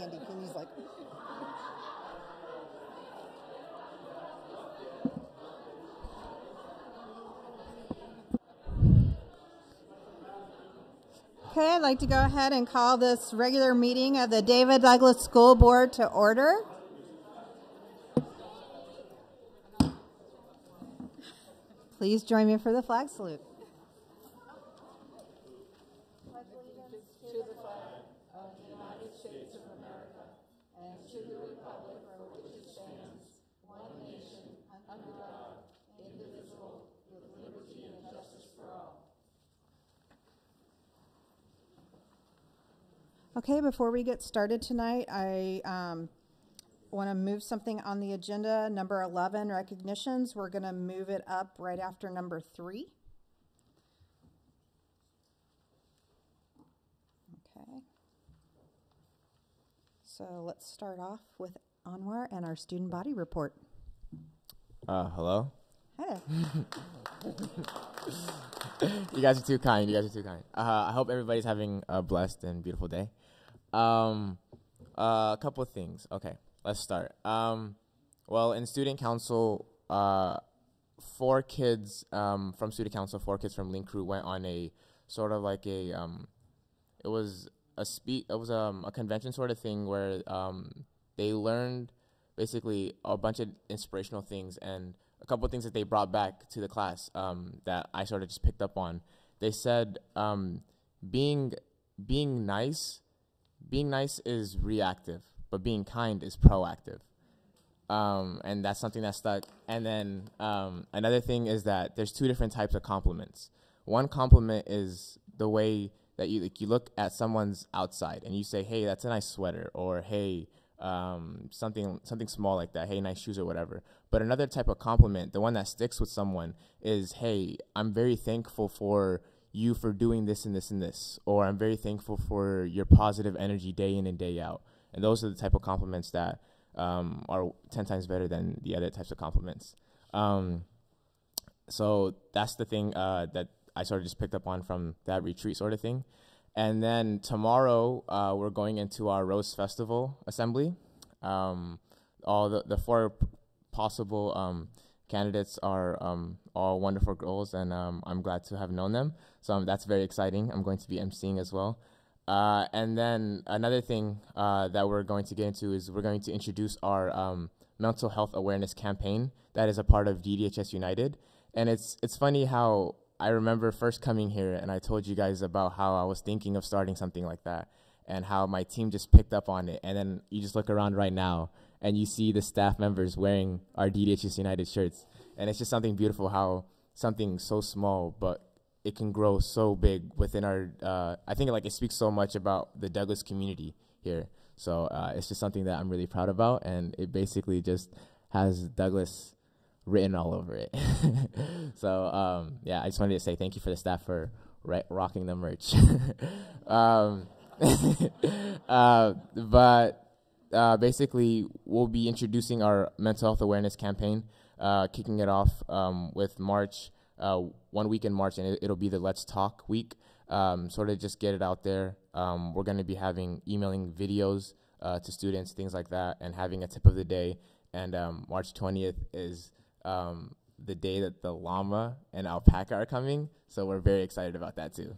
Andy, and he's like. Okay, I'd like to go ahead and call this regular meeting of the David Douglas School Board to order. Please join me for the flag salute. Pledge allegiance to the flag of the United States of America and to the republic for which it stands, one nation, under God, indivisible, with liberty and justice for all. Okay, before we get started tonight, I want to move something on the agenda. Number 11, recognitions. We're going to move it up right after number 3. Okay. So let's start off with Anwar and our student body report. Hello? Hey. You guys are too kind. I hope everybody's having a blessed and beautiful day. A couple of things. Okay, let's start. Well, in student council, 4 kids from student council, 4 kids from Link Crew went on a sort of like a it was a convention sort of thing where they learned basically a bunch of inspirational things, and a couple of things that they brought back to the class that I sort of just picked up on. They said being nice is reactive, but being kind is proactive. And that's something that stuck. And then another thing is that there's 2 different types of compliments. One compliment is the way that you look at someone's outside and you say, hey, that's a nice sweater, or hey, something small like that, hey, nice shoes or whatever. But another type of compliment, the one that sticks with someone, is, hey, I'm very thankful for you for doing this and this and this, or I'm very thankful for your positive energy day in and day out. And those are the type of compliments that are 10 times better than the other types of compliments. So that's the thing that I sort of just picked up on from that retreat sort of thing. And then tomorrow we're going into our Rose Festival assembly. All the 4 possible candidates are all wonderful girls, and I'm glad to have known them. So that's very exciting. I'm going to be emceeing as well. And then another thing that we're going to get into is we're going to introduce our mental health awareness campaign that is a part of DDHS United. And it's funny how I remember first coming here and I told you guys about how I was thinking of starting something like that and how my team just picked up on it. And then you just look around right now and you see the staff members wearing our DDHS United shirts. And it's just something beautiful how something so small, but it can grow so big within our, I think it speaks so much about the Douglas community here. So it's just something that I'm really proud about, and it basically just has Douglas written all over it. So yeah, I just wanted to say thank you for the staff for rocking the merch. But basically we'll be introducing our mental health awareness campaign, kicking it off with March. 1 week in March, and it'll be the Let's Talk week. Sort of just get it out there. We're going to be emailing videos to students, things like that, and having a tip of the day. And March 20th is the day that the llama and alpaca are coming, so we're very excited about that too.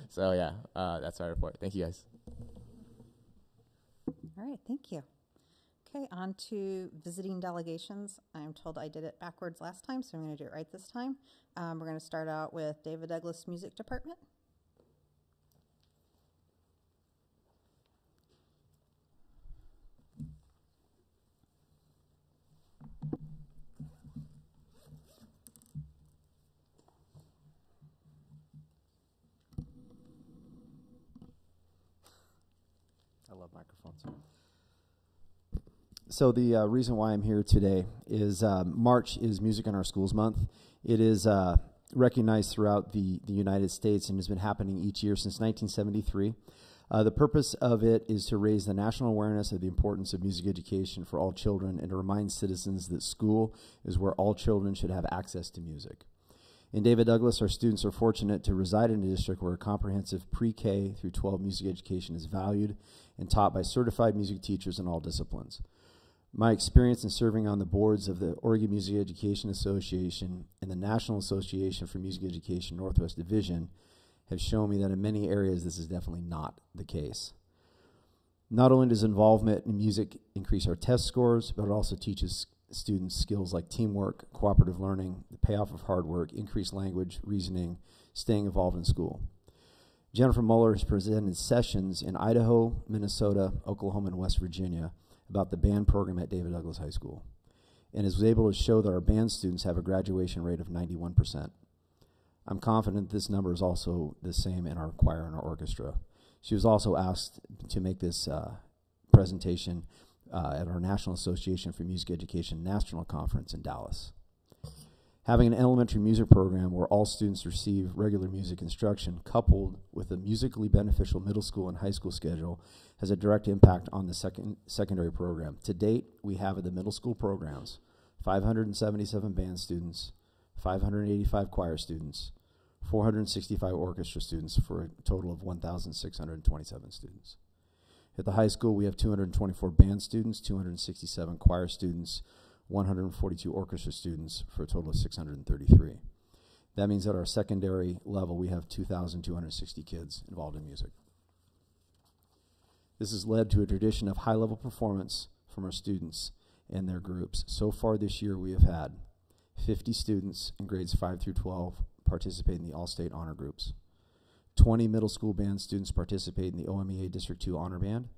So yeah, that's our report. Thank you guys. All right, thank you. Okay, on to visiting delegations. I'm told I did it backwards last time, so I'm going to do it right this time. We're going to start out with David Douglas Music Department. I love microphones. So the reason why I'm here today is March is Music in Our Schools Month. It is recognized throughout the United States and has been happening each year since 1973. The purpose of it is to raise the national awareness of the importance of music education for all children and to remind citizens that school is where all children should have access to music. In David Douglas, our students are fortunate to reside in a district where a comprehensive pre-K through 12 music education is valued and taught by certified music teachers in all disciplines. My experience in serving on the boards of the Oregon Music Education Association and the National Association for Music Education Northwest Division have shown me that in many areas this is definitely not the case. Not only does involvement in music increase our test scores, but it also teaches students skills like teamwork, cooperative learning, the payoff of hard work, increased language, reasoning, staying involved in school. Jennifer Muller has presented sessions in Idaho, Minnesota, Oklahoma, and West Virginia about the band program at David Douglas High School, and is able to show that our band students have a graduation rate of 91%. I'm confident this number is also the same in our choir and our orchestra. She was also asked to make this presentation at our National Association for Music Education National Conference in Dallas. Having an elementary music program where all students receive regular music instruction coupled with a musically beneficial middle school and high school schedule has a direct impact on the secondary program. To date, we have at the middle school programs 577 band students, 585 choir students, 465 orchestra students for a total of 1,627 students. At the high school, we have 224 band students, 267 choir students, 142 orchestra students for a total of 633. That means at our secondary level, we have 2,260 kids involved in music. This has led to a tradition of high-level performance from our students and their groups. So far this year, we have had 50 students in grades 5 through 12 participate in the All-State Honor Groups. 20 middle school band students participate in the OMEA District 2 Honor Band.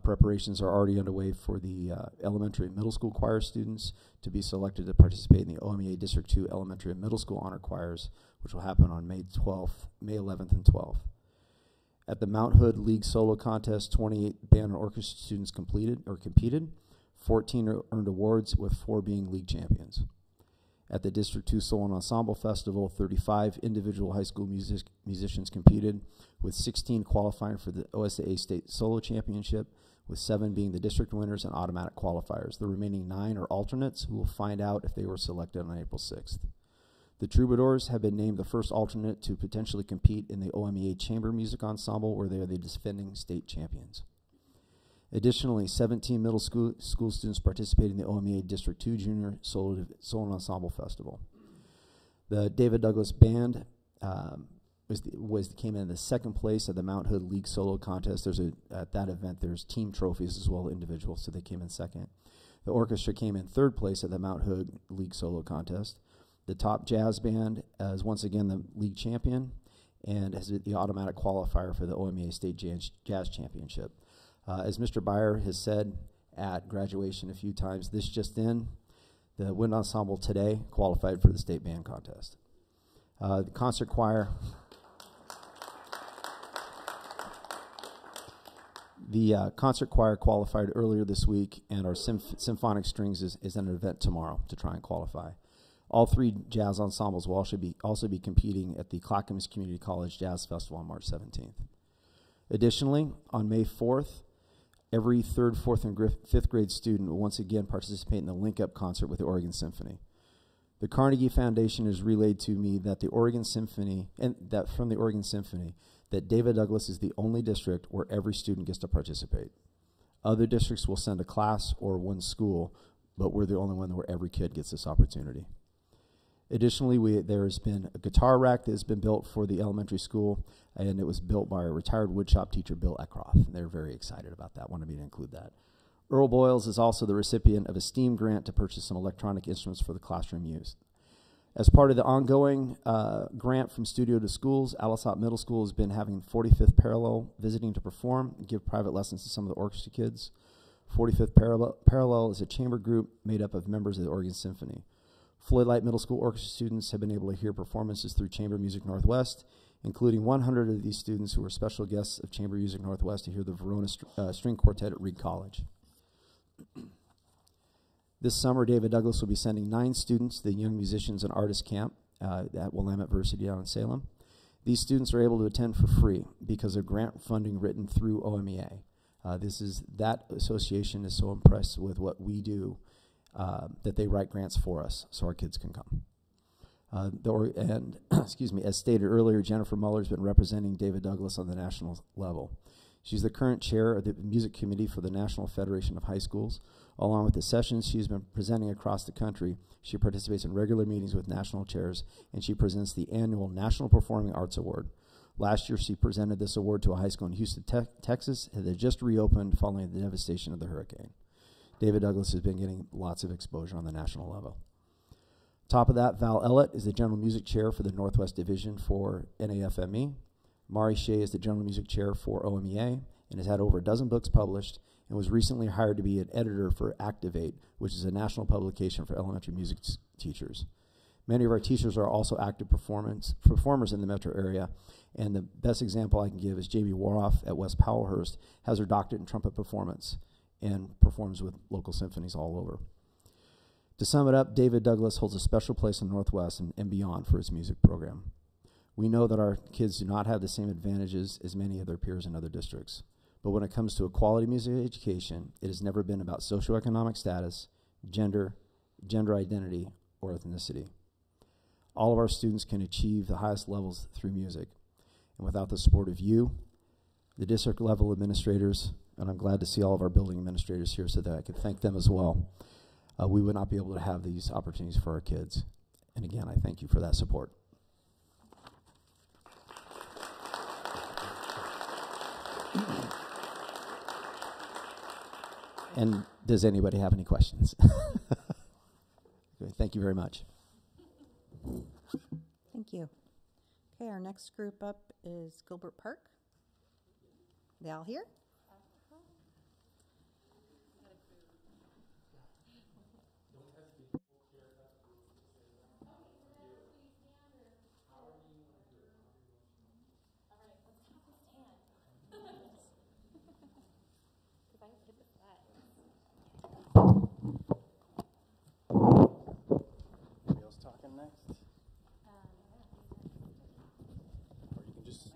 Preparations are already underway for the elementary and middle school choir students to be selected to participate in the OMEA District 2 Elementary and Middle School Honor Choirs, which will happen on May 11th and 12th. At the Mount Hood League Solo Contest, 28 band and orchestra students competed. 14 earned awards, with 4 being league champions. At the District 2 Solo and Ensemble Festival, 35 individual high school musicians competed, with 16 qualifying for the OSAA State Solo Championship, with 7 being the district winners and automatic qualifiers. The remaining 9 are alternates who will find out if they were selected on April 6th. The Troubadours have been named the first alternate to potentially compete in the OMEA Chamber Music Ensemble, where they are the defending state champions. Additionally, 17 middle school students participated in the OMEA District 2 Junior Solo and Ensemble Festival. The David Douglas Band came in the second place at the Mount Hood League Solo Contest. At that event, there's team trophies as well as individual, so they came in second. The orchestra came in third place at the Mount Hood League Solo Contest. The Top Jazz Band is once again the league champion and has the automatic qualifier for the OMEA State Jazz Championship. As Mr. Byer has said at graduation a few times, this just in, the wind ensemble today qualified for the state band contest. The concert choir, qualified earlier this week, and our symphonic strings is an event tomorrow to try and qualify. All 3 jazz ensembles will also be competing at the Clackamas Community College Jazz Festival on March 17th. Additionally, on May 4th, every 3rd, 4th, and 5th grade student will once again participate in the link-up concert with the Oregon Symphony. The Carnegie Foundation has relayed to me that from the Oregon Symphony, that David Douglas is the only district where every student gets to participate. Other districts will send a class or one school, but we're the only one where every kid gets this opportunity. Additionally, there has been a guitar rack that has been built for the elementary school, and it was built by a retired woodshop teacher, Bill Eckroth. And they're very excited about that, wanted me to include that. Earl Boyles is also the recipient of a STEAM grant to purchase some electronic instruments for the classroom use. As part of the ongoing grant from Studio to Schools, Allisop Middle School has been having 45th Parallel visiting to perform and give private lessons to some of the orchestra kids. 45th Parallel is a chamber group made up of members of the Oregon Symphony. Floyd Light Middle School orchestra students have been able to hear performances through Chamber Music Northwest, including 100 of these students who were special guests of Chamber Music Northwest to hear the Verona String Quartet at Reed College. This summer, David Douglas will be sending 9 students to the Young Musicians and Artists Camp at Willamette University down in Salem. These students are able to attend for free because of grant funding written through OMEA. That association is so impressed with what we do that they write grants for us so our kids can come. Excuse me, as stated earlier, Jennifer Muller has been representing David Douglas on the national level. She's the current chair of the music committee for the National Federation of High Schools. Along with the sessions she's been presenting across the country, she participates in regular meetings with national chairs, and she presents the annual National Performing Arts Award. Last year, she presented this award to a high school in Houston, Texas, that had just reopened following the devastation of the hurricane. David Douglas has been getting lots of exposure on the national level. Top of that, Val Ellett is the General Music Chair for the Northwest Division for NAFME. Mari Shea is the General Music Chair for OMEA and has had over a dozen books published and was recently hired to be an editor for Activate, which is a national publication for elementary music teachers. Many of our teachers are also active performers in the metro area, and the best example I can give is Jamie Waroff at West Powellhurst, has her doctorate in trumpet performance and performs with local symphonies all over. To sum it up, David Douglas holds a special place in Northwest and beyond for his music program. We know that our kids do not have the same advantages as many of their peers in other districts. But when it comes to a quality music education, it has never been about socioeconomic status, gender identity, or ethnicity. All of our students can achieve the highest levels through music. And without the support of you, the district level administrators, and I'm glad to see all of our building administrators here so that I can thank them as well, we would not be able to have these opportunities for our kids. And again, I thank you for that support. And does anybody have any questions? Okay, thank you very much. Thank you. Okay, our next group up is Gilbert Park. They all here?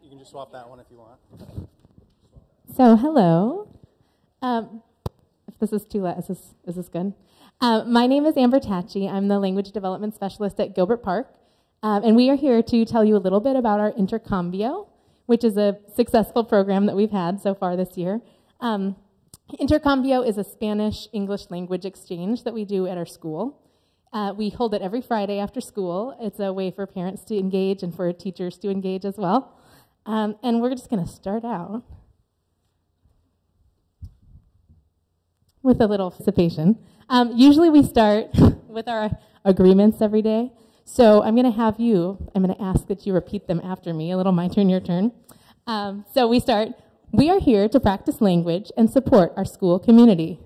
You can just swap that one if you want. So hello. If this is too loud, is this good? My name is Amber Tachi. I'm the language development specialist at Gilbert Park, and we are here to tell you a little bit about our Intercambio, which is a successful program that we've had so far this year. Intercambio is a Spanish-English language exchange that we do at our school. We hold it every Friday after school. It's a way for parents to engage and for teachers to engage as well. And we're just going to start out with a little participation. Usually we start with our agreements every day. So I'm going to ask that you repeat them after me, a little my turn, your turn. So we start, we are here to practice language and support our school community.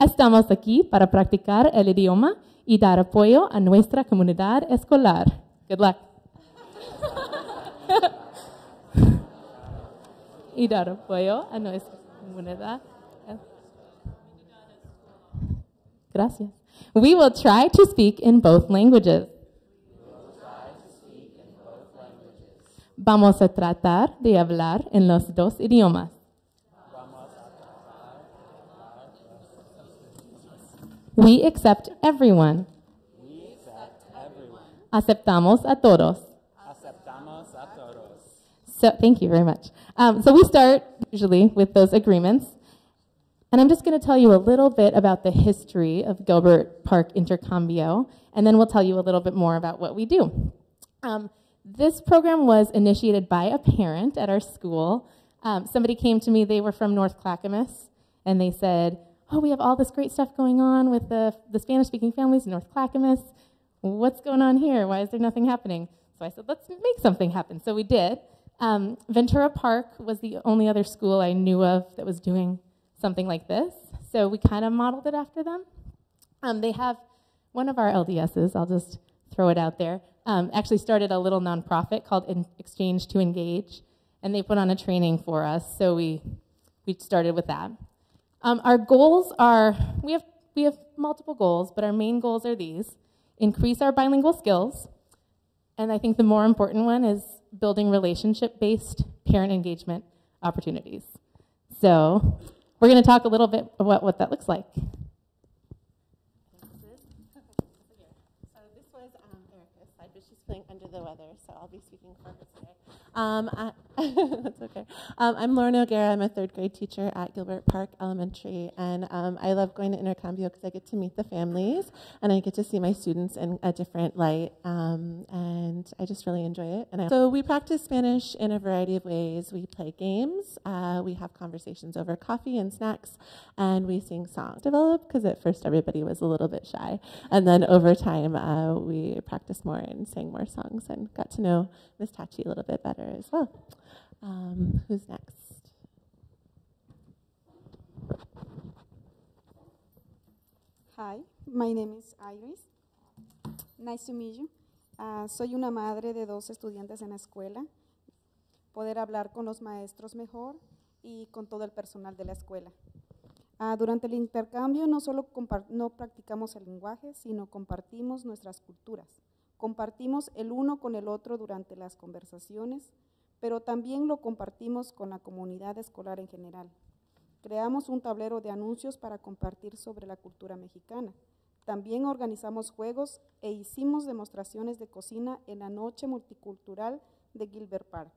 Estamos aquí para practicar el idioma y dar apoyo a nuestra comunidad escolar. Good luck. Y dar apoyo a nuestra comunidad. Gracias. We will try to speak in both languages. Vamos a tratar de hablar en los dos idiomas. We accept everyone. Aceptamos a todos. So, thank you very much. So we start usually with those agreements. And I'm just going to tell you a little bit about the history of Gilbert Park Intercambio, and then we'll tell you a little bit more about what we do. This program was initiated by a parent at our school. Somebody came to me, they were from North Clackamas, and they said, oh, we have all this great stuff going on with the Spanish-speaking families in North Clackamas. What's going on here? Why is there nothing happening? So I said, let's make something happen. So we did. Ventura Park was the only other school I knew of that was doing something like this. So we kind of modeled it after them. They have one of our LDSs, I'll just throw it out there, actually started a little nonprofit called Exchange to Engage, and they put on a training for us, so we started with that. Our goals are, we have multiple goals, but our main goals are these: increase our bilingual skills, and I think the more important one is building relationship-based parent engagement opportunities. So we're going to talk a little bit about what that looks like. feeling under the weather, so I'll be speaking for her today. That's okay. I'm Lauren O'Gara. I'm a third grade teacher at Gilbert Park Elementary, and I love going to Intercambio because I get to meet the families and I get to see my students in a different light, and I just really enjoy it. So we practice Spanish in a variety of ways. We play games, we have conversations over coffee and snacks, and we sing songs. Developed because at first everybody was a little bit shy, and then over time we practiced more and sang more songs and got to know Miss Tachi a little bit better as well. Who's next? Hi, my name is Iris. Nice to meet you. Soy una madre de 2 estudiantes en la escuela. Poder hablar con los maestros mejor y con todo el personal de la escuela. Durante el intercambio no solo no practicamos el lenguaje, sino compartimos nuestras culturas. Compartimos el uno con el otro durante las conversaciones, pero también lo compartimos con la comunidad escolar en general. Creamos un tablero de anuncios para compartir sobre la cultura mexicana. También organizamos juegos e hicimos demostraciones de cocina en la noche multicultural de Gilbert Park.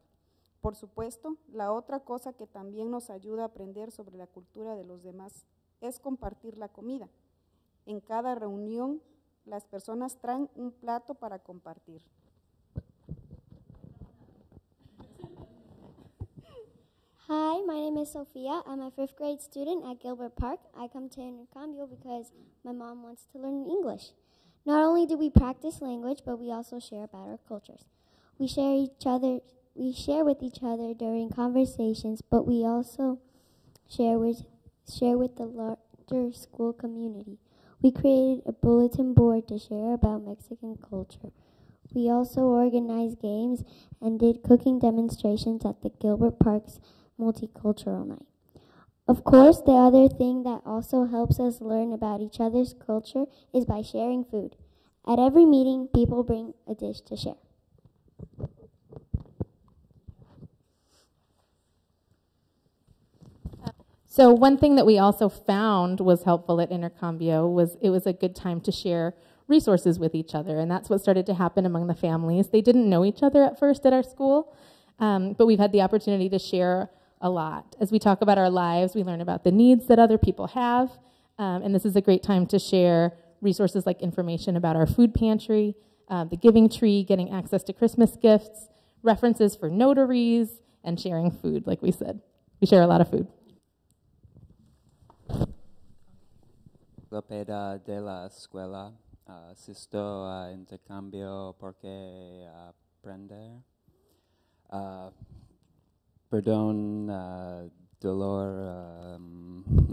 Por supuesto, la otra cosa que también nos ayuda a aprender sobre la cultura de los demás es compartir la comida. En cada reunión, las personas traen un plato para compartir. Hi, my name is Sophia. I'm a 5th grade student at Gilbert Park. I come to Intercambio because my mom wants to learn English. Not only do we practice language, but we also share about our cultures. We share with each other during conversations, but we also share with the larger school community. We created a bulletin board to share about Mexican culture. We also organized games and did cooking demonstrations at the Gilbert Park's Multicultural Night. Of course, the other thing that also helps us learn about each other's culture is by sharing food. At every meeting, people bring a dish to share. So one thing that we also found was helpful at Intercambio was it was a good time to share resources with each other, and that's what started to happen among the families. They didn't know each other at first at our school, but we've had the opportunity to share a lot. As we talk about our lives, we learn about the needs that other people have, and this is a great time to share resources like information about our food pantry, the Giving Tree, getting access to Christmas gifts, references for notaries, and sharing food, like we said. We share a lot of food. Logopeda de la escuela, asisto a intercambio porque aprender. Perdón, dolor,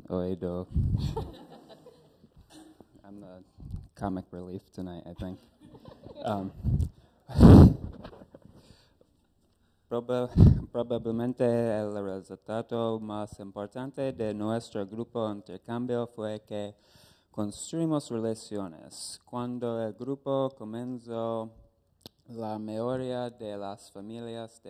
oído. I'm the comic relief tonight, I think. Probablemente el resultado más importante de nuestro grupo intercambio fue que construimos relaciones. Cuando el grupo comenzó, la mayoría de las familias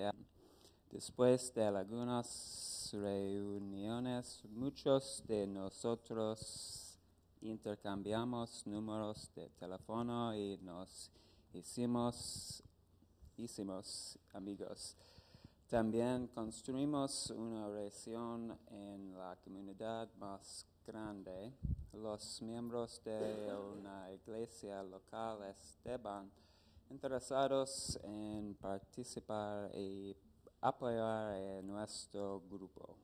después de algunas reuniones, muchos de nosotros intercambiamos números de teléfono y nos hicimos amigos. También construimos una relación en la comunidad más grande. Los miembros de una iglesia local estaban interesados en participar y apoyar en nuestro grupo.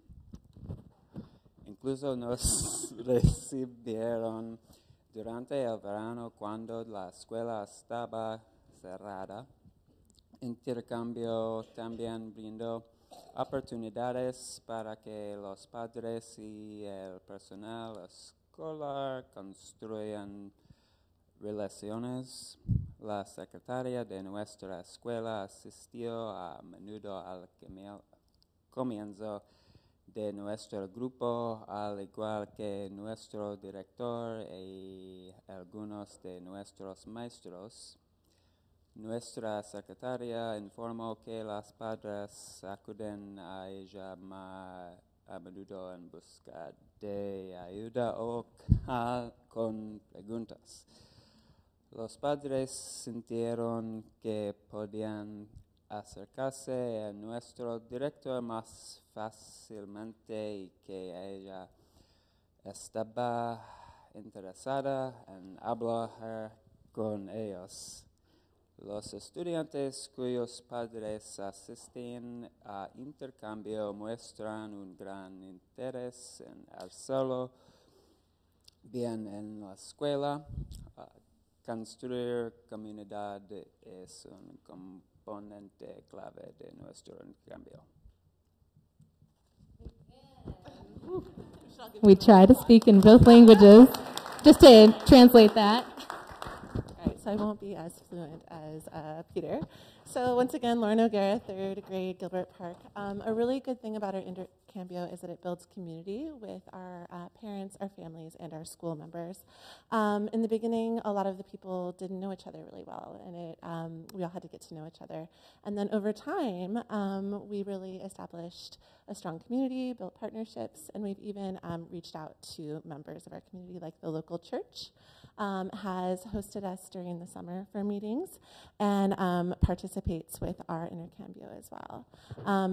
Incluso nos recibieron durante el verano cuando la escuela estaba cerrada. Intercambio también brindó oportunidades para que los padres y el personal escolar construyan relaciones. La secretaria de nuestra escuela asistió a menudo al comienzo de nuestro grupo, al igual que nuestro director y algunos de nuestros maestros. Nuestra secretaria informó que los padres acuden a ella más a menudo en busca de ayuda o con preguntas. Los padres sintieron que podían acercarse a nuestro director más fácilmente y que ella estaba interesada en hablar con ellos. Los estudiantes cuyos padres asisten a intercambio muestran un gran interés en hacerlo bien en la escuela. Construir comunidad es un componente clave de nuestro intercambio. We try to speak in both languages. Just to translate that. All right, so I won't be as fluent as Peter. So once again, Lauren O'Gara, third grade, Gilbert Park. A really good thing about our intercambio is that it builds community with our parents, our families, and our school members. In the beginning, a lot of the people didn't know each other really well, and we all had to get to know each other. And then over time, we really established a strong community, built partnerships, and we've even reached out to members of our community, like the local church has hosted us during the summer for meetings and participates with our intercambio as well.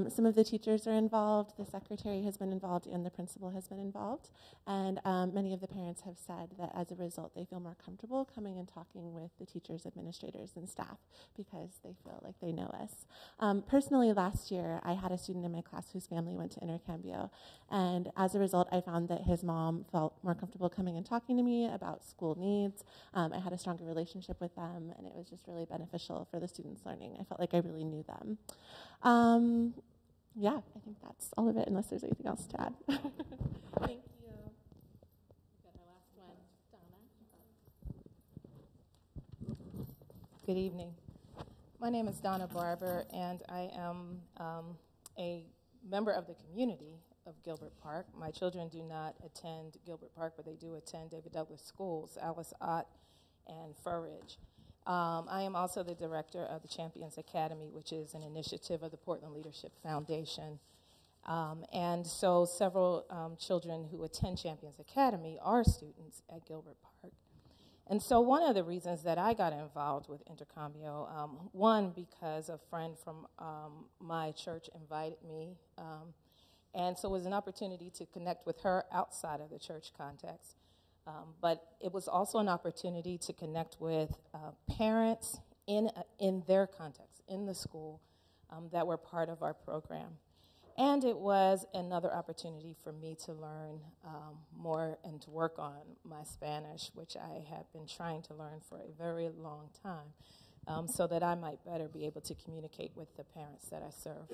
Some of the teachers are involved, the secretary has been involved, and the principal has been involved. And many of the parents have said that as a result, they feel more comfortable coming and talking with the teachers, administrators, and staff because they feel like they know us. Personally, last year, I had a student in my class whose family went to intercambio. And as a result, I found that his mom felt more comfortable coming and talking to me about school needs. I had a stronger relationship with them, and it was just really beneficial for the students' learning. I felt like I really knew them. Yeah, I think that's all of it, unless there's anything else to add. Thank you. Got our last one, Donna. Good evening. My name is Donna Barber, and I am a member of the community of Gilbert Park. My children do not attend Gilbert Park, but they do attend David Douglas Schools, Alice Ott and Fur Ridge. I am also the director of the Champions Academy, which is an initiative of the Portland Leadership Foundation. And so several children who attend Champions Academy are students at Gilbert Park. And so one of the reasons that I got involved with Intercambio, one, because a friend from my church invited me, and so it was an opportunity to connect with her outside of the church context. But it was also an opportunity to connect with parents in their context, in the school, that were part of our program. And it was another opportunity for me to learn more and to work on my Spanish, which I have been trying to learn for a very long time, so that I might better be able to communicate with the parents that I serve.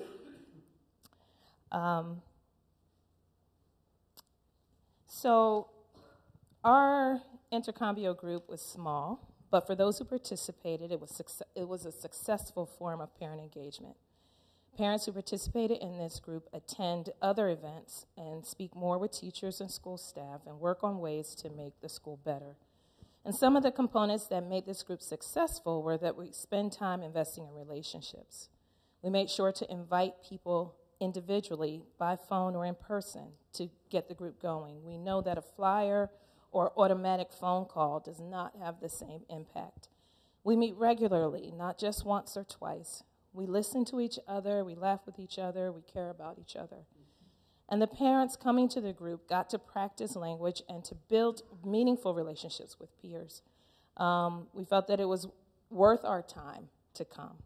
So our intercambio group was small, but for those who participated, it was a successful form of parent engagement. Parents who participated in this group attend other events and speak more with teachers and school staff and work on ways to make the school better. And some of the components that made this group successful were that we spend time investing in relationships. We made sure to invite people individually by phone or in person to get the group going. We know that a flyer or automatic phone call does not have the same impact. We meet regularly, not just once or twice. We listen to each other, we laugh with each other, we care about each other. And the parents coming to the group got to practice language and to build meaningful relationships with peers. We felt that it was worth our time to come.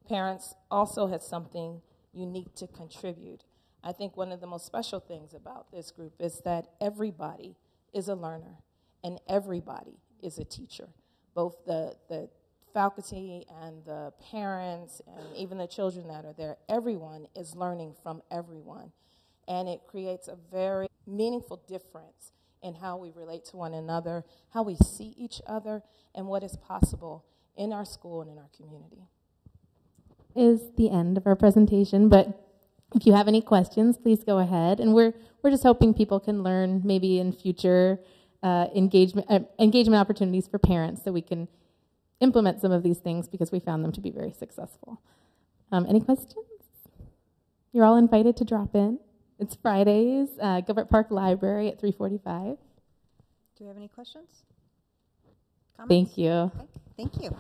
Parents also had something unique to contribute. I think one of the most special things about this group is that everybody is a learner and everybody is a teacher. Both the faculty and the parents and even the children that are there, everyone is learning from everyone. And it creates a very meaningful difference in how we relate to one another, how we see each other, and what is possible in our school and in our community. Is the end of our presentation, but if you have any questions, please go ahead. And we're just hoping people can learn maybe in future engagement opportunities for parents so we can implement some of these things because we found them to be very successful. Any questions? You're all invited to drop in. It's Fridays, Gilbert Park Library at 3:45. Do we have any questions? Comments? Thank you. Okay. Thank you.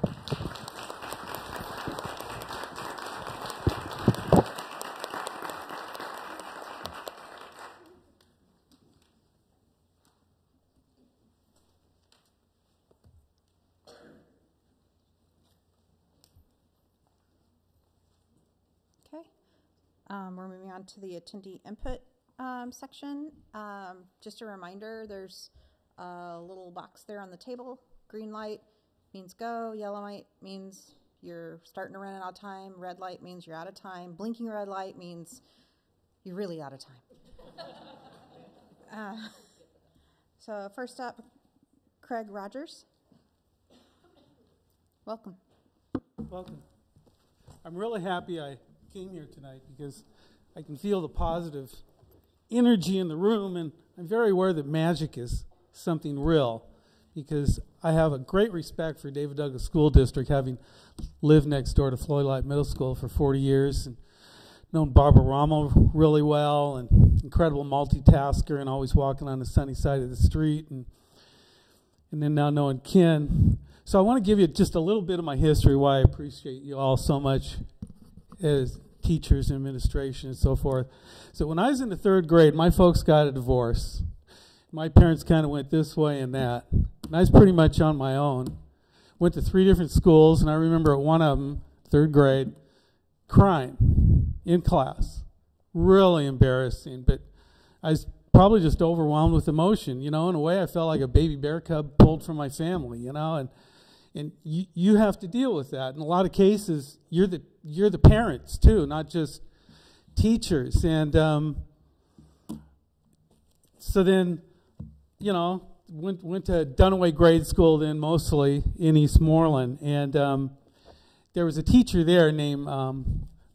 Okay. We're moving on to the attendee input section. Just a reminder, there's a little box there on the table. Green light means go, yellow light means you're starting to run out of time, red light means you're out of time, blinking red light means you're really out of time. So first up, Craig Rogers. Welcome. Welcome. I'm really happy I came here tonight because I can feel the positive energy in the room, and I'm very aware that magic is something real because I have a great respect for David Douglas School District, having lived next door to Floyd Light Middle School for 40 years and known Barbara Rommel really well, and incredible multitasker and always walking on the sunny side of the street, and then now knowing Ken. So I want to give you just a little bit of my history, why I appreciate you all so much as teachers and administration and so forth. So when I was in the 3rd grade, my folks got a divorce. My parents kind of went this way and that. And I was pretty much on my own. Went to 3 different schools, and I remember at one of them, 3rd grade, crying in class. Really embarrassing, but I was probably just overwhelmed with emotion. You know, in a way I felt like a baby bear cub pulled from my family, you know, and you have to deal with that. In a lot of cases, you're the parents too, not just teachers. And so then, you know, went to Dunaway grade school then, mostly in Eastmoreland. And there was a teacher there named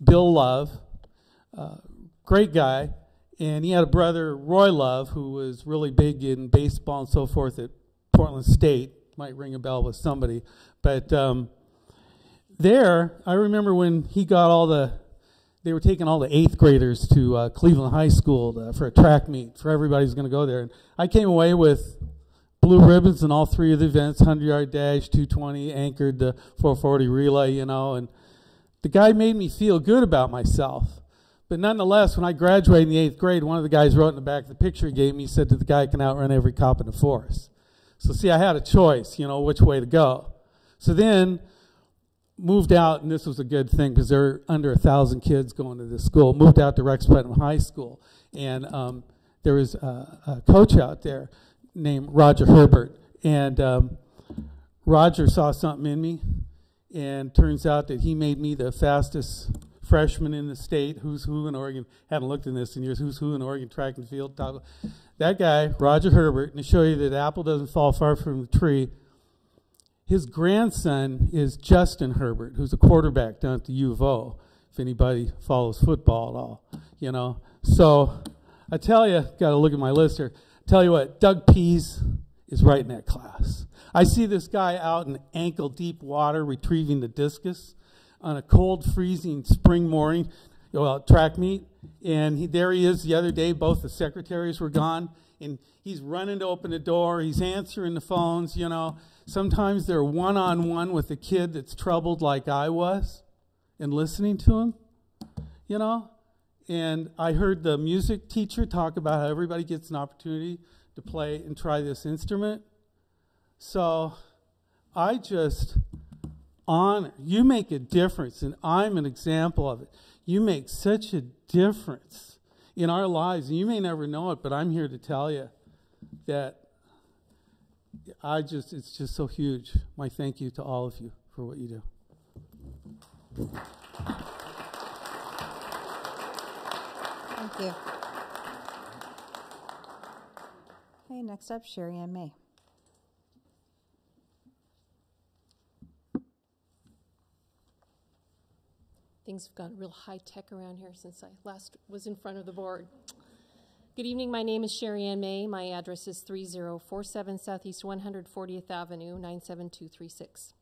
Bill Love, great guy. And he had a brother, Roy Love, who was really big in baseball and so forth at Portland State. Might ring a bell with somebody. But there, I remember when he got they were taking all the 8th graders to Cleveland High School for a track meet for everybody who's going to go there. And I came away with blue ribbons in all 3 of the events, 100-yard dash, 220, anchored the 440 relay, you know. And the guy made me feel good about myself. But nonetheless, when I graduated in the 8th grade, one of the guys wrote in the back of the picture he gave me, he said that the guy can outrun every cop in the force. So see, I had a choice, you know, which way to go. So then moved out, and this was a good thing because there were under 1,000 kids going to this school. Moved out to Rex Putnam High School, and there was a coach out there named Roger Herbert. And Roger saw something in me, and turns out that he made me the fastest freshman in the state. Who's who in Oregon? Haven't looked in this in years. Who's who in Oregon track and field? That guy, Roger Herbert, and to show you that the apple doesn't fall far from the tree, his grandson is Justin Herbert, who's a quarterback down at the U of O, if anybody follows football at all, you know. So I tell you, got to look at my list here. Tell you what, Doug Pease is right in that class. I see this guy out in ankle-deep water retrieving the discus on a cold, freezing spring morning, track meet. And there he is the other day. Both the secretaries were gone. And he's running to open the door. He's answering the phones, you know. Sometimes they're one-on-one with a kid that's troubled like I was and listening to him, you know. And I heard the music teacher talk about how everybody gets an opportunity to play and try this instrument. So I just honor. You make a difference, and I'm an example of it. You make such a difference in our lives, and you may never know it, but I'm here to tell you that it's just so huge. My thank you to all of you for what you do. Thank you. Okay, next up, Sherry Ann May. Things have gotten real high-tech around here since I last was in front of the board. Good evening. My name is Sherry Ann May. My address is 3047 Southeast 140th Avenue, 97236.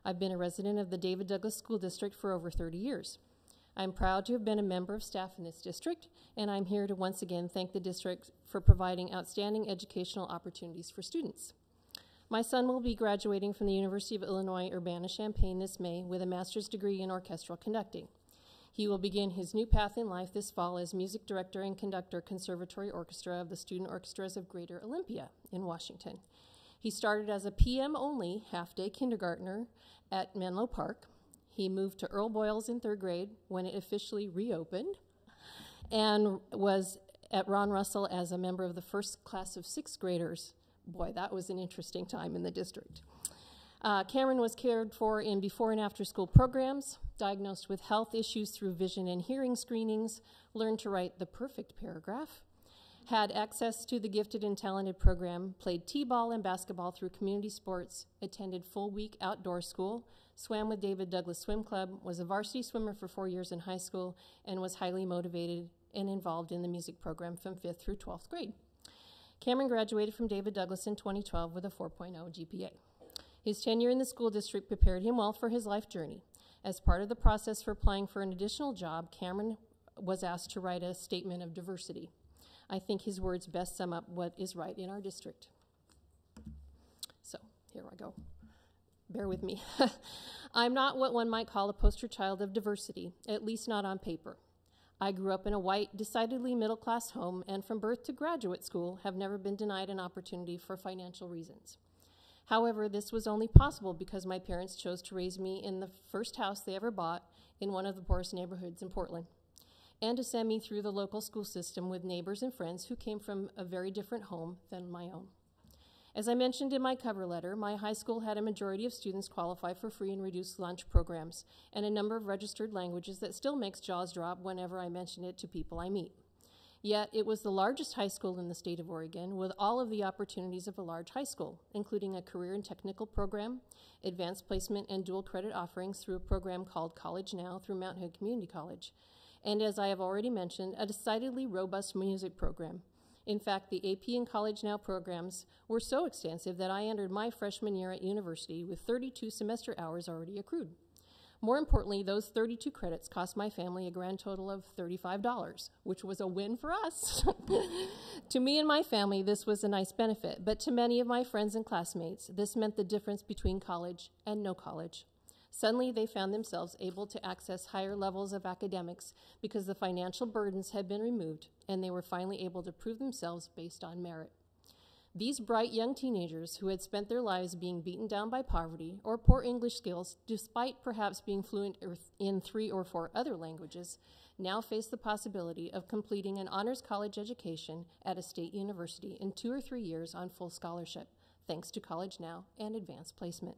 I've been a resident of the David Douglas School District for over 30 years. I'm proud to have been a member of staff in this district, and I'm here to once again thank the district for providing outstanding educational opportunities for students. My son will be graduating from the University of Illinois Urbana-Champaign this May with a master's degree in orchestral conducting. He will begin his new path in life this fall as music director and conductor Conservatory Orchestra of the Student Orchestras of Greater Olympia in Washington. He started as a PM-only half-day kindergartner at Menlo Park. He moved to Earl Boyles in 3rd grade when it officially reopened, and was at Ron Russell as a member of the first class of 6th graders. Boy, that was an interesting time in the district. Cameron was cared for in before and after school programs, diagnosed with health issues through vision and hearing screenings, learned to write the perfect paragraph, had access to the gifted and talented program, played t-ball and basketball through community sports, attended full-week outdoor school, swam with David Douglas Swim Club, was a varsity swimmer for 4 years in high school, and was highly motivated and involved in the music program from 5th through 12th grade. Cameron graduated from David Douglas in 2012 with a 4.0 GPA. His tenure in the school district prepared him well for his life journey. As part of the process for applying for an additional job, Cameron was asked to write a statement of diversity. I think his words best sum up what is right in our district. So, here I go. Bear with me. I'm not what one might call a poster child of diversity, at least not on paper. I grew up in a white, decidedly middle-class home, and from birth to graduate school have never been denied an opportunity for financial reasons. However, this was only possible because my parents chose to raise me in the first house they ever bought in one of the poorest neighborhoods in Portland, and to send me through the local school system with neighbors and friends who came from a very different home than my own. As I mentioned in my cover letter, my high school had a majority of students qualify for free and reduced lunch programs and a number of registered languages that still makes jaws drop whenever I mention it to people I meet. Yet it was the largest high school in the state of Oregon with all of the opportunities of a large high school, including a career and technical program, advanced placement and dual credit offerings through a program called College Now through Mount Hood Community College, and as I have already mentioned, a decidedly robust music program. In fact, the AP and College Now programs were so extensive that I entered my freshman year at university with 32 semester hours already accrued. More importantly, those 32 credits cost my family a grand total of $35, which was a win for us. To me and my family, this was a nice benefit, but to many of my friends and classmates, this meant the difference between college and no college. Suddenly, they found themselves able to access higher levels of academics because the financial burdens had been removed, and they were finally able to prove themselves based on merit. These bright young teenagers who had spent their lives being beaten down by poverty or poor English skills, despite perhaps being fluent in 3 or 4 other languages, now face the possibility of completing an honors college education at a state university in 2 or 3 years on full scholarship, thanks to College Now and advanced placement.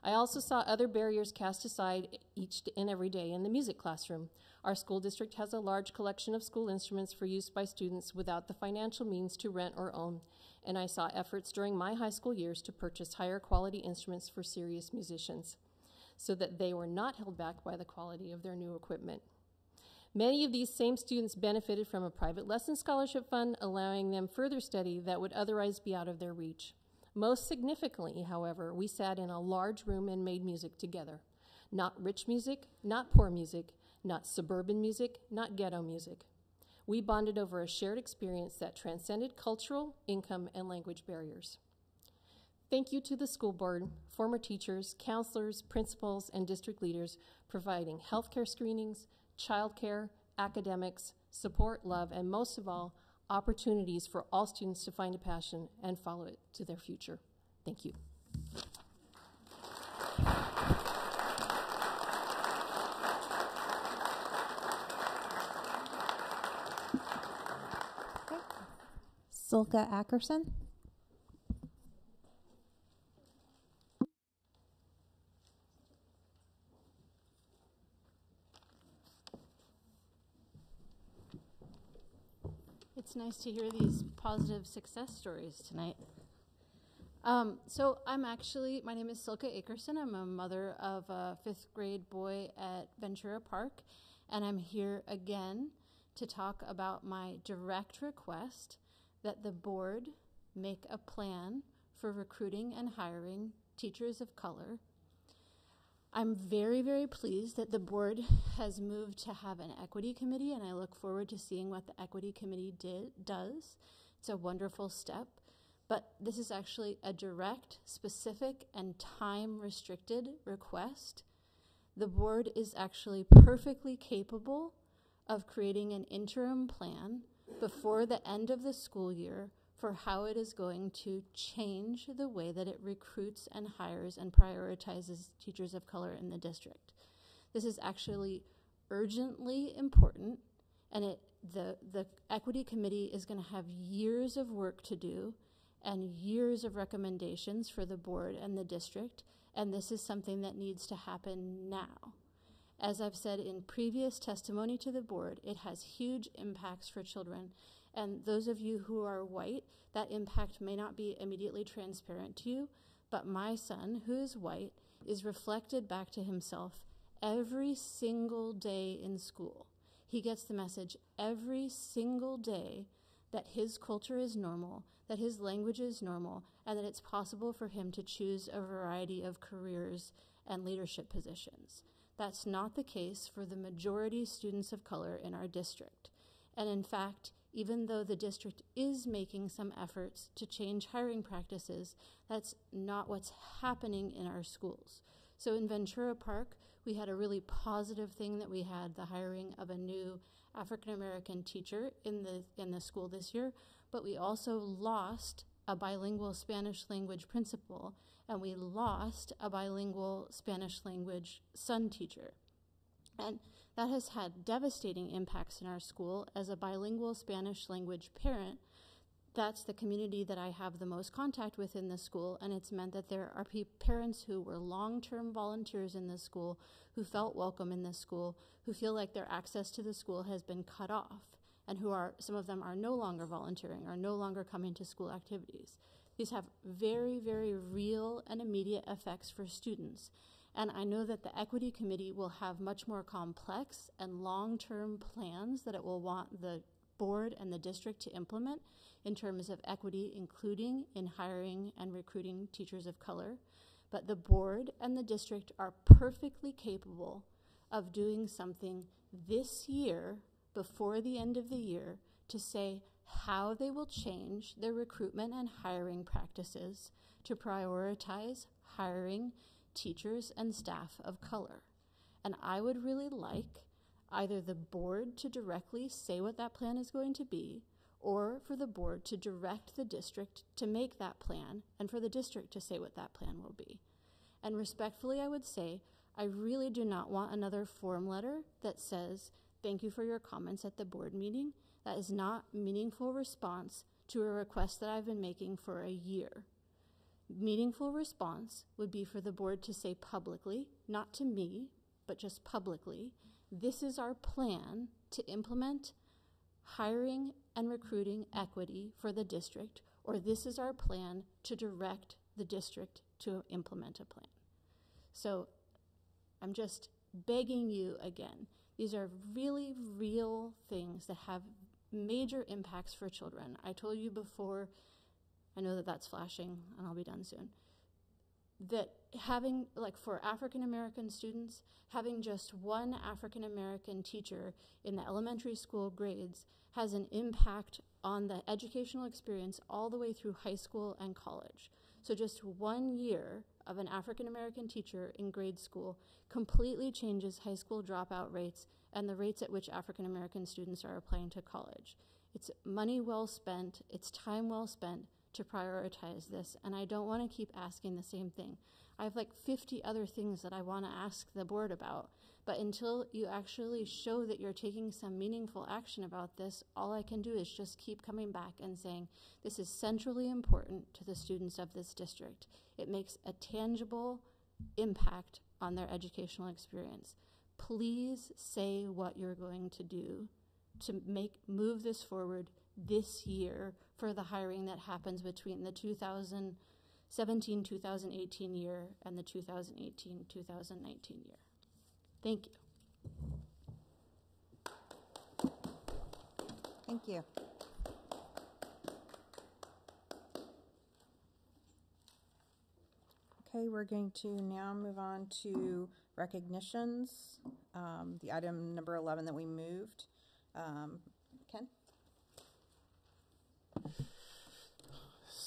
I also saw other barriers cast aside each and every day in the music classroom. Our school district has a large collection of school instruments for use by students without the financial means to rent or own, and I saw efforts during my high school years to purchase higher quality instruments for serious musicians so that they were not held back by the quality of their new equipment. Many of these same students benefited from a private lesson scholarship fund, allowing them further study that would otherwise be out of their reach. Most significantly, however, we sat in a large room and made music together. Not rich music, not poor music, not suburban music, not ghetto music. We bonded over a shared experience that transcended cultural, income, and language barriers. Thank you to the school board, former teachers, counselors, principals, and district leaders providing healthcare screenings, childcare, academics, support, love, and most of all, opportunities for all students to find a passion and follow it to their future. Thank you. Silka Ackerson. It's nice to hear these positive success stories tonight. So my name is Silka Akerson. I'm a mother of a 5th grade boy at Ventura Park, and I'm here again to talk about my direct request that the board make a plan for recruiting and hiring teachers of color. I'm very, very pleased that the board has moved to have an equity committee, and I look forward to seeing what the equity committee does. It's a wonderful step. but this is actually a direct, specific, and time-restricted request. The board is actually perfectly capable of creating an interim plan before the end of the school year for how it is going to change the way that it recruits and hires and prioritizes teachers of color in the district. This is actually urgently important, and the Equity Committee is going to have years of work to do and years of recommendations for the board and the district, and this is something that needs to happen now. As I've said in previous testimony to the board, it has huge impacts for children, and those of you who are white, that impact may not be immediately transparent to you, but my son, who is white, is reflected back to himself every single day in school. He gets the message every single day that his culture is normal, that his language is normal, and that it's possible for him to choose a variety of careers and leadership positions. That's not the case for the majority students of color in our district. And in fact, even though the district is making some efforts to change hiring practices, that's not what's happening in our schools. So in Ventura Park, we had a really positive thing that we had the hiring of a new African-American teacher in the school this year, but we also lost a bilingual Spanish language principal, and we lost a bilingual Spanish language son teacher. And that has had devastating impacts in our school. As a bilingual Spanish language parent, that's the community that I have the most contact with in the school, and it's meant that there are parents who were long-term volunteers in the school, who felt welcome in the school, who feel like their access to the school has been cut off, and some of them are no longer volunteering, are no longer coming to school activities. These have very, very real and immediate effects for students. And I know that the Equity Committee will have much more complex and long-term plans that it will want the board and the district to implement in terms of equity, including in hiring and recruiting teachers of color. But the board and the district are perfectly capable of doing something this year, before the end of the year, to say how they will change their recruitment and hiring practices to prioritize hiring teachers and staff of color. And I would really like either the board to directly say what that plan is going to be, or for the board to direct the district to make that plan, and for the district to say what that plan will be. And respectfully, I would say, I really do not want another form letter that says, thank you for your comments at the board meeting. That is not meaningful response to a request that I've been making for a year. Meaningful response would be for the board to say publicly, not to me, but just publicly, this is our plan to implement hiring and recruiting equity for the district, or this is our plan to direct the district to implement a plan. So I'm just begging you again, these are really real things that have major impacts for children. I told you before, I know that that's flashing and I'll be done soon, that having, like for African American students, having just one African American teacher in the elementary school grades has an impact on the educational experience all the way through high school and college. So just 1 year of an African American teacher in grade school completely changes high school dropout rates and the rates at which African American students are applying to college. It's money well spent, it's time well spent to prioritize this, and I don't want to keep asking the same thing. I have like 50 other things that I want to ask the board about, but until you actually show that you're taking some meaningful action about this, all I can do is just keep coming back and saying, this is centrally important to the students of this district. It makes a tangible impact on their educational experience. Please say what you're going to do to move this forward this year for the hiring that happens between the 2017-2018 year and the 2018-2019 year. Thank you. Thank you. Okay, we're going to now move on to recognitions. The item number 11 that we moved. Ken?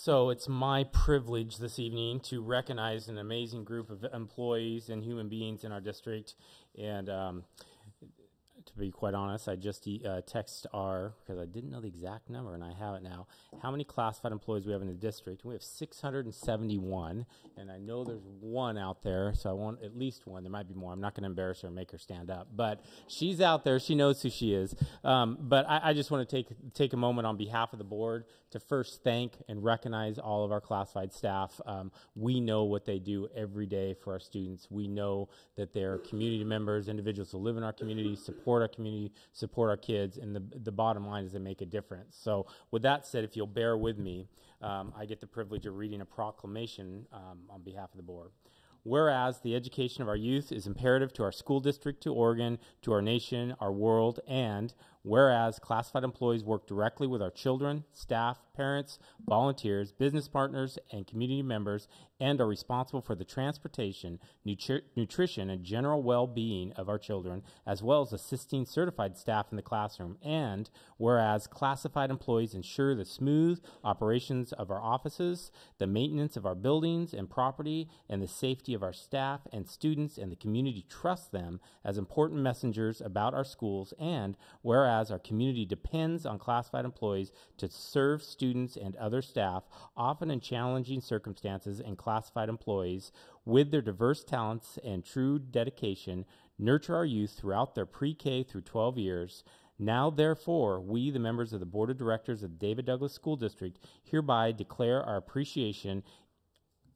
So it's my privilege this evening to recognize an amazing group of employees and human beings in our district. And to be quite honest, I just texted because I didn't know the exact number, and I have it now, how many classified employees we have in the district. We have 671, and I know there's one out there, so I want at least one. There might be more. I'm not going to embarrass her and make her stand up, but she's out there. She knows who she is. But I just want to take a moment on behalf of the board to first thank and recognize all of our classified staff. We know what they do every day for our students. We know that they're community members, individuals who live in our community, support our community, support our kids, and the bottom line is they make a difference. So with that said, if you'll bear with me, I get the privilege of reading a proclamation on behalf of the board. Whereas the education of our youth is imperative to our school district, to Oregon, to our nation, our world, and whereas classified employees work directly with our children, staff, parents, volunteers, business partners, and community members, and are responsible for the transportation, nutrition, and general well-being of our children, as well as assisting certified staff in the classroom. And whereas classified employees ensure the smooth operations of our offices, the maintenance of our buildings and property, and the safety of our staff and students, and the community trust them as important messengers about our schools. And whereas our community depends on classified employees to serve students and other staff, often in challenging circumstances, and classified employees, with their diverse talents and true dedication, nurture our youth throughout their pre-K through 12 years. Now, therefore, we, the members of the Board of Directors of the David Douglas School District, hereby declare our appreciation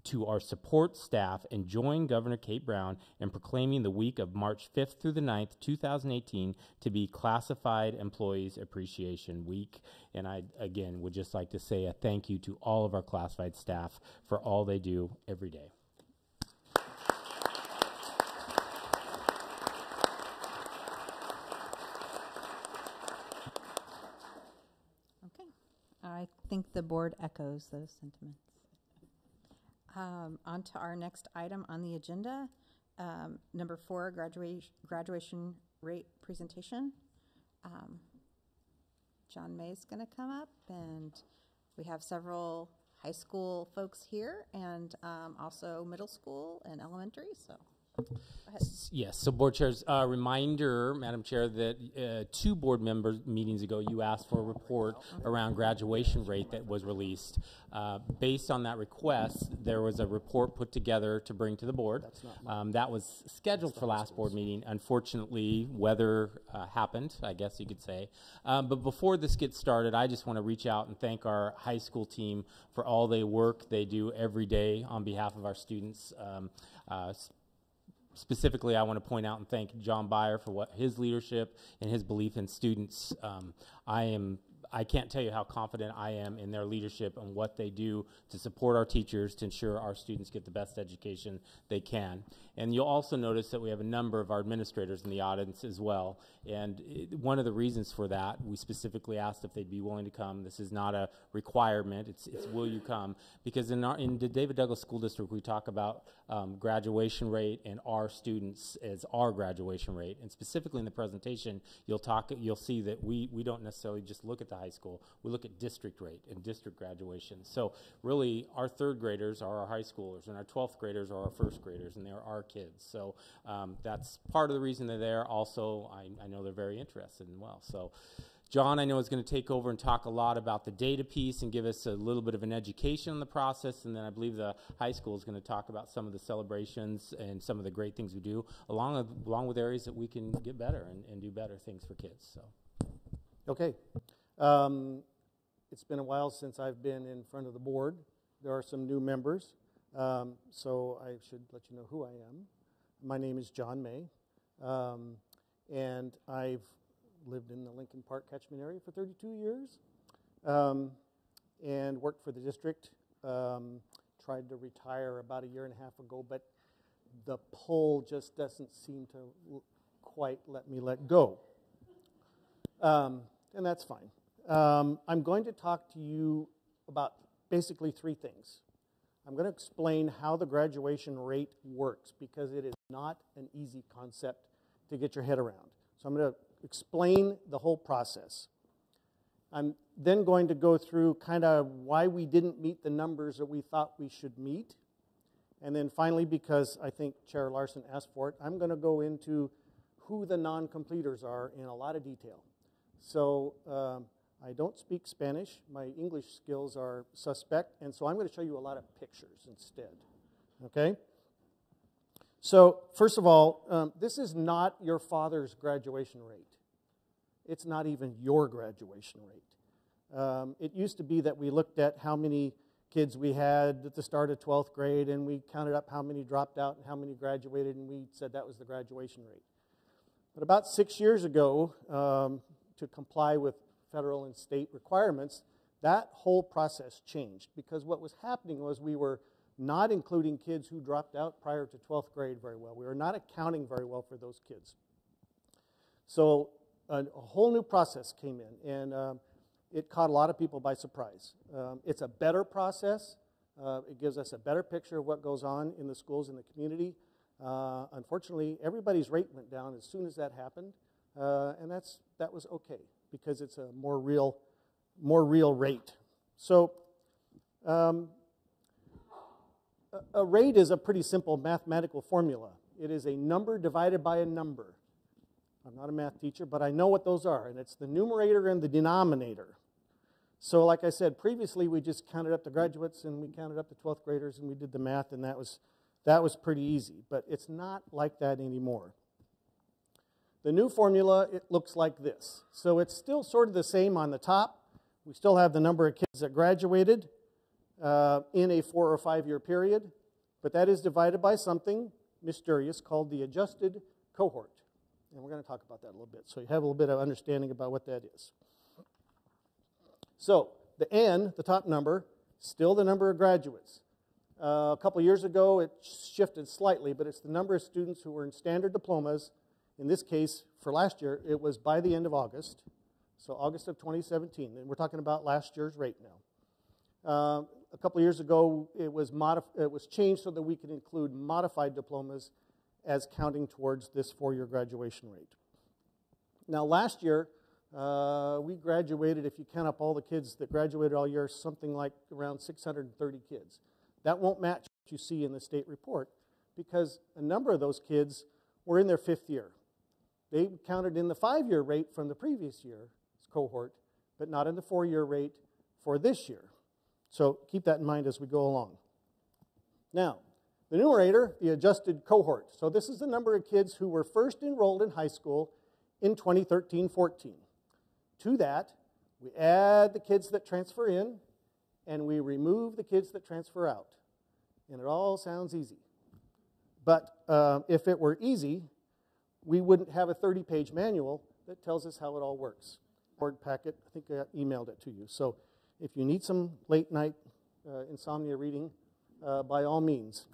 to our support staff and join Governor Kate Brown in proclaiming the week of March 5th through the 9th, 2018 to be Classified Employees Appreciation Week. And I, again, would just like to say a thank you to all of our classified staff for all they do every day. Okay. I think the board echoes those sentiments. On to our next item on the agenda, number 4, graduation rate presentation. John May is going to come up, and we have several high school folks here, and also middle school and elementary. So, go ahead. Yes. So, board chairs, reminder, Madam Chair, that 2 board member meetings ago, you asked for a report around graduation rate that was released. Based on that request, there was a report put together to bring to the board. That was scheduled for last board meeting. Unfortunately, weather happened, I guess you could say. But before this gets started, I just want to reach out and thank our high school team for all the work they do every day on behalf of our students. Specifically, I want to point out and thank John Byer for his leadership and his belief in students. I can't tell you how confident I am in their leadership and what they do to support our teachers to ensure our students get the best education they can. And you'll also notice that we have a number of our administrators in the audience as well. And one of the reasons for that, we specifically asked if they'd be willing to come. This is not a requirement. It's will you come? Because in the David Douglas School District, we talk about graduation rate and our students as our graduation rate. And specifically in the presentation, you'll see that we don't necessarily just look at the high school. We look at district rate and district graduation. So really, our 3rd graders are our high schoolers, and our 12th graders are our 1st graders, and they're our kids. So that's part of the reason they're there. Also, I know they're very interested in well. So John, I know, is going to take over and talk a lot about the data piece and give us a little bit of an education on the process, and then I believe the high school is going to talk about some of the celebrations and some of the great things we do, along with areas that we can get better and do better things for kids. So, okay. It's been a while since I've been in front of the board. There are some new members, so I should let you know who I am. My name is John May, and I've lived in the Lincoln Park catchment area for 32 years and worked for the district. Tried to retire about a year and a half ago, but the pull just doesn't seem to quite let me let go. And that's fine. I'm going to talk to you about basically 3 things. I'm going to explain how the graduation rate works because it is not an easy concept to get your head around. So I'm going to explain the whole process. I'm then going to go through kind of why we didn't meet the numbers that we thought we should meet. And then finally, because I think Chair Larson asked for it, I'm going to go into who the non-completers are in a lot of detail. So I don't speak Spanish. My English skills are suspect, and so I'm going to show you a lot of pictures instead. Okay? So first of all, this is not your father's graduation rate. It's not even your graduation rate. It used to be that we looked at how many kids we had at the start of 12th grade, and we counted up how many dropped out and how many graduated, and we said that was the graduation rate. But about 6 years ago, to comply with federal and state requirements, that whole process changed, because what was happening was we were not including kids who dropped out prior to 12th grade very well. We were not accounting very well for those kids. So a whole new process came in, and it caught a lot of people by surprise. It's a better process. It gives us a better picture of what goes on in the schools and the community. Unfortunately, everybody's rate went down as soon as that happened, and that was okay, because it's a more real rate. So a rate is a pretty simple mathematical formula. It is a number divided by a number. I'm not a math teacher, but I know what those are, and it's the numerator and the denominator. So like I said, previously we just counted up the graduates and we counted up the 12th graders and we did the math, and that was pretty easy, but it's not like that anymore. The new formula, it looks like this. So it's still sort of the same on the top. We still have the number of kids that graduated in a 4 or 5 year period, but that is divided by something mysterious called the adjusted cohort. And we're going to talk about that a little bit, so you have a little bit of understanding about what that is. So the N, the top number, still the number of graduates. A couple years ago, it shifted slightly, but it's the number of students who were in standard diplomas. In this case, for last year, it was by the end of August, so August of 2017. And we're talking about last year's rate now. A couple years ago, it was changed so that we could include modified diplomas as counting towards this 4-year graduation rate. Now, last year, we graduated, if you count up all the kids that graduated all year, something like around 630 kids. That won't match what you see in the state report, because a number of those kids were in their 5th year. They counted in the 5-year rate from the previous year's cohort, but not in the 4-year rate for this year. So keep that in mind as we go along. Now, the numerator, the adjusted cohort. So this is the number of kids who were first enrolled in high school in 2013-14. To that, we add the kids that transfer in, and we remove the kids that transfer out. And it all sounds easy. But if it were easy, we wouldn't have a 30-page manual that tells us how it all works. Board packet, I think I emailed it to you. So if you need some late night insomnia reading, by all means.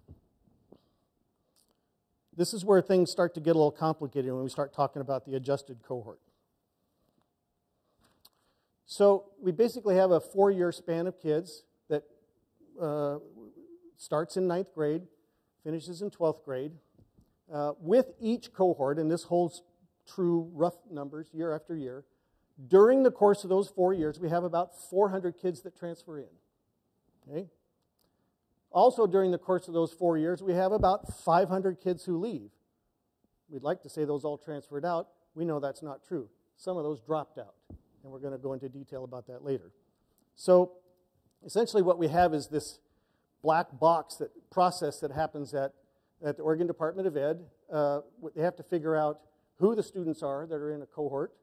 This is where things start to get a little complicated when we start talking about the adjusted cohort. So we basically have a 4-year span of kids that starts in 9th grade, finishes in 12th grade. With each cohort, and this holds true rough numbers year after year, during the course of those 4 years, we have about 400 kids that transfer in. Okay? Also, during the course of those 4 years, we have about 500 kids who leave. We'd like to say those all transferred out. We know that's not true. Some of those dropped out, and we're going to go into detail about that later. So essentially what we have is this black box process that happens at the Oregon Department of Ed. They have to figure out who the students are that are in a cohort,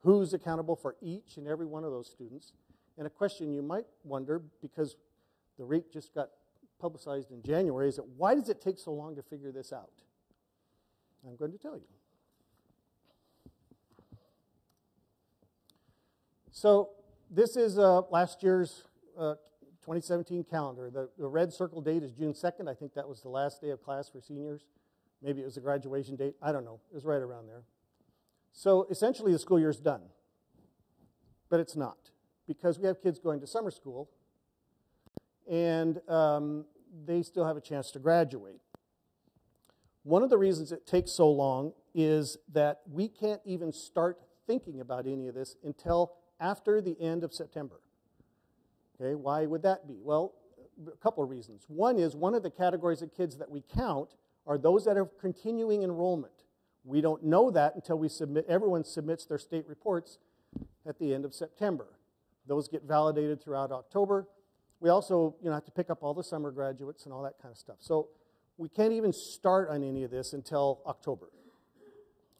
who's accountable for each and every one of those students. And a question you might wonder, because the rate just got publicized in January, is that why does it take so long to figure this out? I'm going to tell you. So this is last year's 2017 calendar. The red circle date is June 2nd. I think that was the last day of class for seniors. Maybe it was the graduation date. I don't know. It was right around there. So essentially the school year's done. But it's not, because we have kids going to summer school, and they still have a chance to graduate. One of the reasons it takes so long is that we can't even start thinking about any of this until after the end of September. Okay, why would that be? Well, a couple of reasons. One is one of the categories of kids that we count are those that are continuing enrollment. We don't know that until everyone submits their state reports at the end of September. Those get validated throughout October. We also have to pick up all the summer graduates and all that kind of stuff. So we can't even start on any of this until October.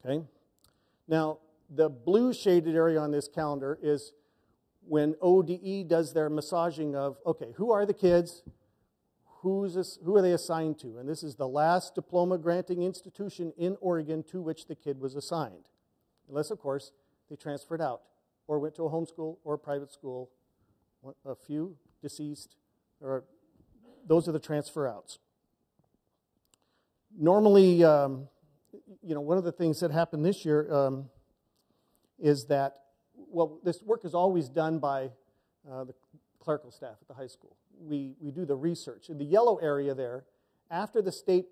Okay? Now, the blue shaded area on this calendar is when ODE does their massaging of, okay, who are the kids? Who are they assigned to? And this is the last diploma granting institution in Oregon to which the kid was assigned. Unless, of course, they transferred out or went to a homeschool or a private school. A few deceased, or those are the transfer outs. Normally, one of the things that happened this year is that, well, this work is always done by the clerical staff at the high school. We do the research. In the yellow area there, after the state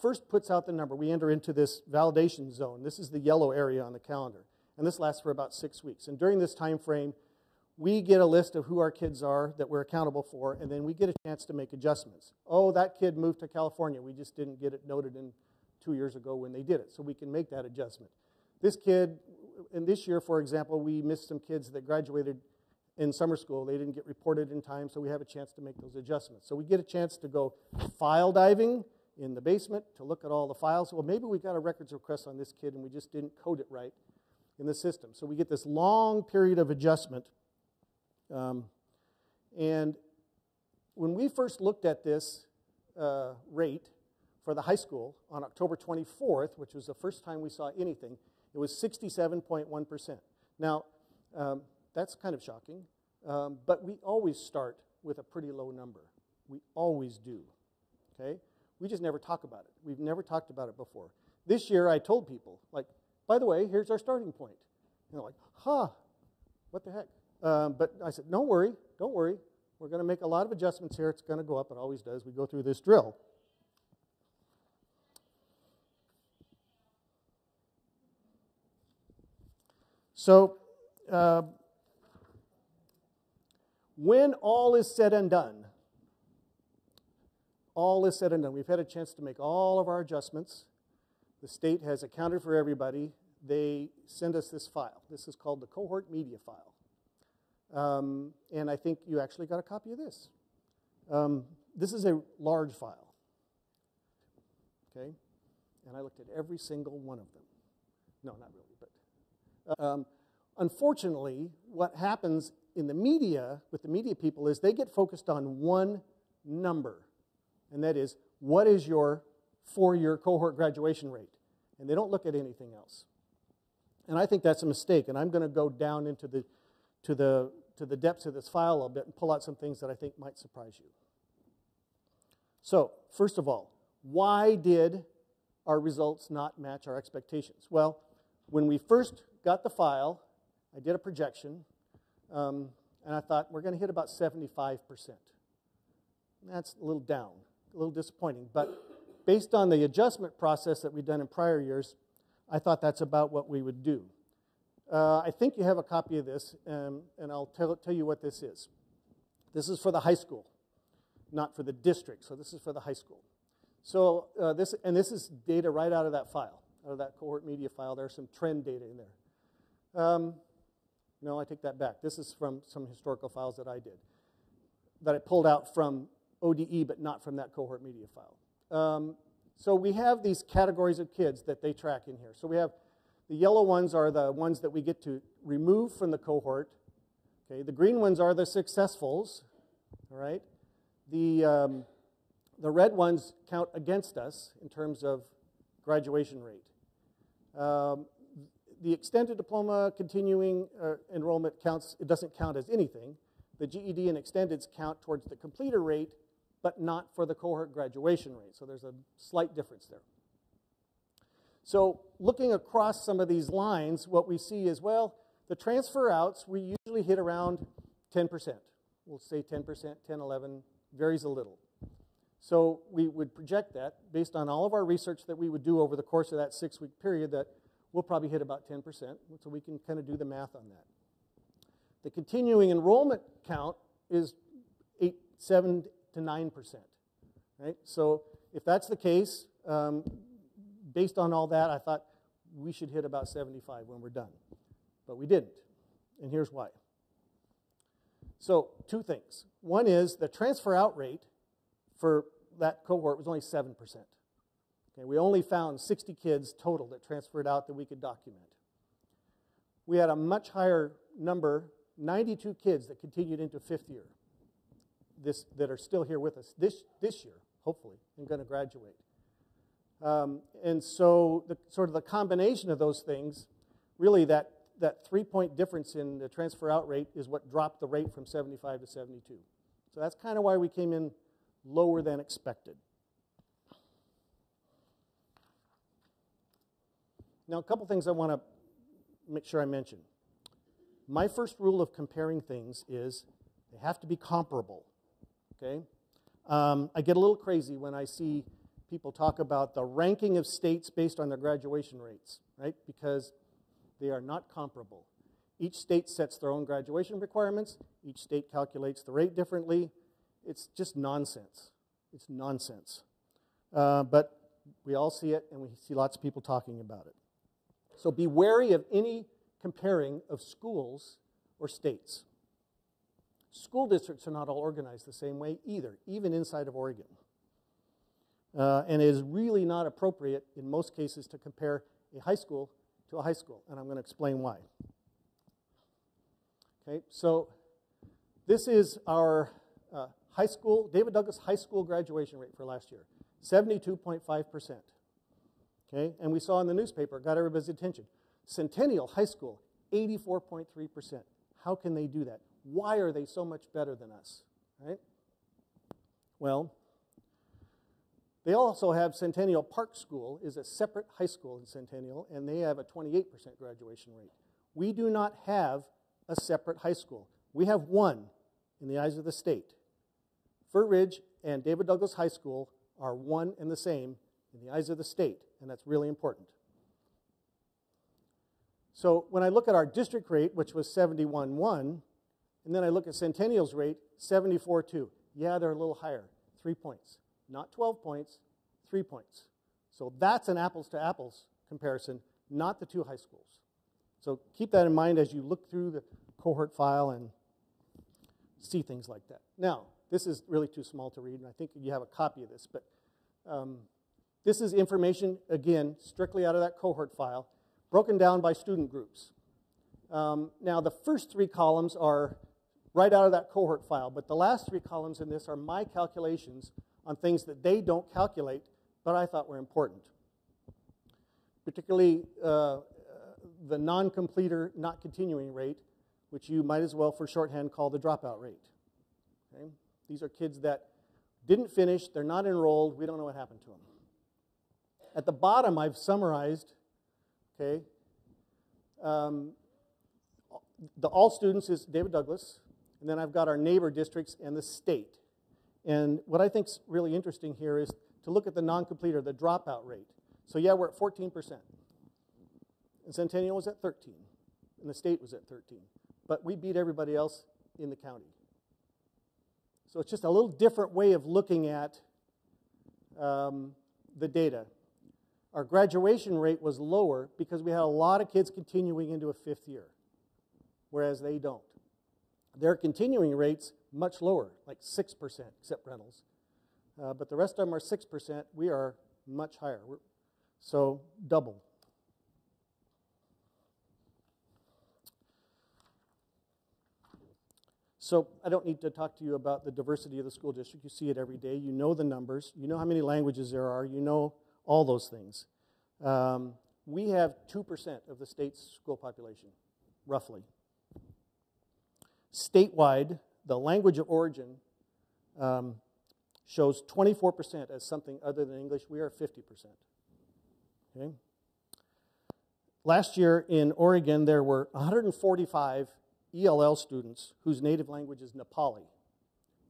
first puts out the number, we enter into this validation zone. This is the yellow area on the calendar. And this lasts for about 6 weeks. And during this time frame, we get a list of who our kids are that we're accountable for, and then we get a chance to make adjustments. Oh, that kid moved to California. We just didn't get it noted in 2 years ago when they did it, so we can make that adjustment. This kid, and this year, for example, we missed some kids that graduated in summer school. They didn't get reported in time, so we have a chance to make those adjustments. So we get a chance to go file diving in the basement to look at all the files. Well, maybe we got a records request on this kid and we just didn't code it right in the system. So we get this long period of adjustment. And when we first looked at this rate for the high school on October 24th, which was the first time we saw anything, it was 67.1%. Now, that's kind of shocking, but we always start with a pretty low number. We always do, okay? We just never talk about it. We've never talked about it before. This year I told people, like, by the way, here's our starting point. And they're like, what the heck? But I said, don't worry. We're going to make a lot of adjustments here. It's going to go up. It always does. We go through this drill. So when all is said and done, we've had a chance to make all of our adjustments. The state has accounted for everybody. They send us this file. This is called the cohort media file. And I think you actually got a copy of this. This is a large file, okay? And I looked at every single one of them. No, not really, but unfortunately, what happens in the media, with the media people, is they get focused on one number, and that is, what is your four-year cohort graduation rate? And they don't look at anything else. And I think that's a mistake, and I'm going to go down into the depths of this file a little bit and pull out some things that I think might surprise you. So, first of all, why did our results not match our expectations? Well, when we first got the file, I did a projection, and I thought we're going to hit about 75%. That's a little down, a little disappointing, but based on the adjustment process that we've done in prior years, I thought that's about what we would do. I think you have a copy of this, and I'll tell you what this is. This is for the high school, not for the district, so this is for the high school. So this is data right out of that file, out of that cohort media file. There's some trend data in there. No, I take that back. This is from some historical files that I did, that I pulled out from ODE, but not from that cohort media file. So we have these categories of kids that they track in here. So we have the yellow ones are the ones that we get to remove from the cohort. Okay, the green ones are the successfuls. All right, the red ones count against us in terms of graduation rate. The extended diploma continuing enrollment counts. It doesn't count as anything. The GED and extendeds count towards the completer rate, but not for the cohort graduation rate. So there's a slight difference there. So looking across some of these lines, what we see is, well, the transfer outs, we usually hit around 10%. We'll say 10%, 10, 11, varies a little. So we would project that based on all of our research that we would do over the course of that 6-week period, that we'll probably hit about 10%. So we can kind of do the math on that. The continuing enrollment count is 7 to 9%. Right? So if that's the case, based on all that, I thought we should hit about 75 when we're done. But we didn't, and here's why. So 2 things. One is the transfer out rate for that cohort was only 7%. Okay, we only found 60 kids total that transferred out that we could document. We had a much higher number, 92 kids that continued into 5th year, that are still here with us this year, hopefully, and going to graduate. And so the combination of those things, really that 3-point difference in the transfer out rate is what dropped the rate from 75 to 72. So that's kind of why we came in lower than expected. Now, a couple things I want to make sure I mention. My first rule of comparing things is they have to be comparable. Okay? I get a little crazy when I see people talk about the ranking of states based on their graduation rates, right? Because they are not comparable. Each state sets their own graduation requirements. Each state calculates the rate differently. It's just nonsense. It's nonsense. But we all see it, and we see lots of people talking about it. So be wary of any comparing of schools or states. School districts are not all organized the same way either, even inside of Oregon. And it is really not appropriate in most cases to compare a high school to a high school, and I'm going to explain why. Okay, so this is our high school, David Douglas High School graduation rate for last year, 72.5%. Okay, and we saw in the newspaper, got everybody's attention. Centennial High School, 84.3%. How can they do that? Why are they so much better than us? Right? Well, they also have Centennial Park School is a separate high school in Centennial, and they have a 28% graduation rate. We do not have a separate high school. We have one in the eyes of the state. Fir Ridge and David Douglas High School are one and the same in the eyes of the state, and that's really important. So when I look at our district rate, which was 71.1, and then I look at Centennial's rate, 74.2. Yeah, they're a little higher, 3 points. Not 12 points, 3 points. So that's an apples-to-apples comparison, not the 2 high schools. So keep that in mind as you look through the cohort file and see things like that. Now, this is really too small to read, and I think you have a copy of this, but this is information, again, strictly out of that cohort file, broken down by student groups. Now, the first 3 columns are right out of that cohort file, but the last 3 columns in this are my calculations on things that they don't calculate, but I thought were important. Particularly the non-completer, not continuing rate, which you might as well, for shorthand, call the dropout rate. Okay? These are kids that didn't finish, they're not enrolled, we don't know what happened to them. At the bottom, I've summarized, okay, the all students is David Douglas, and then I've got our neighbor districts and the state. And what I think is really interesting here is to look at the non-completer, the dropout rate. So yeah, we're at 14%. And Centennial was at 13, and the state was at 13. But we beat everybody else in the county. So it's just a little different way of looking at the data. Our graduation rate was lower because we had a lot of kids continuing into a 5th year, whereas they don't. Their continuing rates much lower, like 6%, except Reynolds. But the rest of them are 6%. We are much higher. So double. So I don't need to talk to you about the diversity of the school district. You see it every day. You know the numbers. You know how many languages there are. You know all those things. We have 2% of the state's school population, roughly. Statewide, the language of origin shows 24% as something other than English. We are 50%. Okay? Last year in Oregon, there were 145 ELL students whose native language is Nepali.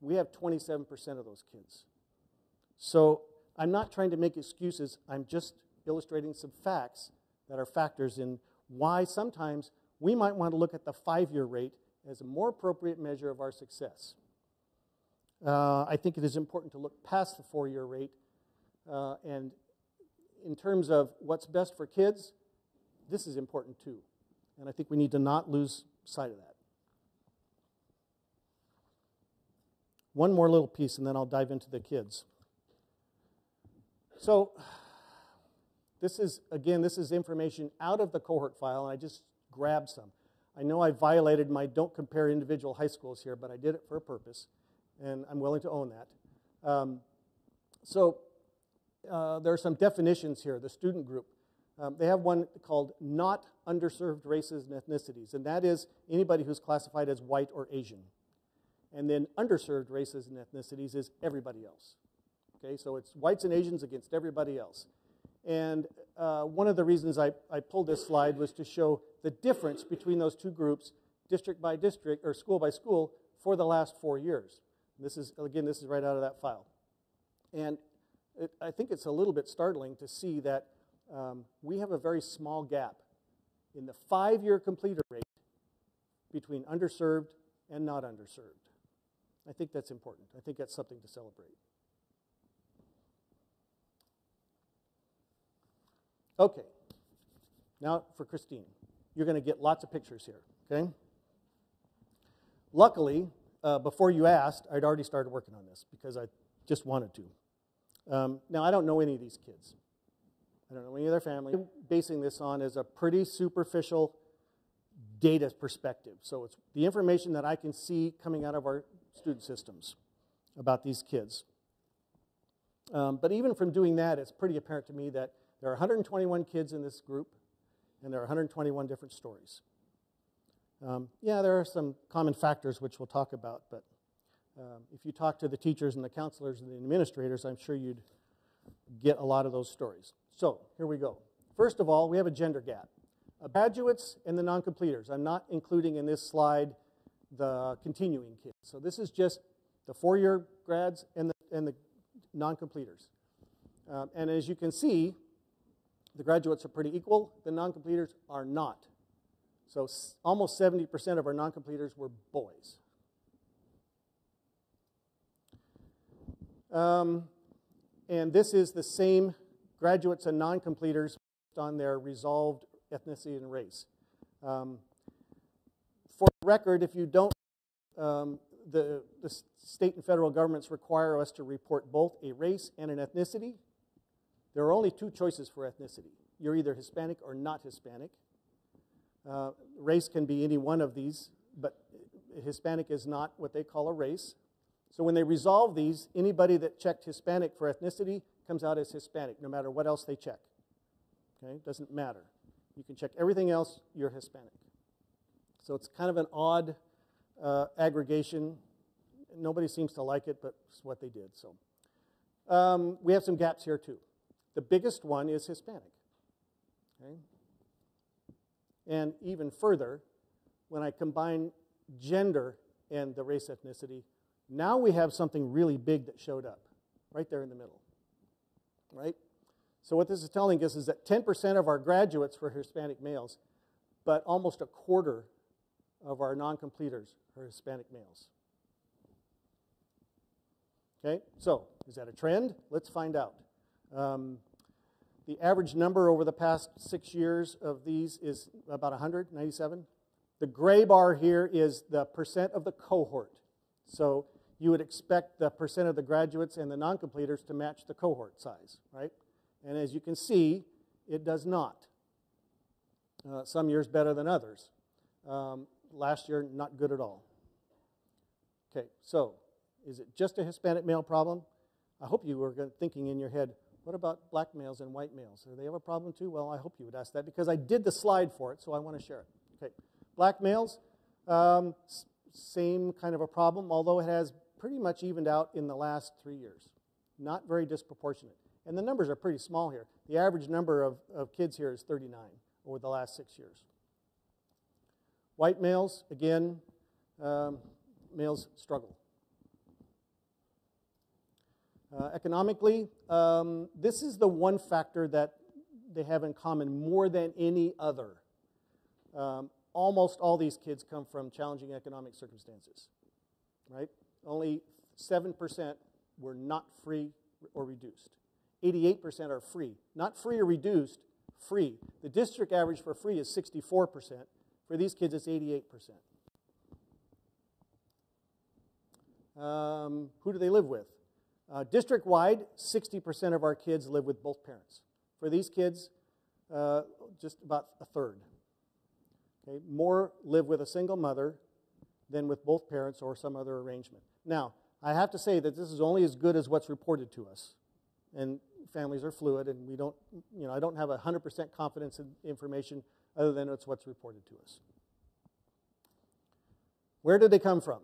We have 27% of those kids. So I'm not trying to make excuses. I'm just illustrating some facts that are factors in why sometimes we might want to look at the 5-year rate as a more appropriate measure of our success. I think it is important to look past the 4-year rate, and in terms of what's best for kids, this is important too. And I think we need to not lose sight of that. One more little piece, and then I'll dive into the kids. So this is information out of the cohort file, and I just grabbed some. I know I violated my don't compare individual high schools here, but I did it for a purpose, and I'm willing to own that. There are some definitions here. The student group, they have one called not underserved races and ethnicities, and that is anybody who's classified as white or Asian. And then underserved races and ethnicities is everybody else. Okay, so it's whites and Asians against everybody else. And one of the reasons I pulled this slide was to show the difference between those two groups, district by district, or school by school, for the last 4 years. This is right out of that file. And I think it's a little bit startling to see that we have a very small gap in the 5-year completer rate between underserved and not underserved. I think that's important. I think that's something to celebrate. Okay, now for Christine. You're going to get lots of pictures here, okay? Luckily, before you asked, I'd already started working on this because I just wanted to. Now, I don't know any of these kids. I don't know any of their family. I'm basing this on is a pretty superficial data perspective. So it's the information that I can see coming out of our student systems about these kids. But even from doing that, it's pretty apparent to me that there are 121 kids in this group, and there are 121 different stories. Yeah, there are some common factors which we'll talk about, but if you talk to the teachers and the counselors and the administrators, I'm sure you'd get a lot of those stories. So here we go. First of all, we have a gender gap. Graduates and the non-completers. I'm not including in this slide the continuing kids. So this is just the 4-year grads and the non-completers. And as you can see, the graduates are pretty equal. The non-completers are not. So almost 70% of our non-completers were boys. And this is the same graduates and non-completers based on their resolved ethnicity and race. For the record, if you don't, the state and federal governments require us to report both a race and an ethnicity. There are only 2 choices for ethnicity. You're either Hispanic or not Hispanic. Race can be any one of these, but Hispanic is not what they call a race. So when they resolve these, anybody that checked Hispanic for ethnicity comes out as Hispanic, no matter what else they check. Okay, doesn't matter. You can check everything else, you're Hispanic. So it's kind of an odd aggregation. Nobody seems to like it, but it's what they did. So we have some gaps here too. The biggest one is Hispanic. Okay? And even further, when I combine gender and the race ethnicity, now we have something really big that showed up right there in the middle. Right? So what this is telling us is that 10% of our graduates were Hispanic males, but almost a quarter of our non-completers are Hispanic males. Okay, so is that a trend? Let's find out. The average number over the past 6 years of these is about 197. The gray bar here is the percent of the cohort. So you would expect the percent of the graduates and the non-completers to match the cohort size, right? And as you can see, it does not. Some years better than others. Last year, not good at all. Okay, so is it just a Hispanic male problem? I hope you were thinking in your head, what about black males and white males? Do they have a problem too? Well, I hope you would ask that because I did the slide for it, so I want to share it. Okay, black males, same kind of a problem, although it has pretty much evened out in the last 3 years. Not very disproportionate. And the numbers are pretty small here. The average number of kids here is 39 over the last 6 years. White males, again, males struggle. Economically, this is the one factor that they have in common more than any other. almost all these kids come from challenging economic circumstances, right? Only 7% were not free or reduced. 88% are free. Not free or reduced, free. The district average for free is 64%. For these kids, it's 88%. Who do they live with? District-wide, 60% of our kids live with both parents. For these kids, just about a third. Okay? More live with a single mother than with both parents or some other arrangement. Now, I have to say that this is only as good as what's reported to us. And families are fluid, and we don't, I don't have 100% confidence in information other than it's what's reported to us. Where did they come from?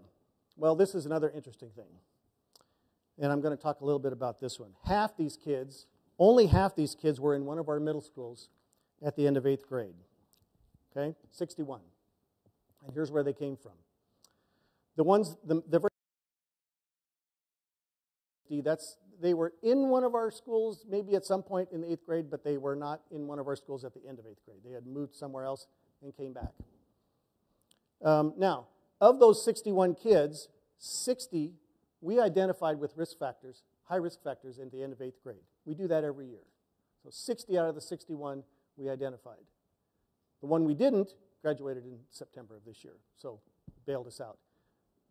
Well, this is another interesting thing. And I'm going to talk a little bit about this one. Only half these kids were in one of our middle schools at the end of 8th grade. Okay, 61. And here's where they came from. They were in one of our schools, maybe at some point in the 8th grade, but they were not in one of our schools at the end of 8th grade. They had moved somewhere else and came back. Now, of those 61 kids, 60 we identified with risk factors, high risk factors, at the end of 8th grade. We do that every year. So 60 out of the 61 we identified. The one we didn't graduated in September of this year, so bailed us out.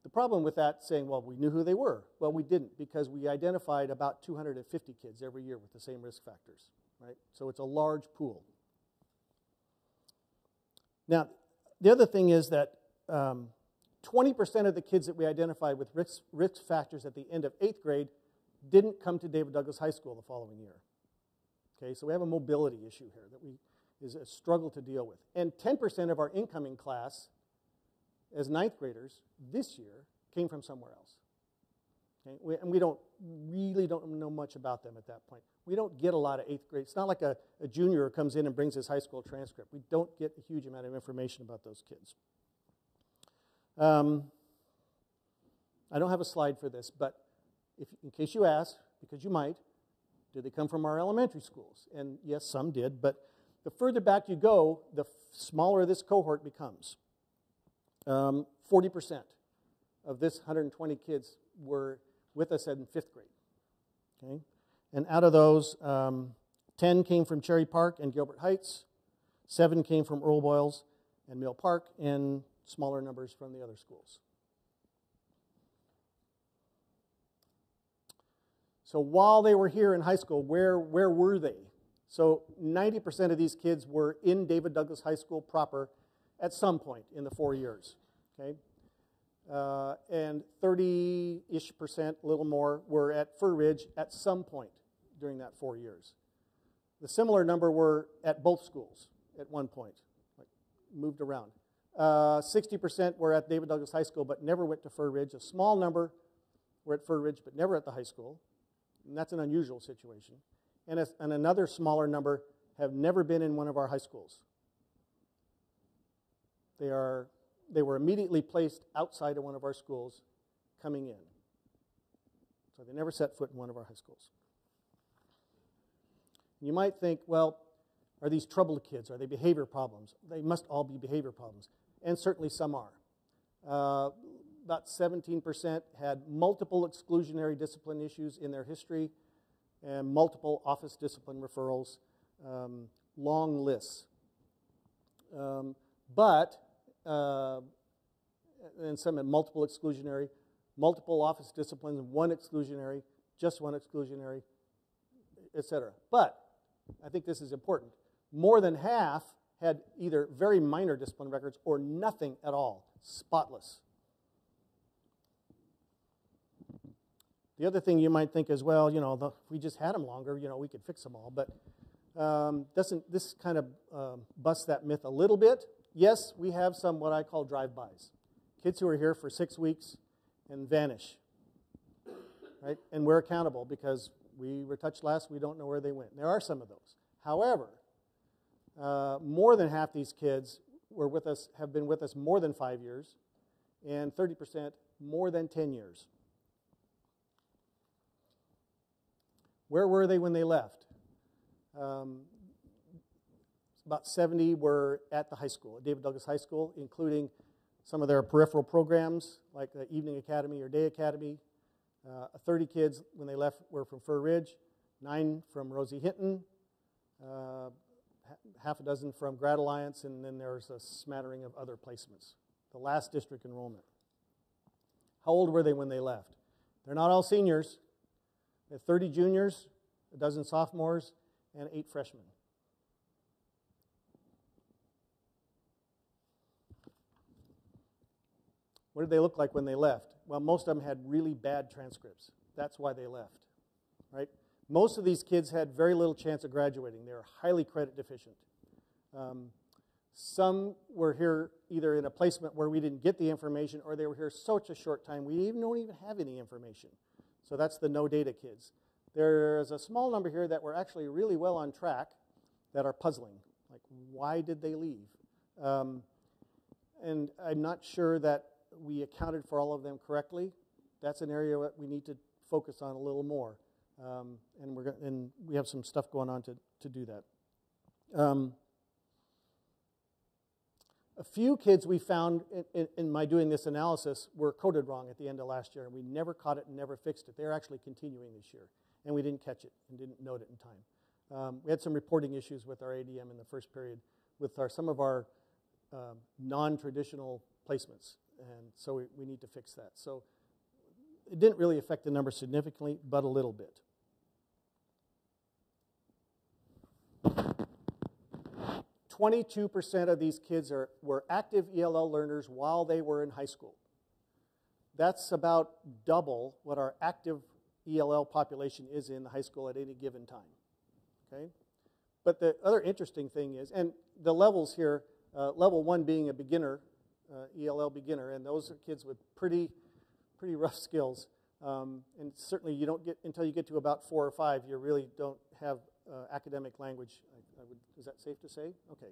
The problem with that, saying, well, we knew who they were. Well, we didn't, because we identified about 250 kids every year with the same risk factors, right? So it's a large pool. Now, the other thing is that 20% of the kids that we identified with risk factors at the end of 8th grade didn't come to David Douglas High School the following year. Okay, so we have a mobility issue here that is a struggle to deal with. And 10% of our incoming class as 9th graders this year came from somewhere else. Okay? And we really don't know much about them at that point. We don't get a lot of 8th grade. It's not like a junior who comes in and brings his high school transcript. We don't get a huge amount of information about those kids. I don't have a slide for this, but in case you ask, because you might, did they come from our elementary schools? And yes, some did, but the further back you go, the smaller this cohort becomes. 40% of this 120 kids were with us in 5th grade. Okay? And out of those, 10 came from Cherry Park and Gilbert Heights, 7 came from Earl Boyles and Mill Park, and smaller numbers from the other schools. So while they were here in high school, where were they? So 90% of these kids were in David Douglas High School proper at some point in the 4 years. Okay? And 30-ish%, a little more, were at Fir Ridge at some point during that 4 years. The similar number were at both schools at one point, moved around. 60% were at David Douglas High School but never went to Fir Ridge. A small number were at Fir Ridge but never at the high school. And that's an unusual situation. And another smaller number have never been in one of our high schools. They were immediately placed outside of one of our schools coming in. So they never set foot in one of our high schools. You might think, well, are these troubled kids? Are they behavior problems? They must all be behavior problems. And certainly some are. About 17% had multiple exclusionary discipline issues in their history and multiple office discipline referrals, long lists. And some had multiple exclusionary, multiple office disciplines, one exclusionary, just one exclusionary, etc. But I think this is important. More than half had either very minor discipline records or nothing at all, spotless. The other thing you might think is, well, if we just had them longer, we could fix them all. But doesn't this kind of bust that myth a little bit? Yes, we have some what I call drive-bys. Kids who are here for 6 weeks and vanish. Right? And we're accountable because we were touched last, we don't know where they went. There are some of those. However, more than half these kids have been with us more than 5 years, and 30% more than 10 years. Where were they when they left? About about 70 were at the high school, at David Douglas High School, including some of their peripheral programs like the Evening Academy or Day Academy. 30 kids when they left were from Fur Ridge, 9 from Rosie Hinton, half a dozen from Grad Alliance, and then there's a smattering of other placements. The last district enrollment. How old were they when they left? They're not all seniors. They had 30 juniors, a dozen sophomores, and 8 freshmen. What did they look like when they left? Well, most of them had really bad transcripts. That's why they left, right? Most of these kids had very little chance of graduating. They were highly credit deficient. Some were here either in a placement where we didn't get the information, or they were here such a short time we don't even have any information. So that's the no data kids. There's a small number here that were actually really well on track that are puzzling. Like, why did they leave? And I'm not sure that we accounted for all of them correctly. That's an area that we need to focus on a little more. And we have some stuff going on to do that. A few kids we found in my doing this analysis were coded wrong at the end of last year, and we never caught it and never fixed it. They're actually continuing this year, and we didn't catch it and didn't note it in time. We had some reporting issues with our ADM in the first period with some of our non-traditional placements, and so we need to fix that. So it didn't really affect the number significantly, but a little bit. 22% of these kids were active ELL learners while they were in high school. That's about double what our active ELL population is in the high school at any given time. Okay? But the other interesting thing is, and the levels here, level 1 being a beginner, ELL beginner, and those are kids with pretty rough skills. And certainly you don't get, until you get to about 4 or 5, you really don't have academic language. Is that safe to say? Okay.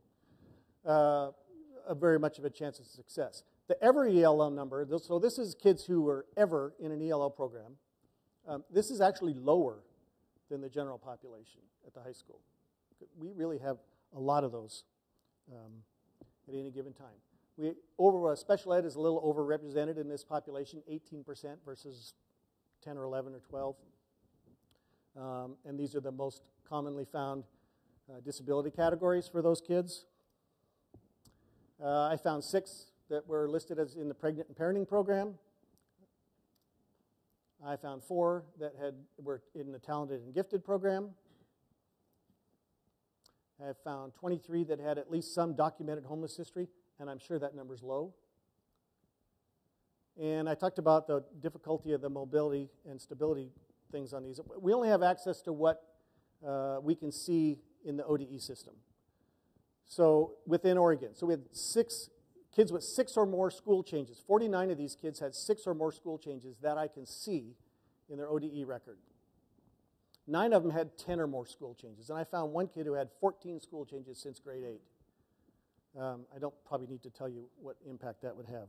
Very much of a chance of success. The ever ELL number, so this is kids who were ever in an ELL program. This is actually lower than the general population at the high school. We really have a lot of those at any given time. Special ed is a little overrepresented in this population, 18% versus 10 or 11 or 12. And these are the most commonly found disability categories for those kids. I found 6 that were listed as in the pregnant and parenting program. I found 4 that were in the talented and gifted program. I found 23 that had at least some documented homeless history, and I'm sure that number's low. And I talked about the difficulty of the mobility and stability things on these. We only have access to what we can see in the ODE system. So within Oregon, so we had 6 kids with 6 or more school changes. 49 of these kids had 6 or more school changes that I can see in their ODE record. 9 of them had 10 or more school changes, and I found 1 kid who had 14 school changes since grade 8. I don't probably need to tell you what impact that would have.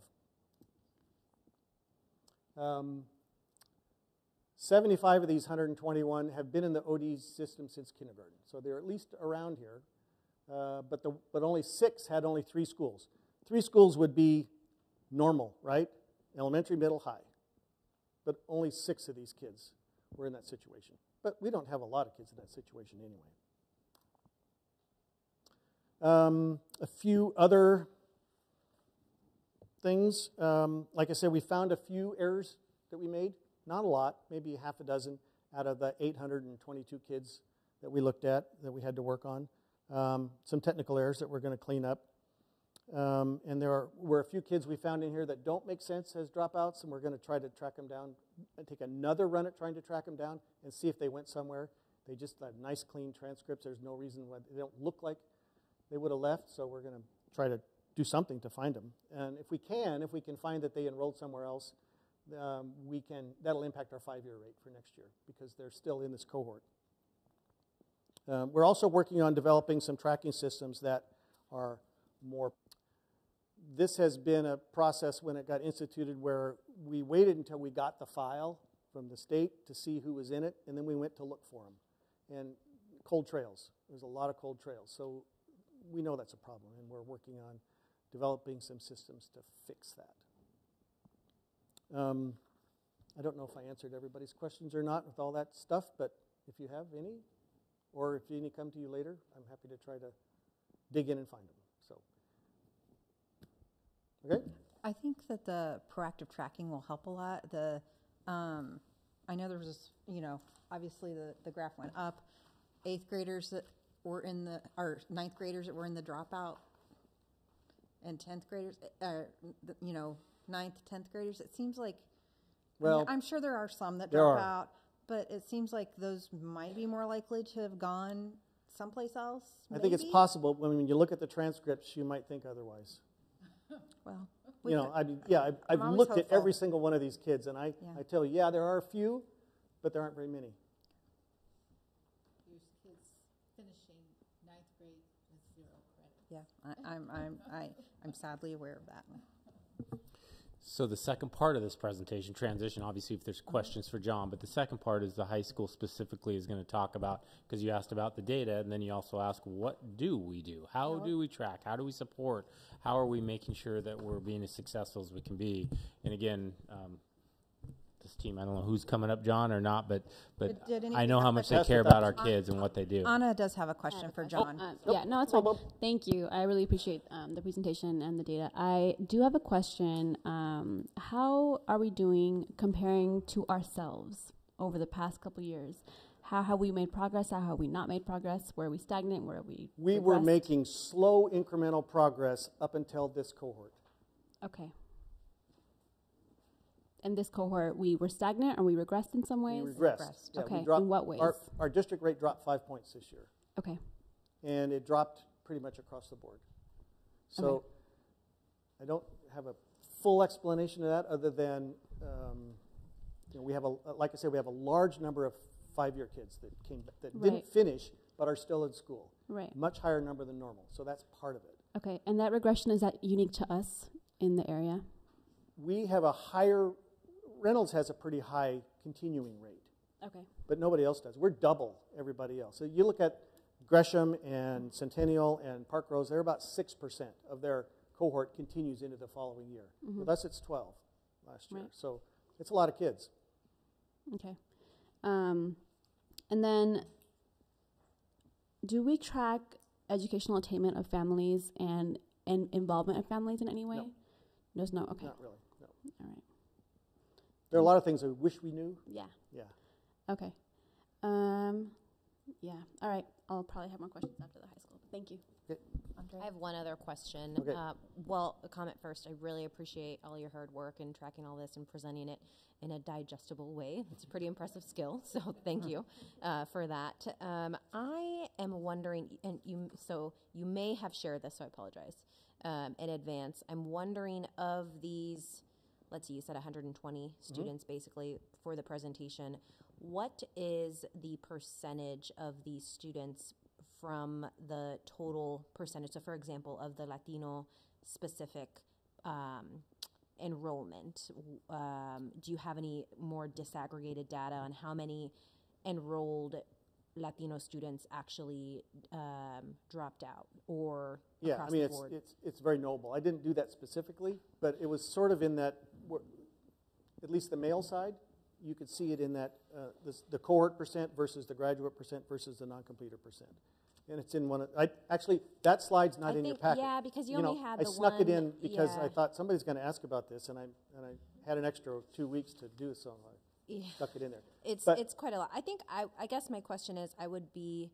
75 of these 121 have been in the ODE system since kindergarten, so they're at least around here. But only 6 had only 3 schools. 3 schools would be normal, right? Elementary, middle, high. But only 6 of these kids were in that situation. But we don't have a lot of kids in that situation anyway. A few other things. Like I said, we found a few errors that we made. Not a lot, maybe half a dozen out of the 822 kids that we looked at that we had to work on. Some technical errors that we're going to clean up. And there were a few kids we found in here that don't make sense as dropouts, and we're going to try to track them down and take another run at trying to track them down and see if they went somewhere. They just have nice, clean transcripts. There's no reason why they don't look like they would have left, so we're going to try to do something to find them. And if we can find that they enrolled somewhere else, that'll impact our 5-year rate for next year because they're still in this cohort. We're also working on developing some tracking systems that are more. This has been a process when it got instituted where we waited until we got the file from the state to see who was in it, and then we went to look for them. And cold trails. There's a lot of cold trails. So we know that's a problem, and we're working on developing some systems to fix that. I don't know if I answered everybody's questions or not with all that stuff, but if you have any, or if any come to you later, I'm happy to try to dig in and find them. So, okay? I think that the proactive tracking will help a lot. I know there was this, obviously the graph went up. 8th graders that were in the, or 9th graders that were in the dropout, and 10th graders, 9th, 10th graders. It seems like, well, I'm sure there are some that drop out, but it seems like those might be more likely to have gone someplace else. I think it's possible. When you look at the transcripts, you might think otherwise. Well, I've looked at every single one of these kids, and I tell you, there are a few, but there aren't very many. There's kids finishing 9th grade with 0 credit. Yeah, I'm sadly aware of that. So the second part of this presentation, transition, obviously if there's questions for John, but the second part is the high school specifically is going to talk about, because you asked about the data, and then you also ask, what do we do? How do we track? How do we support? How are we making sure that we're being as successful as we can be? And again, this team, I don't know who's coming up, John, or not, but I know how much they care about our kids and what they do. Anna does have a question for John. Yeah, no, it's fine. Thank you. I really appreciate the presentation and the data. I do have a question. How are we doing comparing to ourselves over the past couple years? How have we made progress? How have we not made progress? Where are we stagnant? Where are we We were making slow incremental progress up until this cohort. Okay. In this cohort, we were stagnant or we regressed in some ways? We regressed. Yeah, okay, in what ways? Our district rate dropped 5 points this year. Okay. And it dropped pretty much across the board. So I don't have a full explanation of that other than, we have like I said, we have a large number of 5-year kids that didn't finish but are still in school. Right. Much higher number than normal. So that's part of it. Okay, and that regression, is that unique to us in the area? We have a higher, Reynolds has a pretty high continuing rate. Okay. But nobody else does. We're double everybody else. So you look at Gresham and Centennial and Park Rose, they're about 6% of their cohort continues into the following year. Mm-hmm. With us, it's 12 last year. Right. So it's a lot of kids. Okay. And then do we track educational attainment of families and involvement of families in any way? No. There's no, okay. Not really, no. All right. There are a lot of things I wish we knew. Yeah. Yeah. Okay. Yeah. All right. I'll probably have more questions after the high school. Thank you. Okay. I have one other question. Okay. Well, a comment first. I really appreciate all your hard work in tracking all this and presenting it in a digestible way. It's a pretty impressive skill, so thank you for that. I am wondering, and you may have shared this, so I apologize in advance. I'm wondering of these, let's see, you said 120 students basically for the presentation. What is the percentage of these students from the total percentage? So for example, of the Latino specific enrollment, do you have any more disaggregated data on how many enrolled Latino students actually dropped out or across the board? It's very noble. I didn't do that specifically, but it was sort of in that, at least the male side, you could see it in that the cohort percent versus the graduate percent versus the non-completer percent. And it's in one of, actually, that slide's not in your packet. Yeah, because you only had I the snuck one, it in because yeah. I thought somebody's going to ask about this, and I had an extra 2 weeks to do so. I stuck it in there. It's quite a lot. I think I guess my question is, it would be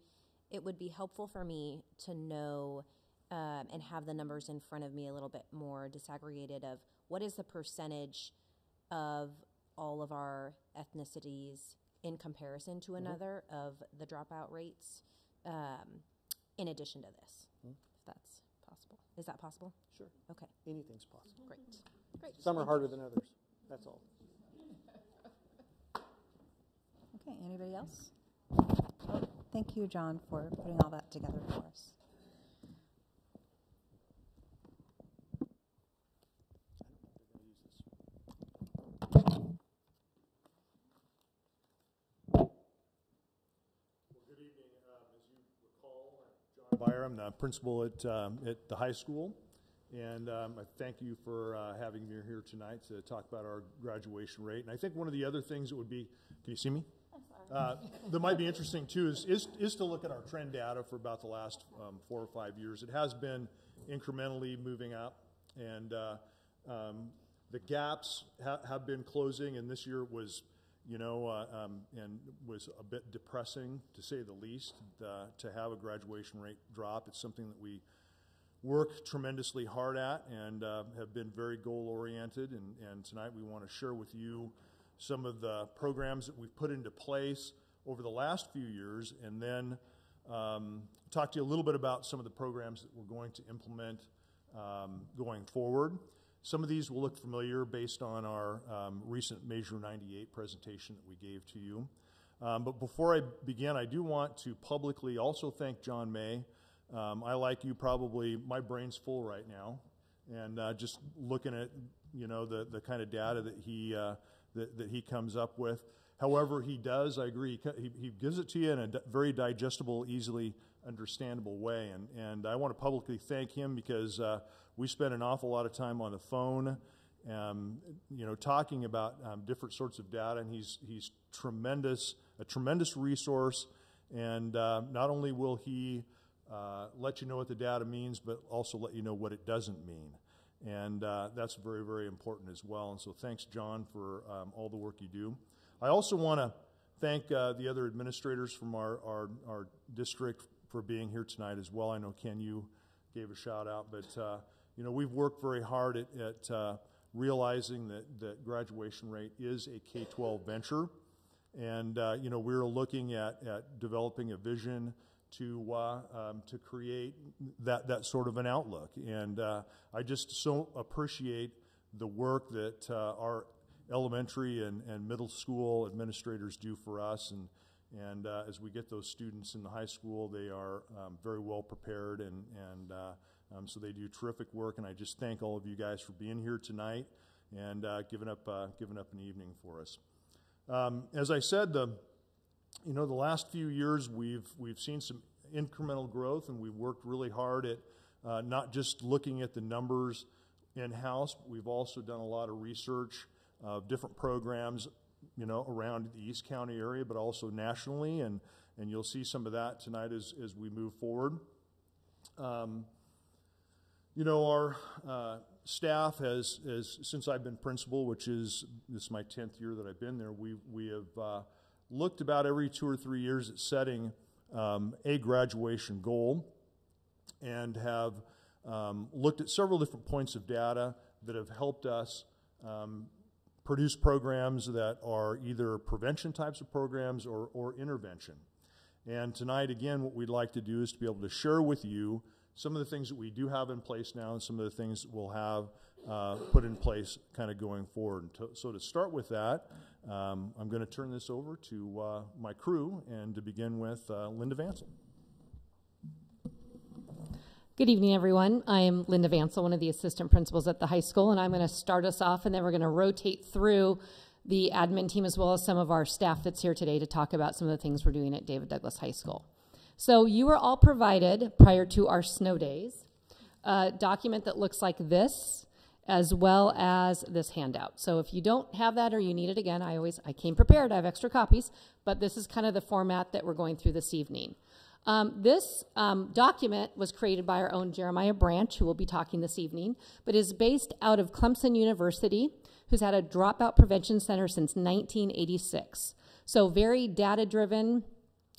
helpful for me to know and have the numbers in front of me a little bit more disaggregated of what is the percentage of all of our ethnicities in comparison to another of the dropout rates. In addition to this, if that's possible. Is that possible? Sure. Okay. Anything's possible. Great. Some are harder than others. That's all. Okay, anybody else? Well, thank you, John, for putting all that together for us. Dr. Beyer. I'm the principal at the high school. And I thank you for having me here tonight to talk about our graduation rate. And I think one of the other things that would be, can you see me? That might be interesting too is to look at our trend data for about the last 4 or 5 years. It has been incrementally moving up, and the gaps have been closing, and this year was, and was a bit depressing to say the least, to have a graduation rate drop. It's something that we work tremendously hard at and have been very goal-oriented, and tonight we want to share with you some of the programs that we've put into place over the last few years, and then talk to you a little bit about some of the programs that we're going to implement going forward. Some of these will look familiar based on our recent Measure 98 presentation that we gave to you. But before I begin, I do want to publicly also thank John May. I, like you, probably, my brain's full right now, and just looking at the kind of data that he comes up with. However, he does, I agree, he gives it to you in a very digestible, easily understandable way, and I want to publicly thank him because we spend an awful lot of time on the phone, talking about different sorts of data, and he's a tremendous resource, and not only will he let you know what the data means, but also let you know what it doesn't mean. And that's very, very important as well. And so thanks, John, for all the work you do. I also want to thank the other administrators from our district for being here tonight as well. I know, Ken, you gave a shout out, but we've worked very hard at realizing that graduation rate is a K-12 venture. And we're looking at developing a vision to create that sort of an outlook, and I just so appreciate the work that our elementary and middle school administrators do for us, and as we get those students in the high school, they are very well prepared, and so they do terrific work. And I just thank all of you guys for being here tonight and giving up an evening for us. As I said, the last few years we've seen some incremental growth, and we've worked really hard at not just looking at the numbers in-house, but we've also done a lot of research of different programs, around the East County area, but also nationally, and you'll see some of that tonight as we move forward. Our staff has, since I've been principal, which is this is my 10th year that I've been there, we have looked about every 2 or 3 years at setting a graduation goal, and have looked at several different points of data that have helped us produce programs that are either prevention types of programs or intervention. And tonight, again, what we'd like to do is to be able to share with you some of the things that we do have in place now and some of the things that we'll have put in place kind of going forward. So to start with that, I'm going to turn this over to my crew, and to begin with, Linda Vansel. Good evening, everyone. I am Linda Vansel, one of the assistant principals at the high school, and I'm going to start us off, and then we're going to rotate through the admin team as well as some of our staff that's here today to talk about some of the things we're doing at David Douglas High School. So you were all provided, prior to our snow days, a document that looks like this, as well as this handout. So if you don't have that or you need it again, I came prepared, I have extra copies, but this is kind of the format that we're going through this evening. This document was created by our own Jeremiah Branch, who will be talking this evening, but is based out of Clemson University, who's had a dropout prevention center since 1986. So very data-driven.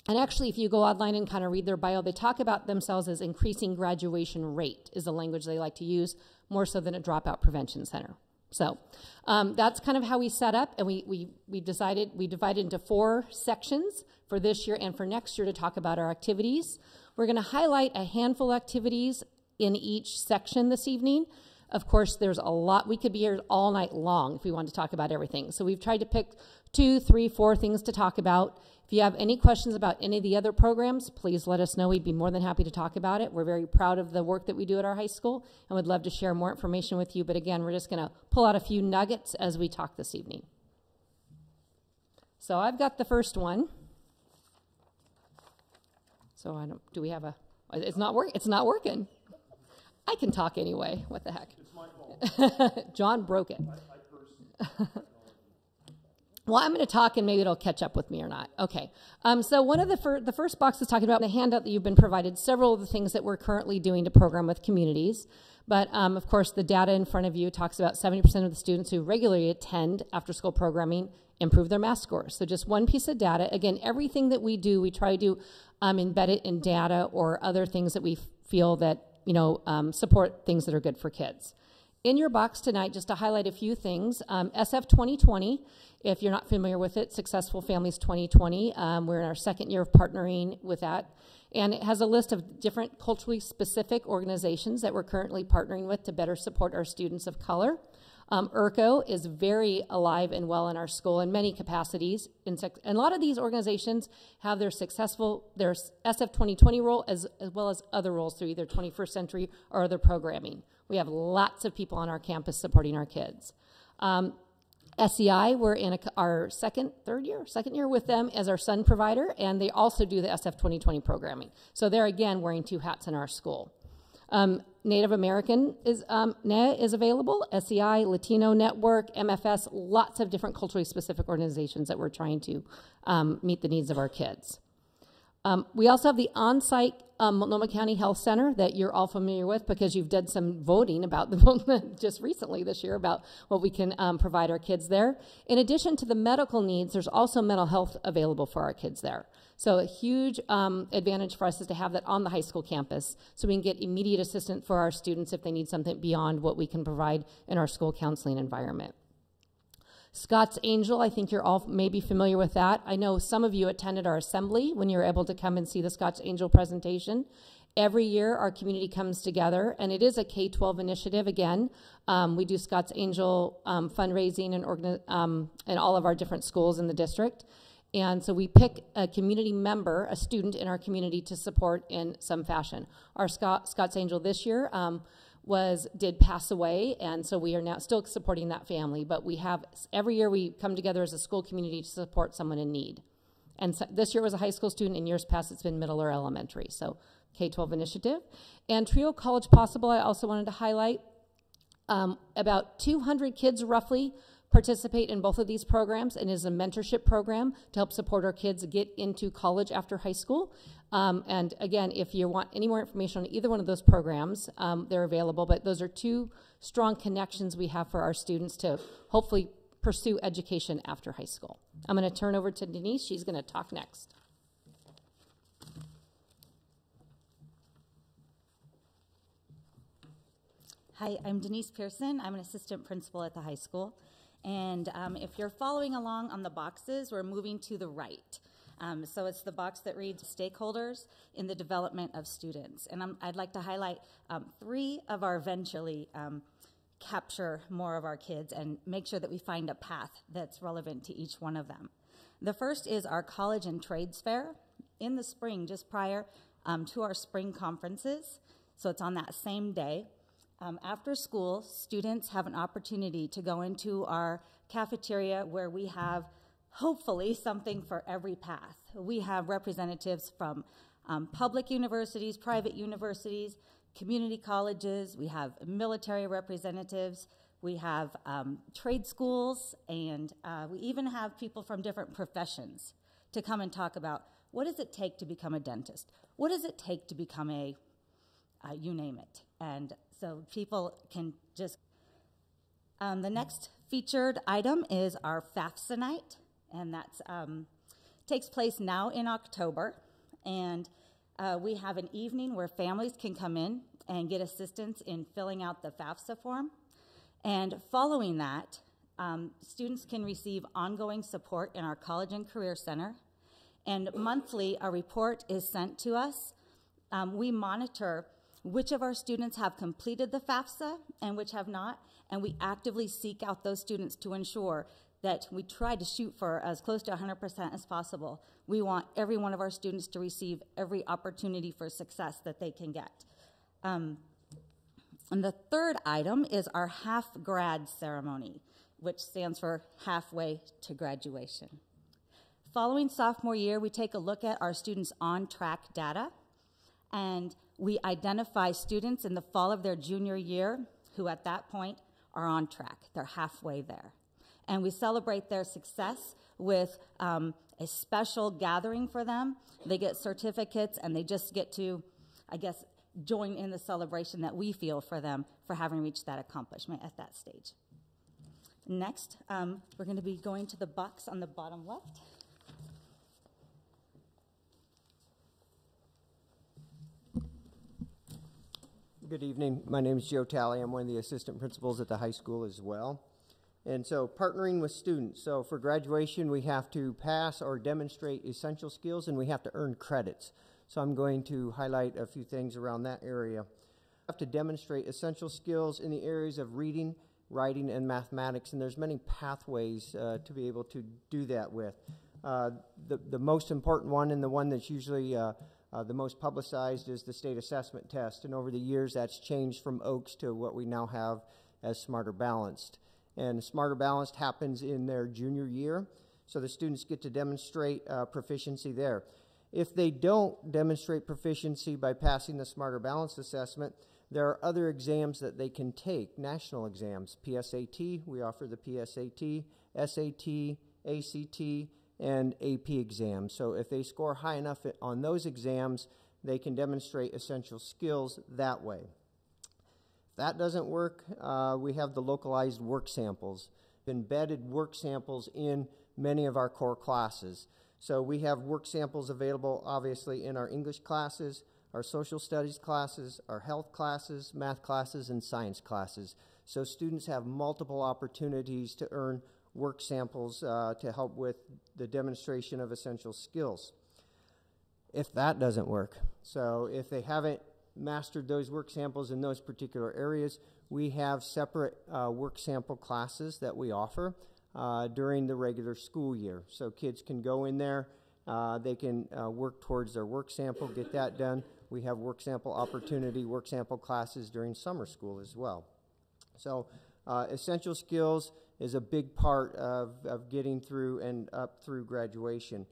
And actually, if you go online and kind of read their bio, they talk about themselves as increasing graduation rate is the language they like to use, more so than a dropout prevention center. So that's kind of how we set up, and we divided into 4 sections for this year and for next year to talk about our activities. We're going to highlight a handful of activities in each section this evening. Of course, there's a lot. We could be here all night long if we wanted to talk about everything. So we've tried to pick 2, 3, 4 things to talk about. If you have any questions about any of the other programs, please let us know. We'd be more than happy to talk about it. We're very proud of the work that we do at our high school and would love to share more information with you. But again, we're just going to pull out a few nuggets as we talk this evening. So I've got the first one. So do we have a It's not working. I can talk anyway. What the heck? It's my fault. John broke it. Well, I'm going to talk and maybe it'll catch up with me or not. Okay. So one of the first box is talking about the handout that you've been provided, several of the things that we're currently doing to program with communities. But of course, the data in front of you talks about 70% of the students who regularly attend after-school programming improve their math scores. So just one piece of data. Again, everything that we do, we try to embed it in data or other things that we feel that support things that are good for kids. In your box tonight, just to highlight a few things, SF 2020, if you're not familiar with it, Successful Families 2020, we're in our second year of partnering with that. And it has a list of different culturally specific organizations that we're currently partnering with to better support our students of color. ERCO is very alive and well in our school in many capacities. And a lot of these organizations have their SF 2020 role as well as other roles through either 21st Century or other programming. We have lots of people on our campus supporting our kids. SEI, we're in our second year with them as our SUN provider, and they also do the SF 2020 programming. So they're, again, wearing two hats in our school. Native American is available, SEI, Latino Network, MFS, lots of different culturally specific organizations that we're trying to meet the needs of our kids. We also have the on-site Multnomah County Health Center that you're all familiar with because you've done some voting about just recently this year about what we can provide our kids there. In addition to the medical needs, there's also mental health available for our kids there. So a huge advantage for us is to have that on the high school campus so we can get immediate assistance for our students if they need something beyond what we can provide in our school counseling environment. Scott's Angel, I think you're all maybe familiar with that. I know some of you attended our assembly when you were able to come and see the Scott's Angel presentation. Every year our community comes together, and it is a K-12 initiative again. We do Scott's Angel fundraising in all of our different schools in the district. And so we pick a community member, a student in our community to support in some fashion. Our Scott's Angel this year did pass away, and so we are now still supporting that family, but we have, every year we come together as a school community to support someone in need. And so this year was a high school student, in years past it's been middle or elementary, so K-12 initiative. And Trio College Possible, I also wanted to highlight. About 200 kids roughly participate in both of these programs, and is a mentorship program to help support our kids get into college after high school. And again, if you want any more information on either one of those programs, they're available, but those are two strong connections we have for our students to hopefully pursue education after high school. I'm going to turn over to Denise. She's going to talk next. Hi, I'm Denise Pearson. I'm an assistant principal at the high school. And if you're following along on the boxes, we're moving to the right. So it's the box that reads stakeholders in the development of students. And I'd like to highlight three of our eventually capture more of our kids and make sure that we find a path that's relevant to each one of them. The first is our college and trades fair in the spring, just prior to our spring conferences. So it's on that same day. After school, students have an opportunity to go into our cafeteria where we have hopefully something for every path. We have representatives from public universities, private universities, community colleges, we have military representatives, we have trade schools, and we even have people from different professions to come and talk about what does it take to become a dentist? What does it take to become a, you name it. And so people can just, the next featured item is our FAFSA night, and that's takes place now in October. And we have an evening where families can come in and get assistance in filling out the FAFSA form. And following that, students can receive ongoing support in our College and Career Center. And monthly, a report is sent to us. We monitor which of our students have completed the FAFSA and which have not, and we actively seek out those students to ensure that we try to shoot for as close to 100% as possible. We want every one of our students to receive every opportunity for success that they can get. And the third item is our half grad ceremony, which stands for halfway to graduation. Following sophomore year, we take a look at our students' on-track data. And we identify students in the fall of their junior year who at that point are on track. They're halfway there. And we celebrate their success with a special gathering for them. They get certificates and they just get to, I guess, join in the celebration that we feel for them for having reached that accomplishment at that stage. Next, we're going to be going to the box on the bottom left. Good evening. My name is Joe Talley. I'm one of the assistant principals at the high school as well. And so partnering with students. So for graduation, we have to pass or demonstrate essential skills, and we have to earn credits. So I'm going to highlight a few things around that area. We have to demonstrate essential skills in the areas of reading, writing, and mathematics, and there's many pathways to be able to do that with. The most important one, and the one that's usually the most publicized, is the state assessment test. And over the years, that's changed from OAKS to what we now have as Smarter Balanced. And Smarter Balanced happens in their junior year, so the students get to demonstrate proficiency there. If they don't demonstrate proficiency by passing the Smarter Balanced assessment, there are other exams that they can take, national exams. PSAT, we offer the PSAT, SAT, ACT, and AP exams. So if they score high enough on those exams, they can demonstrate essential skills that way. If that doesn't work, we have the localized work samples, embedded work samples in many of our core classes. So we have work samples available, obviously, in our English classes, our social studies classes, our health classes, math classes, and science classes. So students have multiple opportunities to earn work samples to help with the demonstration of essential skills. If that doesn't work, so if they haven't mastered those work samples in those particular areas, we have separate work sample classes that we offer during the regular school year. So kids can go in there, they can work towards their work sample, get that done. We have work sample opportunity, work sample classes during summer school as well. So essential skills is a big part of getting through and up through graduation.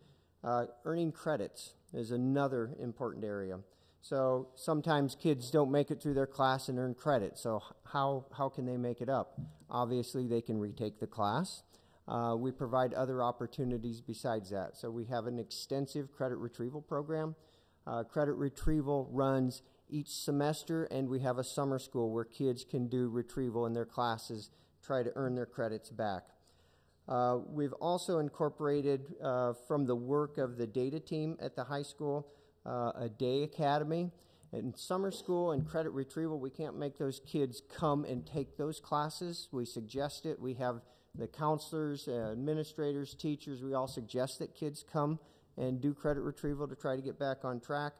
Earning credits is another important area. So sometimes kids don't make it through their class and earn credit. So how can they make it up? Obviously, they can retake the class. We provide other opportunities besides that. So we have an extensive credit retrieval program. Credit retrieval runs each semester, and we have a summer school where kids can do retrieval in their classes, try to earn their credits back. We've also incorporated from the work of the data team at the high school a day academy. In summer school and credit retrieval, we can't make those kids come and take those classes. We suggest it. We have the counselors, administrators, teachers, we all suggest that kids come and do credit retrieval to try to get back on track.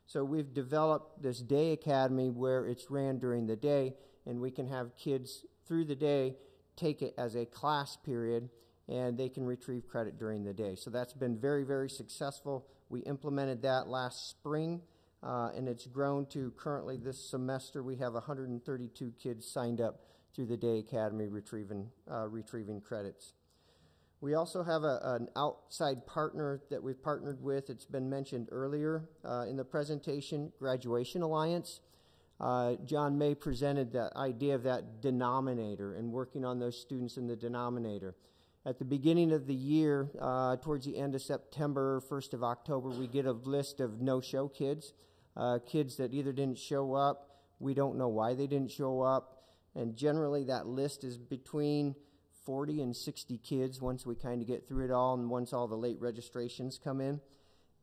So we've developed this day academy where it's ran during the day, and we can have kids through the day take it as a class period, and they can retrieve credit during the day. So that's been very, very successful. We implemented that last spring, and it's grown to currently this semester we have 132 kids signed up through the Day Academy retrieving credits. We also have an outside partner that we've partnered with. It's been mentioned earlier in the presentation, Graduation Alliance. John May presented the idea of that denominator and working on those students in the denominator. At the beginning of the year, towards the end of September, 1st of October, we get a list of no-show kids, kids that either didn't show up, we don't know why they didn't show up, and generally that list is between 40 and 60 kids once we kind of get through it all and once all the late registrations come in.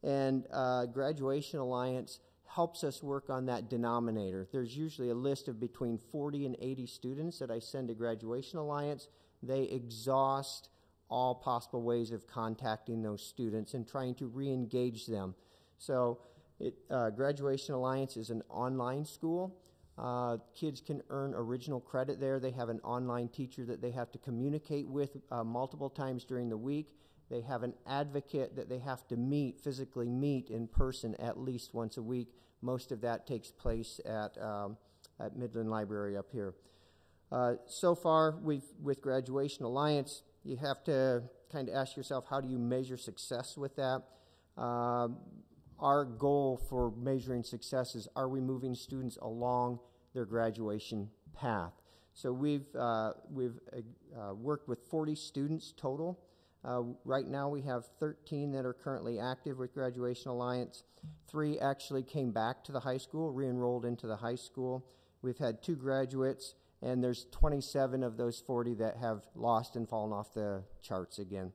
And Graduation Alliance helps us work on that denominator. There's usually a list of between 40 and 80 students that I send to Graduation Alliance. They exhaust all possible ways of contacting those students and trying to re-engage them. So Graduation Alliance is an online school. Kids can earn original credit there. They have an online teacher that they have to communicate with multiple times during the week. They have an advocate that they have to physically meet in person at least once a week. Most of that takes place at Midland Library up here. So far, with Graduation Alliance, you have to kind of ask yourself, how do you measure success with that? our goal for measuring success is, are we moving students along their graduation path? So we've worked with 40 students total. Right now we have 13 that are currently active with Graduation Alliance. 3 actually came back to the high school, re-enrolled into the high school. We've had 2 graduates, and there's 27 of those 40 that have lost and fallen off the charts again.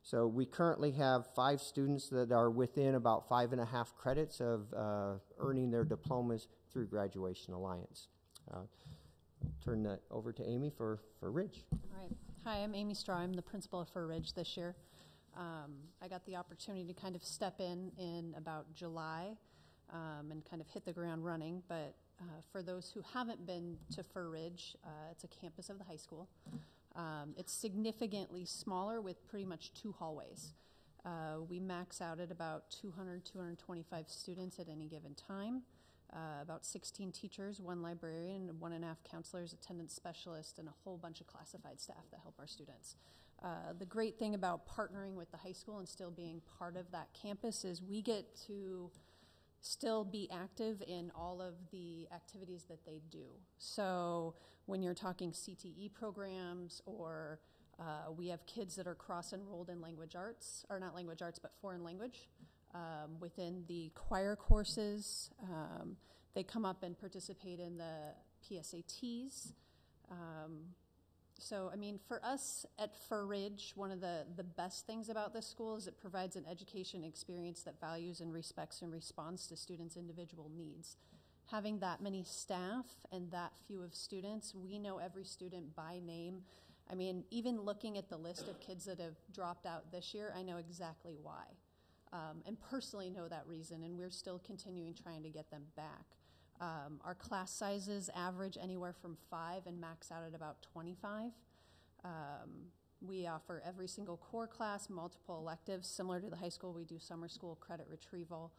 So we currently have 5 students that are within about 5.5 credits of earning their diplomas through Graduation Alliance. Turn that over to Amy for Ridge. All right. Hi, I'm Amy Straw. I'm the principal for Ridge this year. I got the opportunity to kind of step in about July and kind of hit the ground running. But for those who haven't been to Fir Ridge, it's a campus of the high school. It's significantly smaller with pretty much 2 hallways. We max out at about 200, 225 students at any given time. About 16 teachers, 1 librarian, 1.5 counselors, attendance specialists, and a whole bunch of classified staff that help our students. The great thing about partnering with the high school and still being part of that campus is we get to still be active in all of the activities that they do. So when you're talking CTE programs, or we have kids that are cross-enrolled in language arts, or not language arts, but foreign language. Within the choir courses, they come up and participate in the PSATs. So, I mean, for us at Fir Ridge, one of the best things about this school is it provides an education experience that values and respects and responds to students' individual needs. Having that many staff and that few of students, we know every student by name. I mean, even looking at the list of kids that have dropped out this year, I know exactly why. And personally know that reason, and we're still continuing trying to get them back. Our class sizes average anywhere from 5 and max out at about 25. We offer every single core class, multiple electives. Similar to the high school, we do summer school credit retrieval.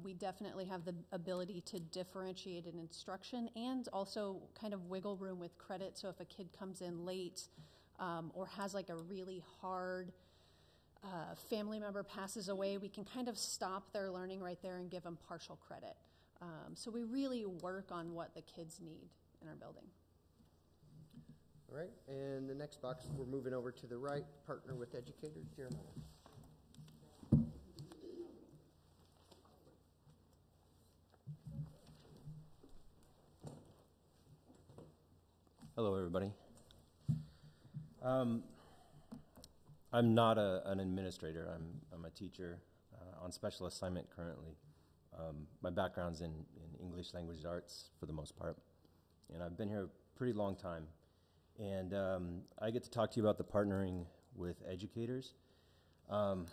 We definitely have the ability to differentiate in instruction and also kind of wiggle room with credit. So if a kid comes in late or has like a really hard family member passes away, we can kind of stop their learning right there and give them partial credit. So we really work on what the kids need in our building. All right, and the next box, we're moving over to the right, partner with educators, Jeremiah. Hello, everybody. I'm not an administrator. I'm a teacher on special assignment currently. My background's in English language arts for the most part, and I've been here a pretty long time. And I get to talk to you about the partnering with educators. The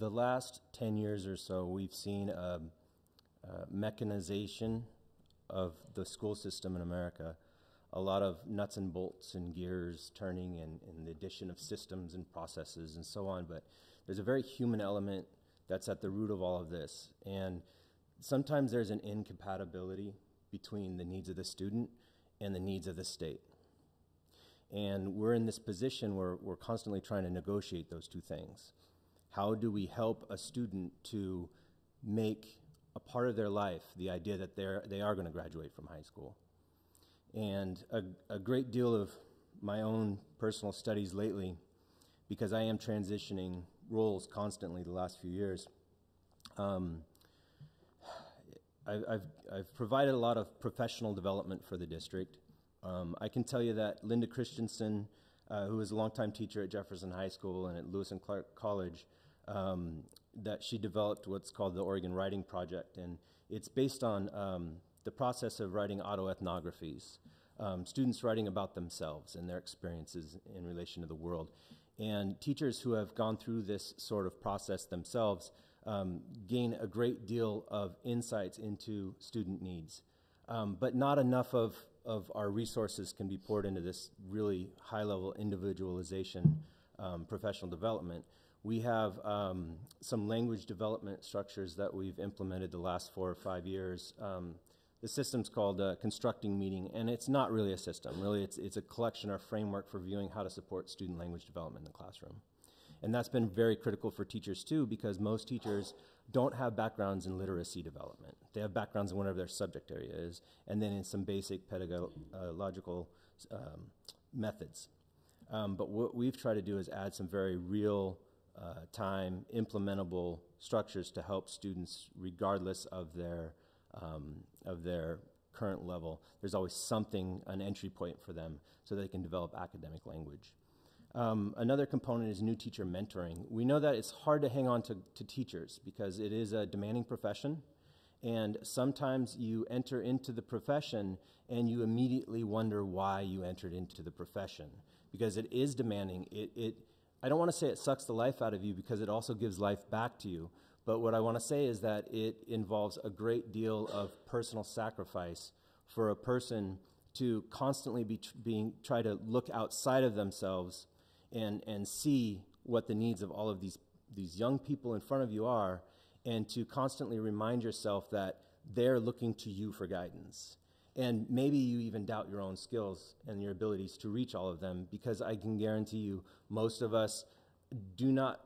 last 10 years or so, we've seen a mechanization of the school system in America. A lot of nuts and bolts and gears turning, and the addition of systems and processes and so on. But there's a very human element that's at the root of all of this. And sometimes there's an incompatibility between the needs of the student and the needs of the state. And we're in this position where we're constantly trying to negotiate those two things. How do we help a student to make a part of their life the idea that they are going to graduate from high school? And a great deal of my own personal studies lately, because I am transitioning roles constantly the last few years, I've provided a lot of professional development for the district. I can tell you that Linda Christensen, who was a longtime teacher at Jefferson High School and at Lewis and Clark College, that she developed what's called the Oregon Writing Project, and it's based on the process of writing autoethnographies, students writing about themselves and their experiences in relation to the world. And teachers who have gone through this sort of process themselves gain a great deal of insights into student needs. But not enough of our resources can be poured into this really high-level individualization, professional development. We have some language development structures that we've implemented the last 4 or 5 years. The system's called Constructing Meaning, and it's not really a system. Really, it's a collection or framework for viewing how to support student language development in the classroom. And that's been very critical for teachers too, because most teachers don't have backgrounds in literacy development. They have backgrounds in whatever their subject area is, and then in some basic pedagogical methods. But what we've tried to do is add some very real time implementable structures to help students regardless of their current level. There's always something, an entry point for them so they can develop academic language. Another component is new teacher mentoring. We know that it's hard to hang on to teachers because it is a demanding profession, and sometimes you enter into the profession and you immediately wonder why you entered into the profession, because it is demanding. I don't want to say it sucks the life out of you, because it also gives life back to you, but what I want to say is that it involves a great deal of personal sacrifice for a person to constantly try to look outside of themselves and see what the needs of all of these young people in front of you are, and to constantly remind yourself that they're looking to you for guidance. And maybe you even doubt your own skills and your abilities to reach all of them, because I can guarantee you most of us do not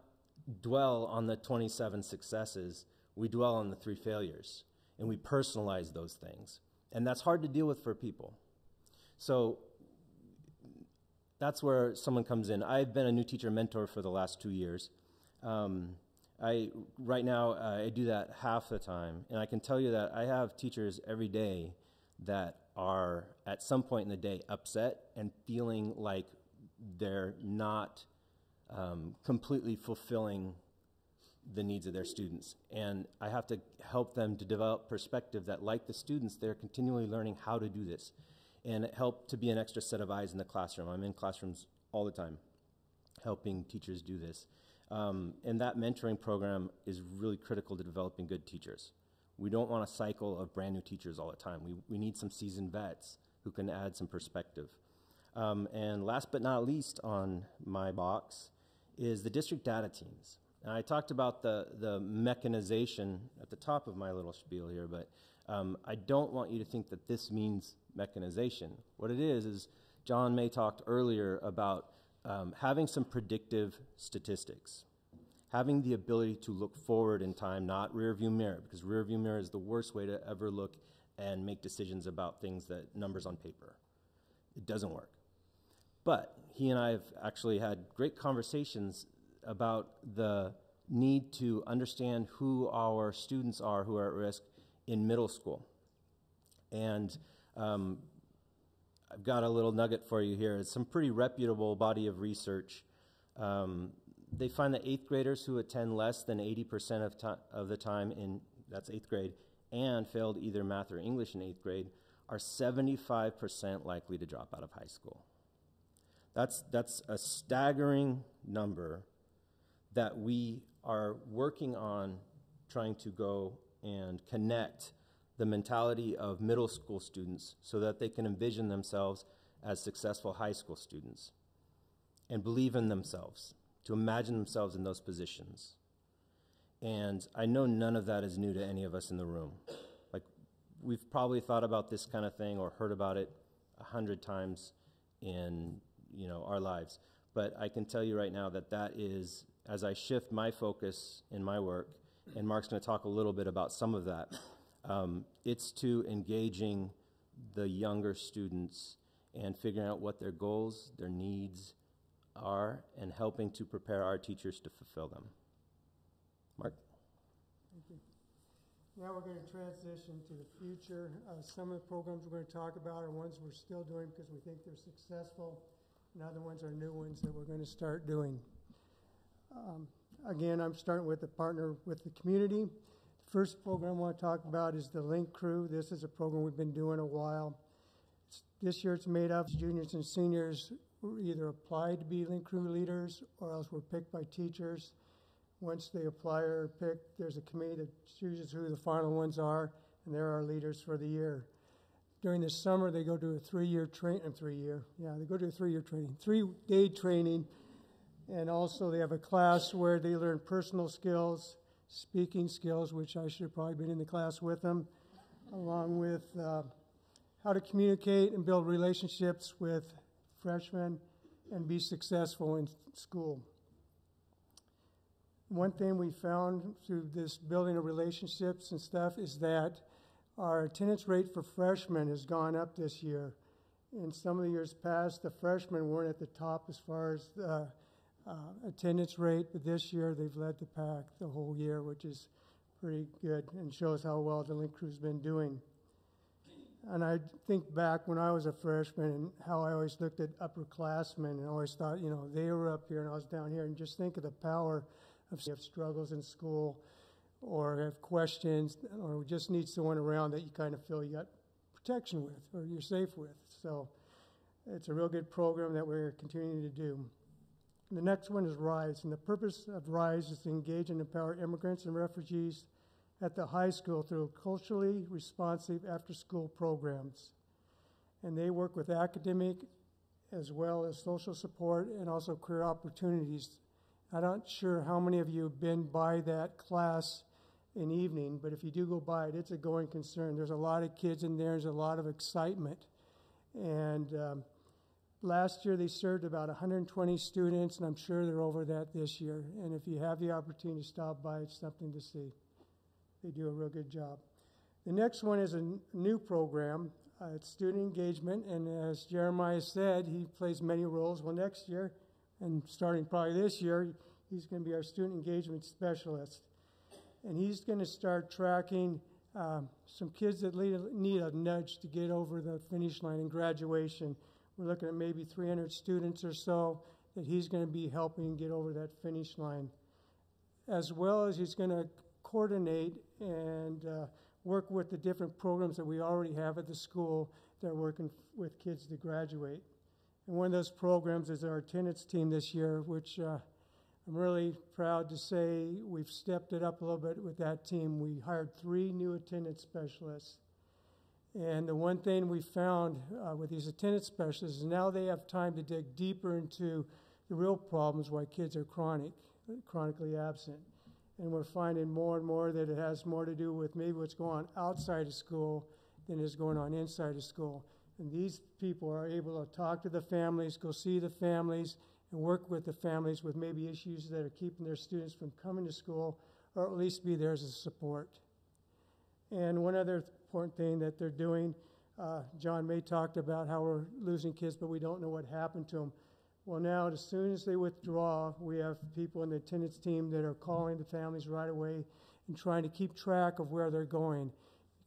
dwell on the 27 successes. We dwell on the 3 failures, and we personalize those things. And that's hard to deal with for people. So that's where someone comes in. I've been a new teacher mentor for the last 2 years. Right now, I do that half the time, and I can tell you that I have teachers every day that are at some point in the day upset and feeling like they're not completely fulfilling the needs of their students. And I have to help them to develop perspective that, like the students, they're continually learning how to do this, and help to be an extra set of eyes in the classroom. I'm in classrooms all the time helping teachers do this. And that mentoring program is really critical to developing good teachers. We don't want a cycle of brand new teachers all the time. We need some seasoned vets who can add some perspective. And last but not least on my box is the district data teams. And I talked about the mechanization at the top of my little spiel here, but I don't want you to think that this means mechanization. What it is John May talked earlier about having some predictive statistics, having the ability to look forward in time, not rear view mirror, because rear view mirror is the worst way to ever look and make decisions about things that numbers on paper. It doesn't work. But he and I have actually had great conversations about the need to understand who our students are who are at risk in middle school. And I've got a little nugget for you here. It's some pretty reputable body of research. They find that 8th graders who attend less than 80% of the time that's 8th grade, and failed either math or English in 8th grade, are 75% likely to drop out of high school. That's a staggering number that we are working on trying to go and connect the mentality of middle school students so that they can envision themselves as successful high school students and believe in themselves, to imagine themselves in those positions. And I know none of that is new to any of us in the room. Like, we've probably thought about this kind of thing or heard about it 100 times in our lives. But I can tell you right now that that is, as I shift my focus in my work, and Mark's going to talk a little bit about some of that, it's to engaging the younger students and figuring out what their goals, their needs are, and helping to prepare our teachers to fulfill them. Mark? Thank you. Now we're going to transition to the future. Some of the programs we're going to talk about are ones we're still doing because we think they're successful, and other ones are new ones that we're going to start doing. Again, I'm starting with a partner with the community. The first program I want to talk about is the Link Crew. This is a program we've been doing a while. This year it's made up of juniors and seniors who either applied to be Link Crew leaders or else were picked by teachers. Once they apply or are picked, there's a committee that chooses who the final ones are, and they're our leaders for the year. During the summer, they go to a 3-day training, 3-day training, and also they have a class where they learn personal skills, speaking skills, which I should have probably been in the class with them, along with how to communicate and build relationships with freshmen and be successful in school. One thing we found through this building of relationships and stuff is that our attendance rate for freshmen has gone up this year. In some of the years past, the freshmen weren't at the top as far as the attendance rate, but this year they've led the pack the whole year, which is pretty good and shows how well the Link Crew's been doing. And I think back when I was a freshman and how I always looked at upperclassmen and always thought, you know, they were up here and I was down here, and just think of the power of struggles in school or have questions or just need someone around that you kind of feel you got protection with or you're safe with. So it's a real good program that we're continuing to do. The next one is RISE, and the purpose of RISE is to engage and empower immigrants and refugees at the high school through culturally responsive after-school programs. And they work with academic as well as social support and also career opportunities. I'm not sure how many of you have been by that class in evening, but if you do go by it, it's a going concern. There's a lot of kids in there. There's a lot of excitement. And last year they served about 120 students, and I'm sure they're over that this year. And if you have the opportunity to stop by, it's something to see. They do a real good job. The next one is a new program. It's student engagement, and as Jeremiah said, he plays many roles. Well, next year, and starting probably this year, he's going to be our student engagement specialist. And he's going to start tracking some kids that need a nudge to get over the finish line in graduation. We're looking at maybe 300 students or so that he's going to be helping get over that finish line. As well as he's going to coordinate and work with the different programs that we already have at the school that are working with kids to graduate. And one of those programs is our attendance team this year, which I'm really proud to say we've stepped it up a little bit with that team. We hired 3 new attendance specialists. And the one thing we found with these attendance specialists is now they have time to dig deeper into the real problems why kids are chronically absent. And we're finding more and more that it has more to do with maybe what's going on outside of school than is going on inside of school. And these people are able to talk to the families, go see the families, and work with the families with maybe issues that are keeping their students from coming to school, or at least be there as a support. And one other important thing that they're doing, John May talked about how we're losing kids, but we don't know what happened to them. Well, now, as soon as they withdraw, we have people in the attendance team that are calling the families right away and trying to keep track of where they're going.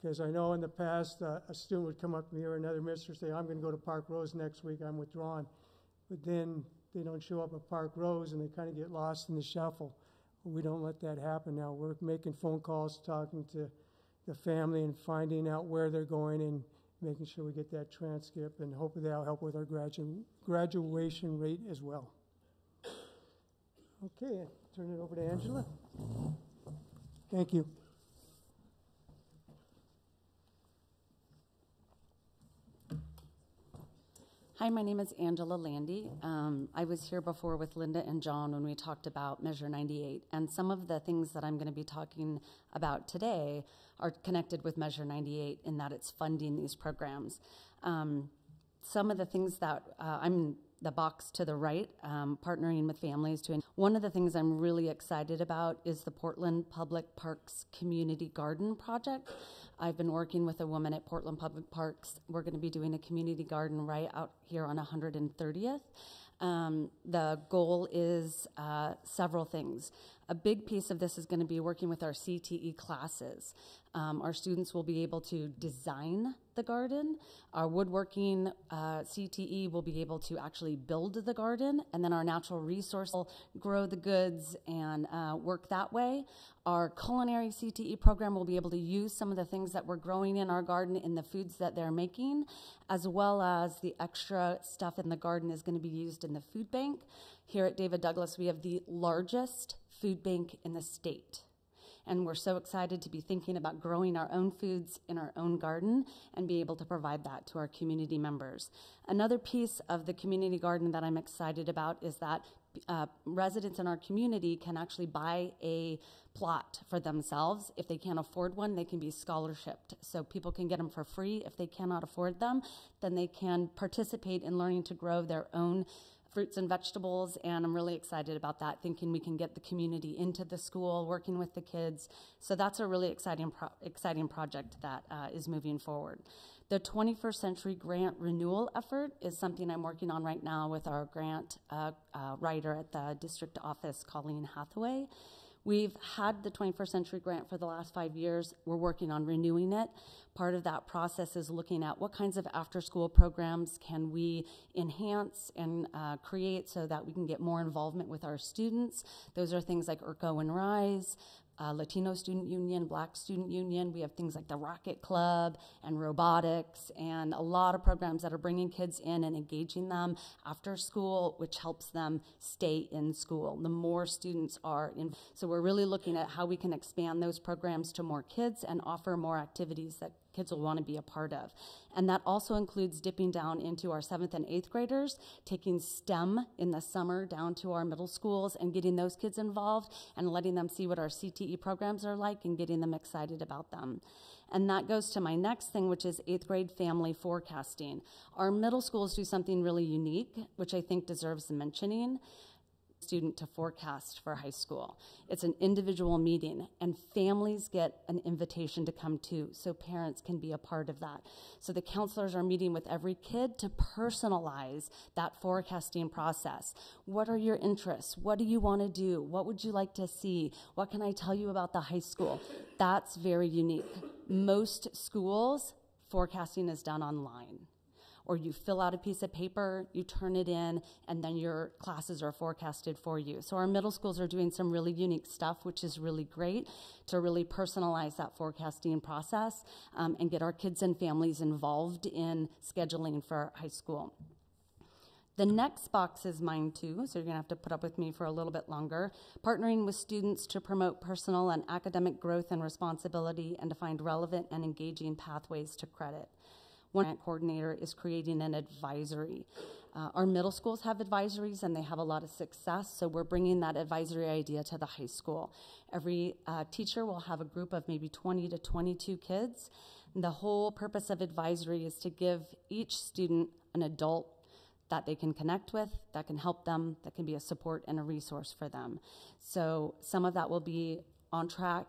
Because I know in the past, a student would come up to me or another minister say, I'm going to go to Park Rose next week, I'm withdrawn. But then they don't show up at Park Rose and they kind of get lost in the shuffle. We don't let that happen now. We're making phone calls, talking to the family and finding out where they're going and making sure we get that transcript, and hopefully that'll help with our graduation rate as well. Okay, I'll turn it over to Angela. Thank you. Hi, my name is Angela Landy. I was here before with Linda and John when we talked about Measure 98, and some of the things that I'm going to be talking about today are connected with Measure 98 in that it's funding these programs. Some of the things that I'm the box to the right, partnering with families to. One of the things I'm really excited about is the Portland Public Parks Community Garden Project. I've been working with a woman at Portland Public Parks. We're going to be doing a community garden right out here on 130th. The goal is several things. A big piece of this is going to be working with our CTE classes. Our students will be able to design the garden. Our woodworking CTE will be able to actually build the garden, and then our natural resource will grow the goods and work that way. Our culinary CTE program will be able to use some of the things that we're growing in our garden in the foods that they're making, as well as the extra stuff in the garden is going to be used in the food bank. Here at David Douglas, we have the largest food bank in the state. And we're so excited to be thinking about growing our own foods in our own garden and be able to provide that to our community members. Another piece of the community garden that I'm excited about is that residents in our community can actually buy a plot for themselves. If they can't afford one, they can be scholarshiped. So people can get them for free. If they cannot afford them, then they can participate in learning to grow their own fruits and vegetables, and I'm really excited about that, thinking we can get the community into the school, working with the kids. So that's a really exciting project that is moving forward. The 21st Century Grant Renewal effort is something I'm working on right now with our grant writer at the district office, Colleen Hathaway. We've had the 21st Century Grant for the last 5 years. We're working on renewing it. Part of that process is looking at what kinds of after-school programs can we enhance and create so that we can get more involvement with our students. Those are things like Urco and Rise, Latino Student Union, Black Student Union. We have things like the Rocket Club and robotics and a lot of programs that are bringing kids in and engaging them after school, which helps them stay in school. The more students are in, so we're really looking at how we can expand those programs to more kids and offer more activities that kids will want to be a part of. And that also includes dipping down into our 7th and 8th graders, taking STEM in the summer down to our middle schools and getting those kids involved and letting them see what our CTE programs are like and getting them excited about them. And that goes to my next thing, which is 8th grade family forecasting. Our middle schools do something really unique, which I think deserves mentioning. Student to forecast for high school. It's an individual meeting, and families get an invitation to come too, so parents can be a part of that. So the counselors are meeting with every kid to personalize that forecasting process. What are your interests? What do you want to do? What would you like to see? What can I tell you about the high school? That's very unique. Most schools, forecasting is done online. Or you fill out a piece of paper, you turn it in, and then your classes are forecasted for you. So our middle schools are doing some really unique stuff, which is really great to really personalize that forecasting process and get our kids and families involved in scheduling for high school. The next box is mine too, so you're gonna have to put up with me for a little bit longer. Partnering with students to promote personal and academic growth and responsibility and to find relevant and engaging pathways to credit. One grant coordinator is creating an advisory. Our middle schools have advisories and they have a lot of success, so we're bringing that advisory idea to the high school. Every teacher will have a group of maybe 20 to 22 kids. And the whole purpose of advisory is to give each student an adult that they can connect with, that can help them, that can be a support and a resource for them. So some of that will be on track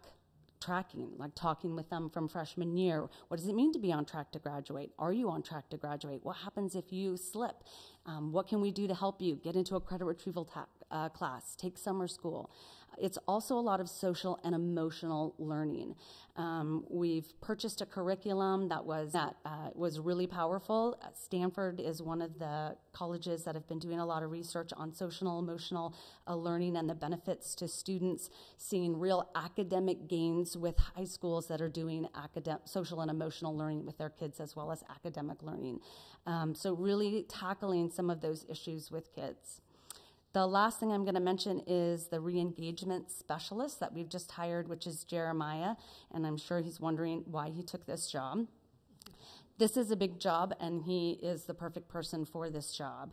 tracking, like talking with them from freshman year. What does it mean to be on track to graduate? Are you on track to graduate? What happens if you slip? What can we do to help you get into a credit retrieval class, take summer school? It's also a lot of social and emotional learning. We've purchased a curriculum that was really powerful. Stanford is one of the colleges that have been doing a lot of research on social and emotional learning and the benefits to students, seeing real academic gains with high schools that are doing social and emotional learning with their kids as well as academic learning. So really tackling some of those issues with kids. The last thing I'm going to mention is the re-engagement specialist that we've just hired, which is Jeremiah, and I'm sure he's wondering why he took this job. This is a big job, and he is the perfect person for this job.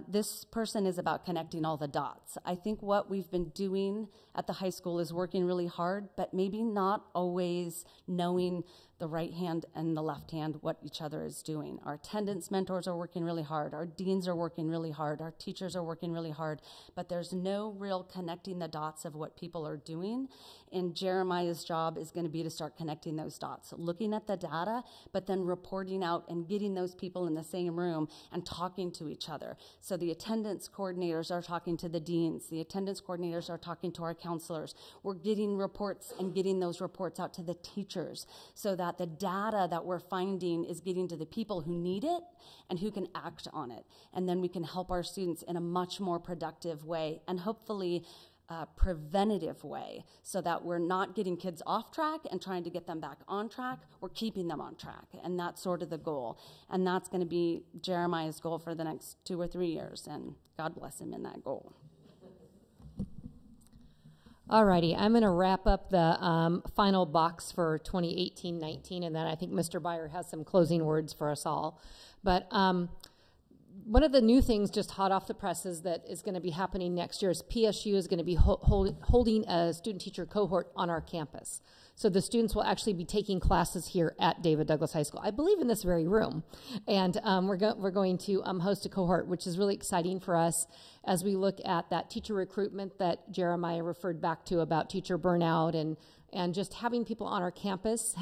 This person is about connecting all the dots. I think what we've been doing at the high school is working really hard, but maybe not always knowing the right hand and the left hand what each other is doing. Our attendance mentors are working really hard. Our deans are working really hard. Our teachers are working really hard, but there's no real connecting the dots of what people are doing. And Jeremiah's job is going to be to start connecting those dots, looking at the data, but then reporting out and getting those people in the same room and talking to each other. So the attendance coordinators are talking to the deans. The attendance coordinators are talking to our counselors. We're getting reports and getting those reports out to the teachers so that the data that we're finding is getting to the people who need it and who can act on it. And then we can help our students in a much more productive way and hopefully preventative way so that we're not getting kids off track and trying to get them back on track. We're keeping them on track, and that's sort of the goal. And that's going to be Jeremiah's goal for the next 2 or 3 years, and God bless him in that goal. Alrighty, I'm going to wrap up the final box for 2018-19, and then I think Mr. Byer has some closing words for us all. But one of the new things just hot off the presses that is going to be happening next year is PSU is going to be holding a student-teacher cohort on our campus. So the students will actually be taking classes here at David Douglas High School, I believe in this very room. And we're going to host a cohort, which is really exciting for us as we look at that teacher recruitment that Jeremiah referred back to about teacher burnout and just having people on our campus,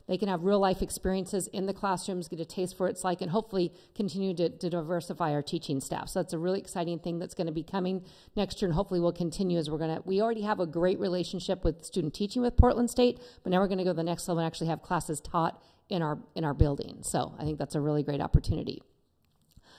they can have real life experiences in the classrooms, get a taste for what it's like, and hopefully continue to diversify our teaching staff. So that's a really exciting thing that's going to be coming next year, and hopefully will continue as we already have a great relationship with student teaching with Portland State, but now we're going to go to the next level and actually have classes taught in our building. So I think that's a really great opportunity.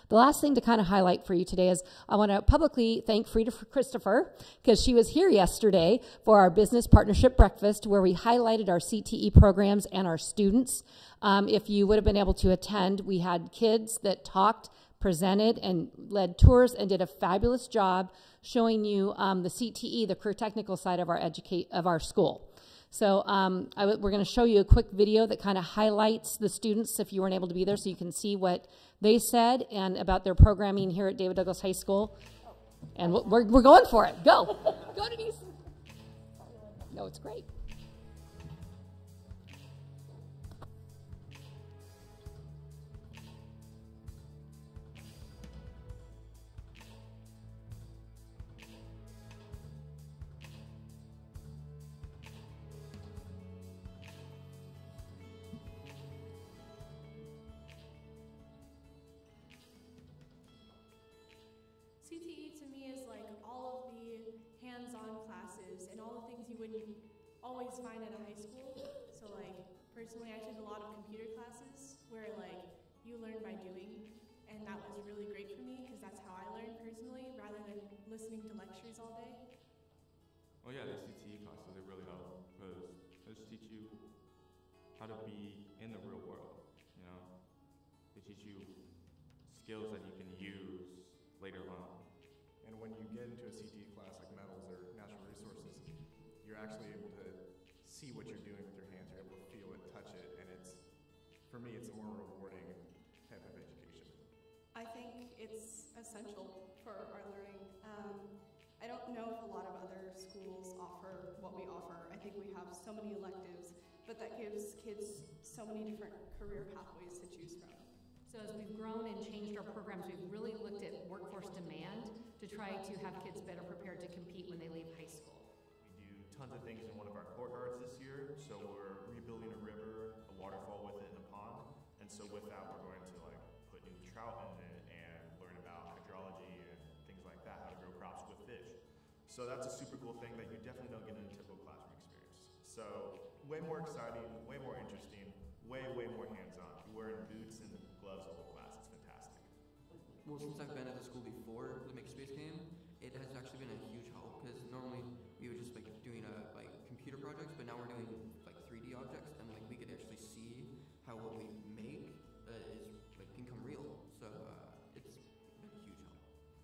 The last thing to kind of highlight for you today is I want to publicly thank Frida Christopher, because she was here yesterday for our business partnership breakfast where we highlighted our CTE programs and our students. If you would have been able to attend, we had kids that talked, presented, and led tours and did a fabulous job showing you the CTE, the career technical side of our school. So we're going to show you a quick video that kind of highlights the students if you weren't able to be there, so you can see what they said and about their programming here at David Douglas High School. And we're going for it. Go. Go, Denise. No, it's great. CTE to me is like all of the hands-on classes and all the things you wouldn't always find at a high school. So like personally I took a lot of computer classes where like you learn by doing, and that was really great for me because that's how I learned personally rather than listening to lectures all day. Oh yeah, the CTE classes, they really help because they just teach you how to be in the real world, you know? They teach you skills that you can use later on. And when you get into a CTE class like metals or natural resources, you're actually able to see what you're doing with your hands. You're able to feel it, touch it, and for me, it's a more rewarding type of education. I think it's essential for our learning. I don't know if a lot of other schools offer what we offer. I think we have so many electives, but that gives kids so many different career pathways to choose from. So as we've grown and changed our programs, we've really looked at workforce demand to try to have kids better prepared to compete when they leave high school. We do tons of things in one of our courtyards this year. So we're rebuilding a river, a waterfall with it, and a pond. And so with that, we're going to like put new trout in it and learn about hydrology and things like that, how to grow crops with fish. So that's a super cool thing that you definitely don't get in a typical classroom experience. So way more exciting, way more interesting, way more hands-on. You're wearing boots and gloves the whole class. It's fantastic. Well, since I've been at the school before the Makespace came, it has actually been a huge help because normally we were just like doing like computer projects, but now we're doing like 3D objects, and like we could actually see how what we make is like become real. So it's been a huge help.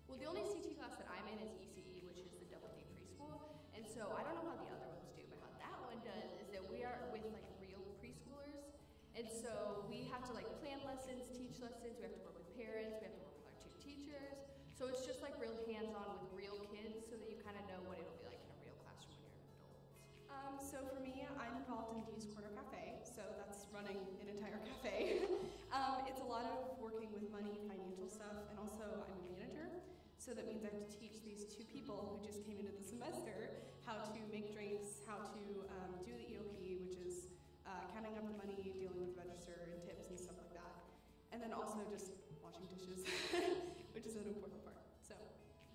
Well, the only CT class that I'm in is ECE, which is the Double D preschool, and so I don't know how the other ones do, but how that one does is that we are with like real preschoolers, and so we have to like plan lessons, teach lessons, we have to work with parents, we have to work with our two teachers. So it's just like real hands-on with real kids so that you kind of know what it'll be like in a real classroom when you're an adult. So for me, I'm involved in Dee's Corner Cafe, so that's running an entire cafe. It's a lot of working with money, financial stuff, and also I'm a manager. So that means I have to teach these two people who just came into the semester how to make drinks, how to do the EOP, which is counting up the money, dealing with register and tips and stuff like that. And then also just washing dishes, which is an important part. So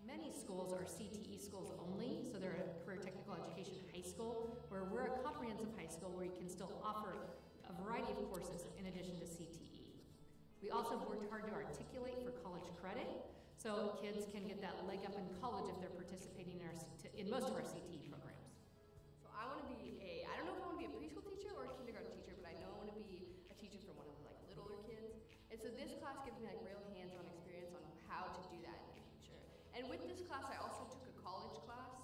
many schools are CTE schools only, so they're a career technical education high school, where we're a comprehensive high school where you can still offer a variety of courses in addition to CTE. We also have worked hard to articulate for college credit, so kids can get that leg up in college if they're participating in most of our CTE programs. So I want to be I don't know if I want to be a preschool teacher or a kindergarten teacher, but I know I want to be a teacher for one of the like littler kids. And so this class gives me like real hands-on experience on how to do that in the future. And with this class, I also took a college class.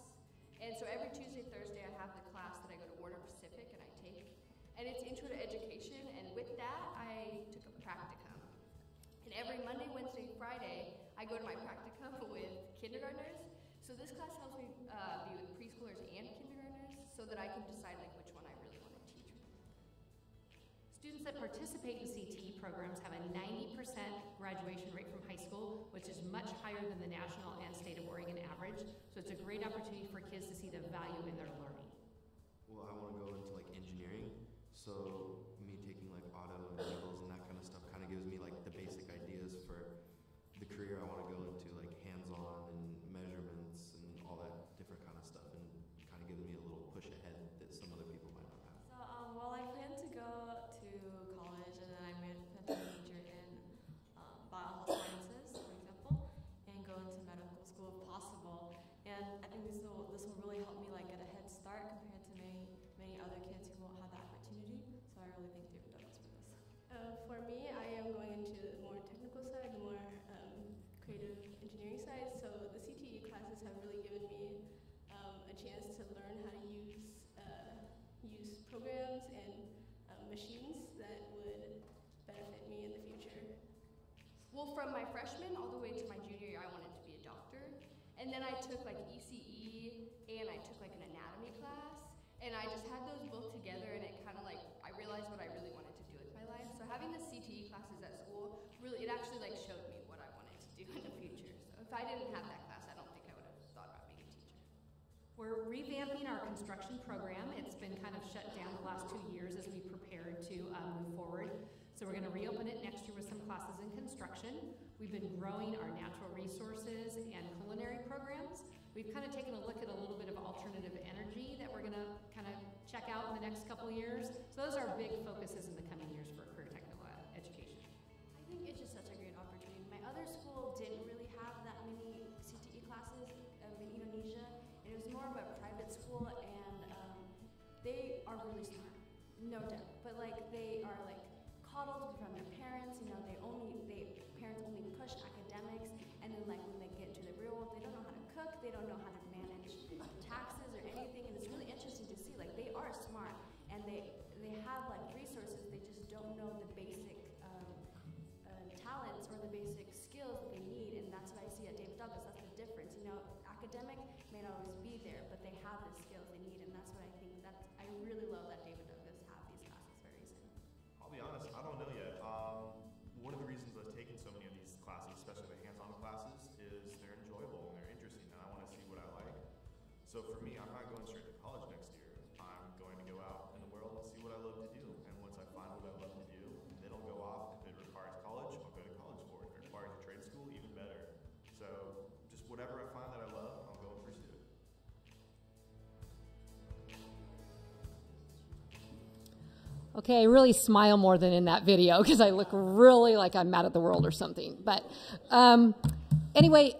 And so every Tuesday, Thursday, I have the class that I go to Warner Pacific and I take. And it's Intro to Education. And with that, I took a practicum. And And every Monday, Wednesday, Friday, I go to my practicum with kindergartners. So this class helps me be with preschoolers and kindergartners so that I can decide like which one I really want to teach. Students that participate in CTE programs have a 90% graduation rate from high school, which is much higher than the national and state of Oregon average. So it's a great opportunity for kids to see the value in their learning. Well, I want to go into like engineering, so me taking like auto and vehicles and that kind of stuff kind of gives me like the basic ideas for the career I want to go into, like hands-on and measurements and all that different kind of stuff, and kind of gives me a little push ahead that some other people might not have. So, well, I plan to go to college, and then I plan to major in biohealth sciences, for example, and go into medical school if possible. And I think this will really help me like get a head start compared to many other kids who won't have that opportunity. So I really thank David Douglas for this. For me, I am going into the more technical side, the more creative engineering side. So the CTE classes have really given me a chance to learn how to use programs and machines that would benefit me in the future. Well, from my freshman all the way to my junior year, I wanted to be a doctor. And then I took like ECE and I took like an anatomy class. And I just had those both together, and it kind of like, I realized what I really wanted to do with my life. So having the CTE classes at school, really, it actually like showed me what I wanted to do in the future. So if I didn't have that class, I don't think I would have thought about being a teacher. We're revamping our construction program. It's been kind of shut down the last 2 years as we prepared to move forward. So we're going to reopen it next year with some classes in construction. We've been growing our natural resources and culinary programs. We've kind of taken a look at a little bit of alternative energy that we're going to kind of check out in the next couple of years. So those are our big focuses in the coming years for career technical education. I think it's just such a great opportunity. My other school didn't really have that many CTE classes in Indonesia. It was more of a private school, and they are really smart, no doubt. But like they are like coddled from their parents. You know, parents only push academics, and then like when they get into the real world, they don't know how to cook, they don't know how to manage taxes or anything, and it's really interesting to see like they are smart and they have like resources, they just don't know the basic talents or the basic skills that they need, and that's what I see at David Douglas. That's the difference. You know, academic may not always be there, but they have the skills they need, and that's what I think. I really love that David Douglas have these classes very soon. I'll be honest, I don't know yet. One of the reasons I've taken so many of these classes, especially the hands-on classes, is they're enjoyable and they're interesting, and I want to see what I like. So for me, I'm not going straight to college next year. I'm going to go out in the world and see what I love to do. And once I find what I love to do, then I'll go off. If it requires college, I'll go to college for it. If it requires a trade school, even better. So just whatever I find that I love, I'll go and pursue it. Okay, I really smile more than in that video because I look really like I'm mad at the world or something. But anyway,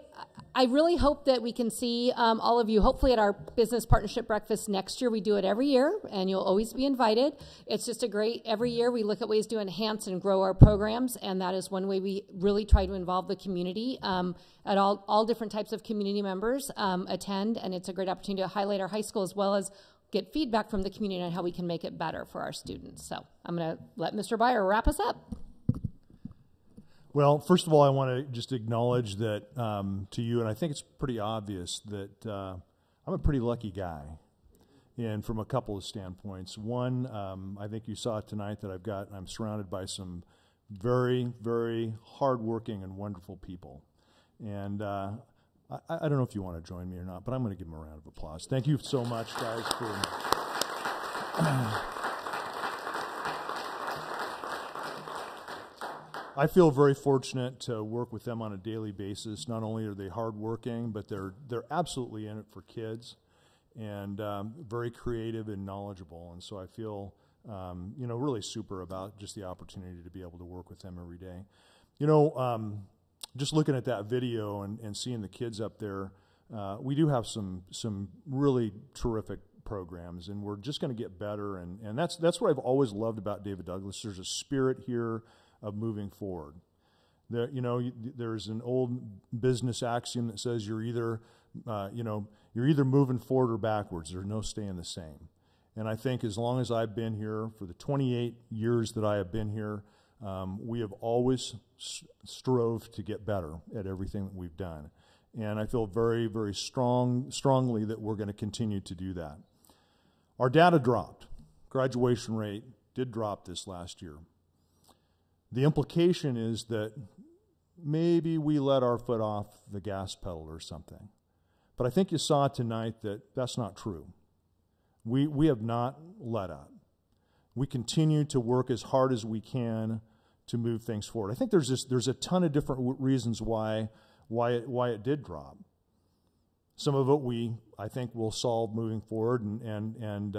I really hope that we can see all of you, hopefully at our business partnership breakfast next year. We do it every year, and you'll always be invited. It's just every year we look at ways to enhance and grow our programs, and that is one way we really try to involve the community. At all different types of community members attend, and it's a great opportunity to highlight our high school as well as get feedback from the community on how we can make it better for our students. So I'm going to let Mr. Byer wrap us up. Well, first of all, I want to just acknowledge that to you, and I think it's pretty obvious that I'm a pretty lucky guy, and from a couple of standpoints. One, I think you saw tonight that I'm surrounded by some very, very hardworking and wonderful people, and I don't know if you want to join me or not, but I'm going to give them a round of applause. Thank you so much, guys, for I feel very fortunate to work with them on a daily basis. Not only are they hardworking, but they're absolutely in it for kids, and very creative and knowledgeable. And so I feel really super about just the opportunity to be able to work with them every day. Just looking at that video and seeing the kids up there, we do have some really terrific programs, and we're just going to get better. And that's what I've always loved about David Douglas. There's a spirit here of moving forward. There's an old business axiom that says you're either moving forward or backwards. There's no staying the same. And I think as long as I've been here, for the 28 years that I have been here, We have always strove to get better at everything that we've done. And I feel very, very strongly that we're going to continue to do that. Our data dropped. Graduation rate did drop this last year. The implication is that maybe we let our foot off the gas pedal or something. But I think you saw tonight that that's not true. We have not let up. We continue to work as hard as we can to move things forward. I think there's a ton of different reasons why it did drop. Some of it I think will solve moving forward and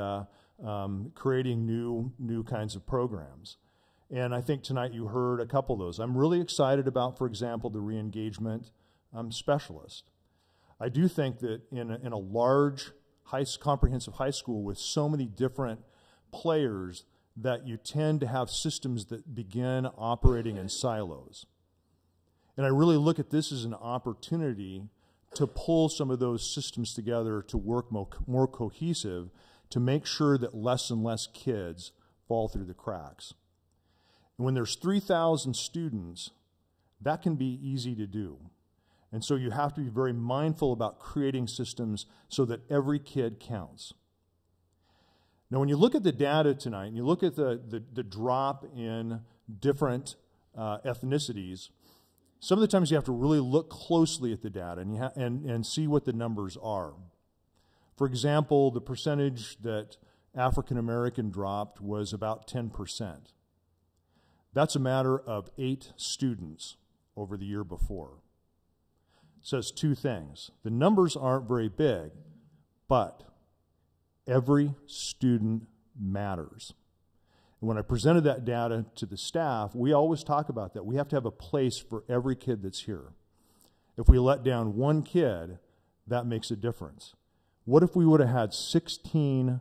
creating new kinds of programs. And I think tonight you heard a couple of those. I'm really excited about, for example, the re-engagement specialist. I do think that in a large, comprehensive high school with so many different players, that you tend to have systems that begin operating in silos. And I really look at this as an opportunity to pull some of those systems together to work more cohesive, to make sure that less and less kids fall through the cracks. And when there's 3,000 students, that can be easy to do. And so you have to be very mindful about creating systems so that every kid counts. Now, when you look at the data tonight, and you look at the drop in different ethnicities, some of the times you have to really look closely at the data and see what the numbers are. For example, the percentage that African American dropped was about 10%. That's a matter of 8 students over the year before. It says 2 things. The numbers aren't very big, but every student matters. And when I presented that data to the staff, we always talk about that. We have to have a place for every kid that's here. If we let down one kid, that makes a difference. What if we would have had 16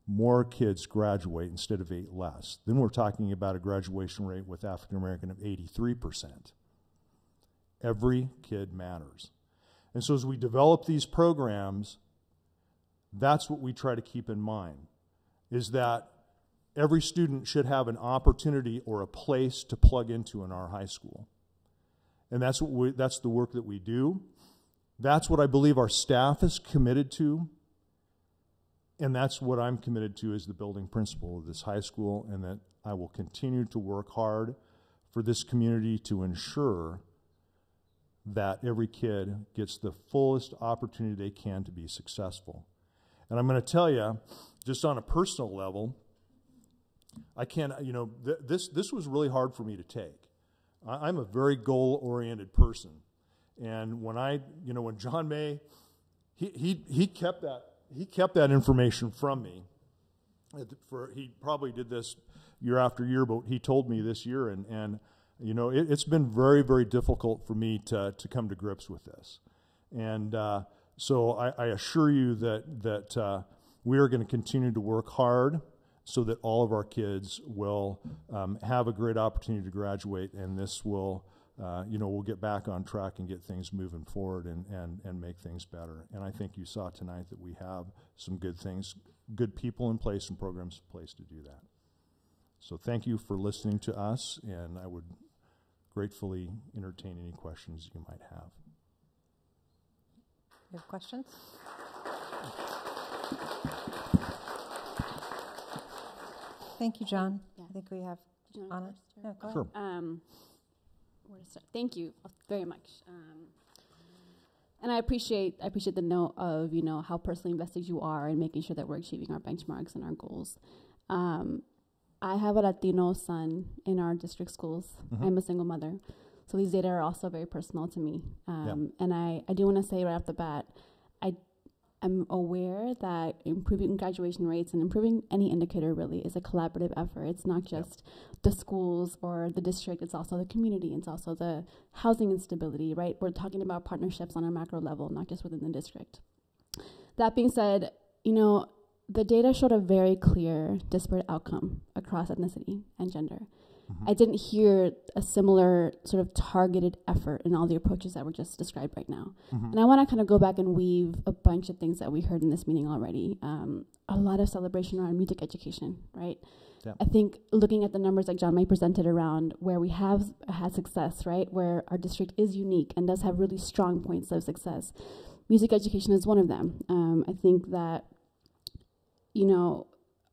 more kids graduate instead of 8 less? Then we're talking about a graduation rate with African American of 83%. Every kid matters. And so as we develop these programs, that's what we try to keep in mind, is that every student should have an opportunity or a place to plug into in our high school. And that's the work that we do. That's what I believe our staff is committed to. And that's what I'm committed to as the building principal of this high school, and that I will continue to work hard for this community to ensure that every kid gets the fullest opportunity they can to be successful. And I'm going to tell you, just on a personal level, I can't, this was really hard for me to take. I'm a very goal-oriented person. And when John May, he kept that information from me. He probably did this year after year, but he told me this year, and it's been very, very difficult for me to come to grips with this. And so I assure you that we are going to continue to work hard so that all of our kids will have a great opportunity to graduate, and this will, we'll get back on track and get things moving forward and make things better. And I think you saw tonight that we have some good things, good people in place and programs in place to do that. So thank you for listening to us, and I would gratefully entertain any questions you might have. You have questions? Thank you, John. Yeah. I think we have Anna. No, go Sure. ahead. Where to start? Thank you very much. And I appreciate the note of how personally invested you are in making sure that we're achieving our benchmarks and our goals. I have a Latino son in our district schools. Mm-hmm. I'm a single mother, so these data are also very personal to me. And I do want to say right off the bat, I'm aware that improving graduation rates and improving any indicator really is a collaborative effort. It's not just the schools or the district, it's also the community, it's also the housing instability, right? We're talking about partnerships on a macro level, not just within the district. That being said, the data showed a very clear disparate outcome across ethnicity and gender. I didn't hear a similar sort of targeted effort in all the approaches that were just described right now. And I want to kind of go back and weave a bunch of things that we heard in this meeting already. A lot of celebration around music education, right? Yeah. I think looking at the numbers like John May presented around where we have had success, right? Where our district is unique and does have really strong points of success. Music education is one of them. I think that, you know,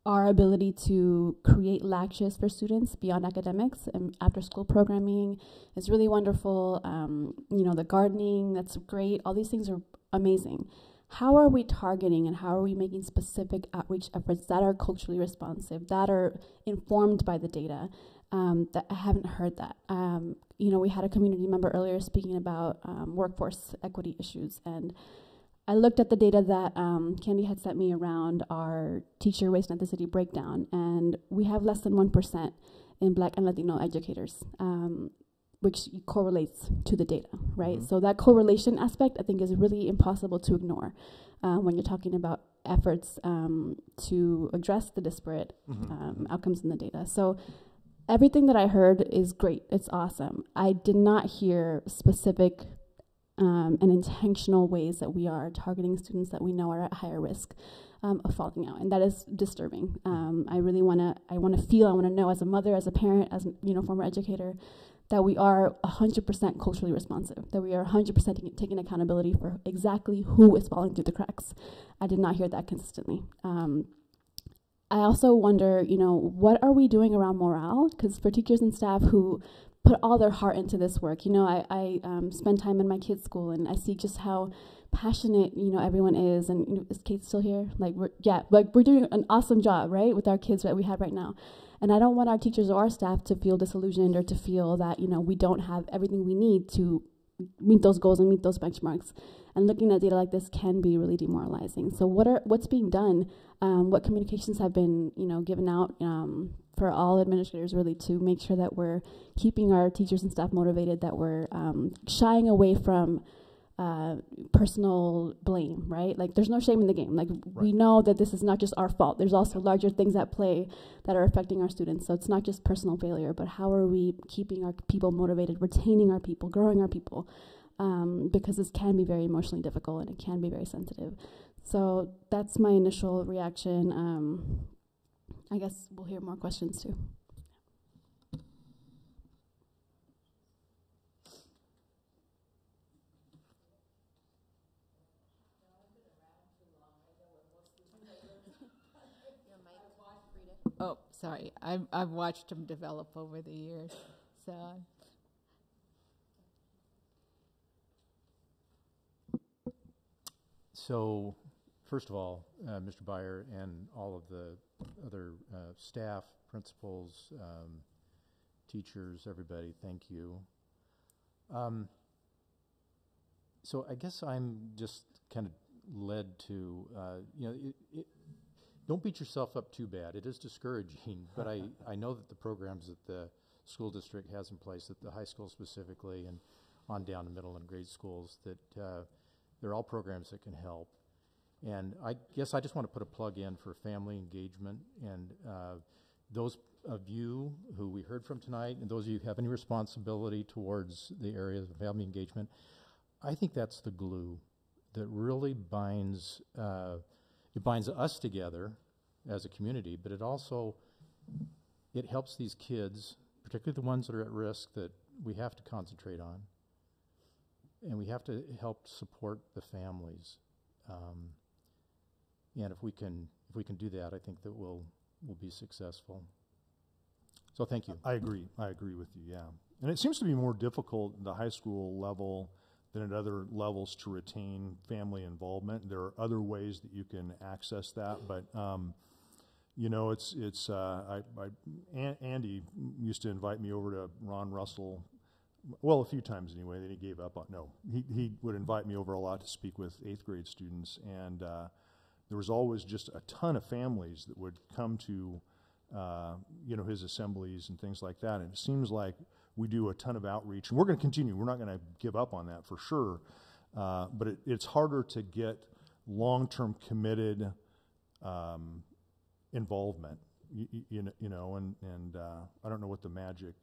our ability to create latches for students beyond academics and after school programming is really wonderful. You know, the gardening, that's great. All these things are amazing. How are we targeting and how are we making specific outreach efforts that are culturally responsive, that are informed by the data? That I haven't heard that. You know, we had a community member earlier speaking about workforce equity issues, and I looked at the data that Candy had sent me around our teacher race and ethnicity breakdown, and we have less than 1% in Black and Latino educators, which correlates to the data, right? So that correlation aspect, I think, is really impossible to ignore when you're talking about efforts to address the disparate outcomes in the data. So everything that I heard is great. It's awesome. I did not hear specific and intentional ways that we are targeting students that we know are at higher risk of falling out, and that is disturbing. I really want to know as a mother, as a parent, as a former educator, that we are 100% culturally responsive, that we are 100% taking accountability for exactly who is falling through the cracks. I did not hear that consistently. I also wonder, what are we doing around morale? Because for teachers and staff who put all their heart into this work, I spend time in my kids' school and I see just how passionate, everyone is. And is Kate still here? We're doing an awesome job, right, with our kids that we have right now. And I don't want our teachers or our staff to feel disillusioned or to feel that, we don't have everything we need to meet those goals and meet those benchmarks. And looking at data like this can be really demoralizing. So what's being done? What communications have been, given out for all administrators really to make sure that we're keeping our teachers and staff motivated, that we're shying away from personal blame, right? Like, there's no shame in the game. Like, we know that this is not just our fault. There's also larger things at play that are affecting our students. So it's not just personal failure, but how are we keeping our people motivated, retaining our people, growing our people? Because this can be very emotionally difficult and it can be very sensitive. So that's my initial reaction. I guess we'll hear more questions too. Oh, sorry. I've watched them develop over the years. So, first of all, Mr. Byer and all of the other staff, principals, teachers, everybody, thank you. So I guess I'm just kind of led to, don't beat yourself up too bad. It is discouraging, but I know that the programs that the school district has in place, at the high school specifically, and on down to middle and grade schools, that they're all programs that can help. And I guess I just want to put a plug in for family engagement, and those of you who we heard from tonight, and those of you who have any responsibility towards the areas of family engagement, I think that's the glue that really binds us together as a community, but it helps these kids, particularly the ones that are at risk, that we have to concentrate on, and we have to help support the families. And if we can do that, I think that we'll be successful. So thank you. I agree with you, yeah. And it seems to be more difficult at the high school level than at other levels to retain family involvement. There are other ways that you can access that, but Andy used to invite me over to Ron Russell, well, a few times anyway. Then he gave up on. No, he would invite me over a lot to speak with 8th grade students, and there was always just a ton of families that would come to his assemblies and things like that. And it seems like we do a ton of outreach, and we're going to continue. We're not going to give up on that for sure, but it's harder to get long-term committed involvement. you know, and I don't know what the magic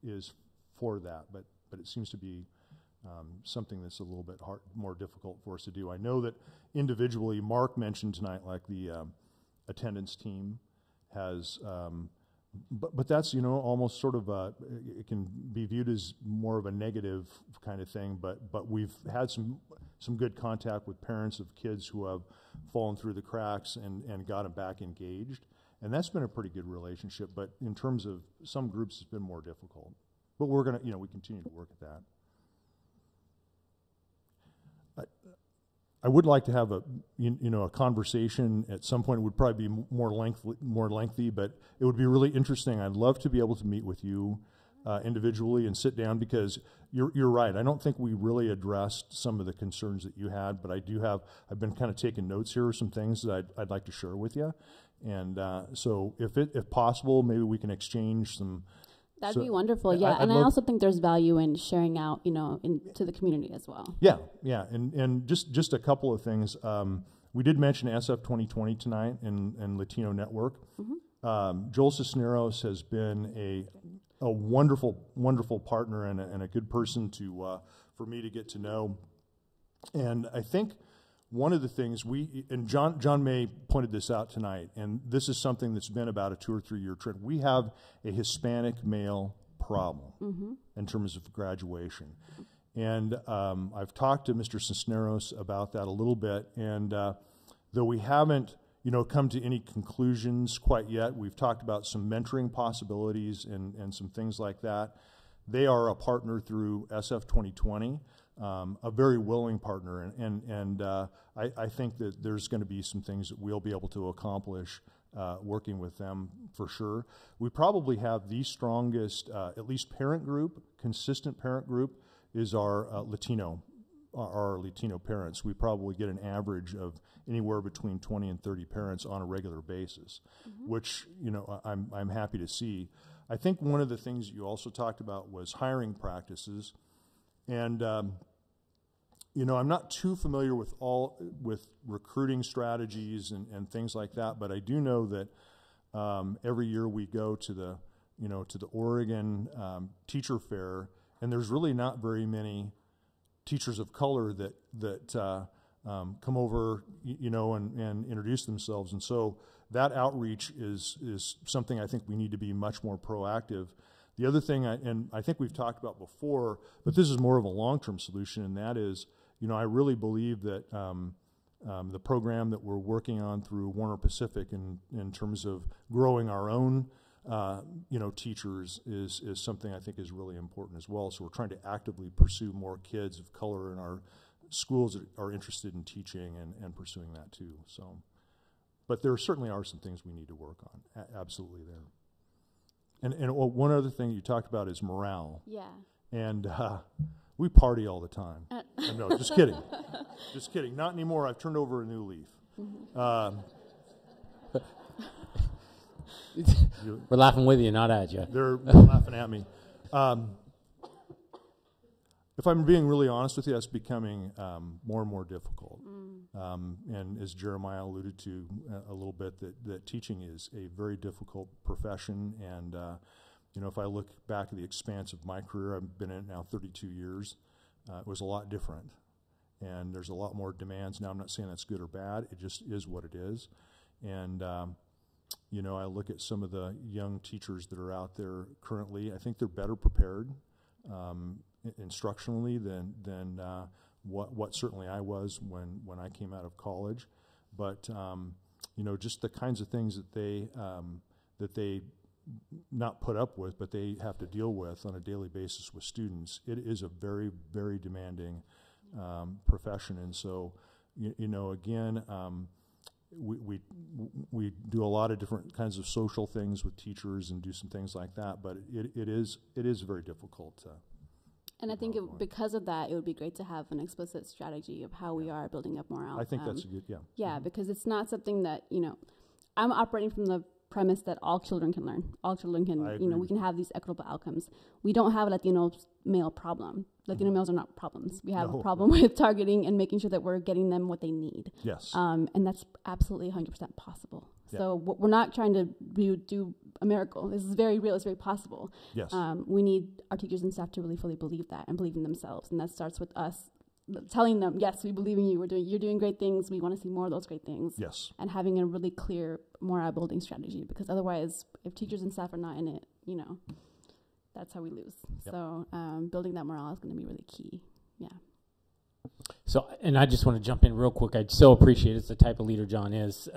is for that, but it seems to be something that's a little bit more difficult for us to do. I know that individually, Mark mentioned tonight, like the attendance team has, but that's, you know, almost sort of it can be viewed as more of a negative kind of thing, but we've had some good contact with parents of kids who have fallen through the cracks and got them back engaged, and that's been a pretty good relationship. But in terms of some groups, it's been more difficult. But we're gonna, you know, we continue to work at that. I would like to have a conversation at some point. It would probably be more lengthy, but it would be really interesting. I'd love to be able to meet with you individually and sit down, because you're right. I don't think we really addressed some of the concerns that you had, but I've been kind of taking notes here, some things that I'd like to share with you. And so if possible, maybe we can exchange some. That'd be wonderful, yeah. And I also think there's value in sharing out, you know, to the community as well. Yeah, and just a couple of things. We did mention SF 2020 tonight and Latino Network. Mm-hmm. Joel Cisneros has been a wonderful partner and a good person for me to get to know. And I think one of the things John May pointed this out tonight, and this is something that's been about a 2 or 3 year trend. We have a Hispanic male problem mm-hmm. in terms of graduation. And I've talked to Mr. Cisneros about that a little bit, and though we haven't, you know, come to any conclusions quite yet, we've talked about some mentoring possibilities and some things like that. They are a partner through SF 2020. A very willing partner, and I think that there's going to be some things that we'll be able to accomplish working with them for sure. We probably have the strongest, at least parent group, consistent parent group, is our Latino parents. We probably get an average of anywhere between 20 and 30 parents on a regular basis, mm-hmm. which, you know, I'm happy to see. I think one of the things you also talked about was hiring practices. And, you know, I'm not too familiar with recruiting strategies and things like that, but I do know that every year we go to the Oregon Teacher Fair, and there's really not very many teachers of color that come over, you know, and introduce themselves. And so that outreach is something I think we need to be much more proactive. The other thing, and I think we've talked about before, but this is more of a long-term solution, and that is, you know, I really believe that the program that we're working on through Warner Pacific in terms of growing our own, you know, teachers is something I think is really important as well. So we're trying to actively pursue more kids of color in our schools that are interested in teaching and pursuing that too. So, but there certainly are some things we need to work on. Absolutely there. And one other thing you talked about is morale. Yeah. And we party all the time. No, just kidding. Just kidding. Not anymore. I've turned over a new leaf. Mm-hmm. We're laughing with you, not at you. They're laughing at me. If I'm being really honest with you, it's becoming more and more difficult. And as Jeremiah alluded to a little bit, that teaching is a very difficult profession. And you know, if I look back at the expanse of my career, I've been in it now 32 years. It was a lot different, and there's a lot more demands now. I'm not saying that's good or bad. It just is what it is. And you know, I look at some of the young teachers that are out there currently. I think they're better prepared instructionally than what certainly I was when I came out of college. But you know, just the kinds of things that they not put up with, but they have to deal with on a daily basis with students. It is a very, very demanding profession, and so you know, again, we do a lot of different kinds of social things with teachers and do some things like that, but it is very difficult to. And I think because of that, it would be great to have an explicit strategy of how we are building up morale. I think that's a good, yeah. Yeah, mm-hmm. Because it's not something that, you know, I'm operating from the premise that all children can learn. All children can, you know, we can have these equitable outcomes. We don't have a Latino male problem. Latino males are not problems. We have a problem with targeting and making sure that we're getting them what they need. Yes. And that's absolutely 100% possible. Yeah. So we're not trying to do a miracle. This is very real. It's very possible. Yes. We need our teachers and staff to really fully believe that and believe in themselves. And that starts with us telling them, yes, we believe in you. You're doing great things. We want to see more of those great things. Yes. And having a really clear morale building strategy, because otherwise, if teachers and staff are not in it, that's how we lose. Yep. So building that morale is going to be really key. Yeah. So, and I just want to jump in real quick. I so appreciate it's the type of leader John is.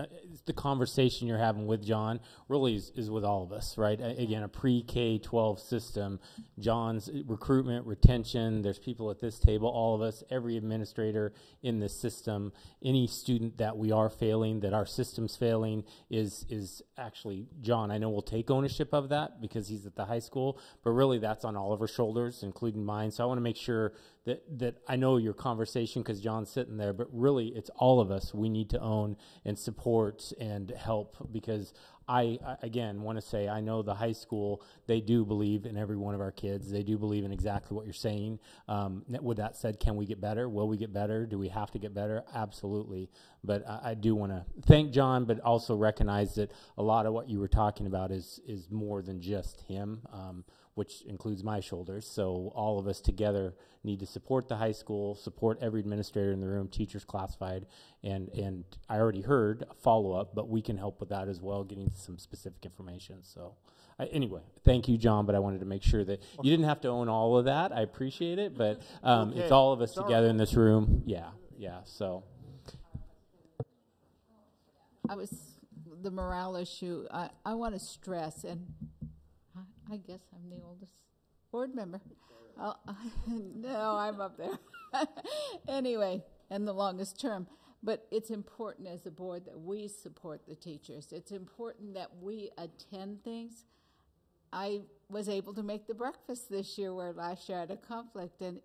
The conversation you're having with John really is with all of us, right? Again, a pre-K-12 system. John's recruitment, retention, there's people at this table, all of us, every administrator in this system, any student that we are failing, that our system's failing, is actually John. I know will take ownership of that because he's at the high school, but really that's on all of our shoulders, including mine. So I want to make sure that I know your conversation because John's sitting there, but really it's all of us we need to own and support and help, because I again want to say I know the high school, they do believe in every one of our kids. They do believe in exactly what you're saying. With that said, can we get better? Will we get better? Do we have to get better? Absolutely. But I do want to thank John, but also recognize that a lot of what you were talking about is more than just him, which includes my shoulders. So all of us together need to support the high school, support every administrator in the room, teachers classified, and I already heard a follow-up, but we can help with that as well, getting some specific information. So anyway, thank you, John, but I wanted to make sure that you didn't have to own all of that. I appreciate it, but it's all of us together in this room. Yeah, so. The morale issue, I want to stress, and I guess I'm the oldest board member. No, I'm up there. Anyway, and the longest term. But it's important as a board that we support the teachers. It's important that we attend things. I was able to make the breakfast this year where last year I had a conflict, and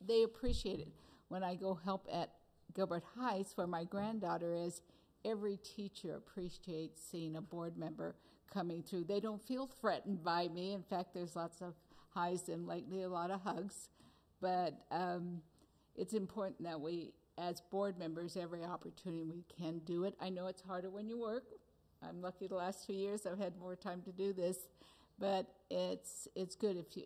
they appreciate it. When I go help at Gilbert Heights, where my granddaughter is, every teacher appreciates seeing a board member coming through. They don't feel threatened by me. In fact, there's lots of highs and lately a lot of hugs. But it's important that we, as board members, every opportunity we can do it. I know it's harder when you work. I'm lucky the last 2 years I've had more time to do this. But it's good if you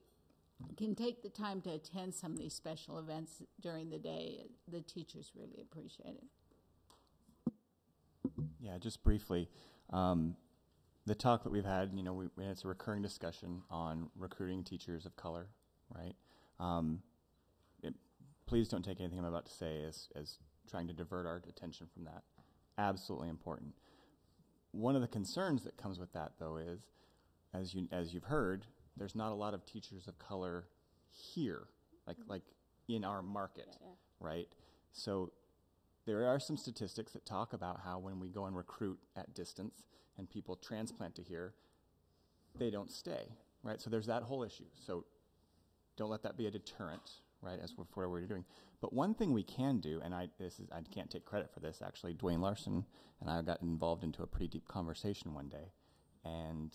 can take the time to attend some of these special events during the day. The teachers really appreciate it. Yeah, just briefly, the talk that we've had, it's a recurring discussion on recruiting teachers of color, right? Please don't take anything I'm about to say as trying to divert our attention from that. Absolutely important. One of the concerns that comes with that, though, is, as you've heard, there's not a lot of teachers of color here, like in our market, right? So there are some statistics that talk about how when we go and recruit at distance and people transplant to here, they don't stay, right? So there's that whole issue. So don't let that be a deterrent, right, as for what we're doing. But one thing we can do, and I can't take credit for this, actually, Dwayne Larson and I got involved into a pretty deep conversation one day. And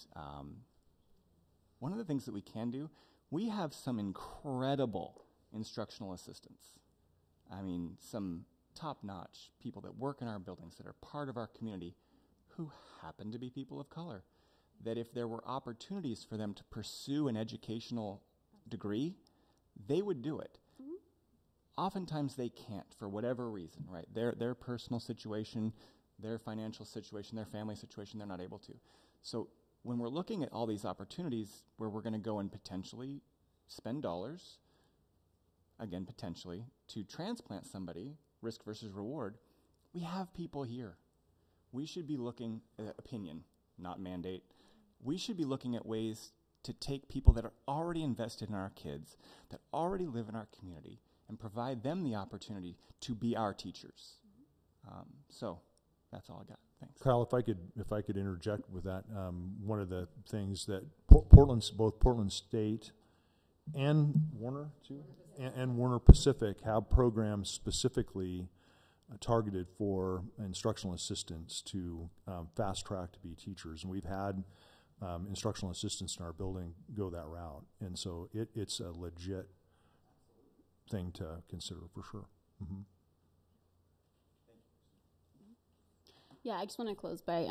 one of the things that we can do, we have some incredible instructional assistants. I mean, some top-notch people that work in our buildings that are part of our community who happen to be people of color, that if there were opportunities for them to pursue an educational degree, they would do it. Mm-hmm. Oftentimes they can't for whatever reason, right? Their personal situation, their financial situation, their family situation, they're not able to. So when we're looking at all these opportunities where we're going to go and potentially spend dollars, again, potentially, to transplant somebody, risk versus reward, we have people here. We should be looking at opinion, not mandate. We should be looking at ways to take people that are already invested in our kids, that already live in our community, and provide them the opportunity to be our teachers. So that's all I got. Thanks. Kyle, if I could interject with that, one of the things that both Portland State and Warner too, and Warner Pacific have programs specifically targeted for instructional assistants to fast track to be teachers, and we've had instructional assistants in our building go that route, and so it's a legit thing to consider for sure. Mm-hmm. Yeah, I just want to close by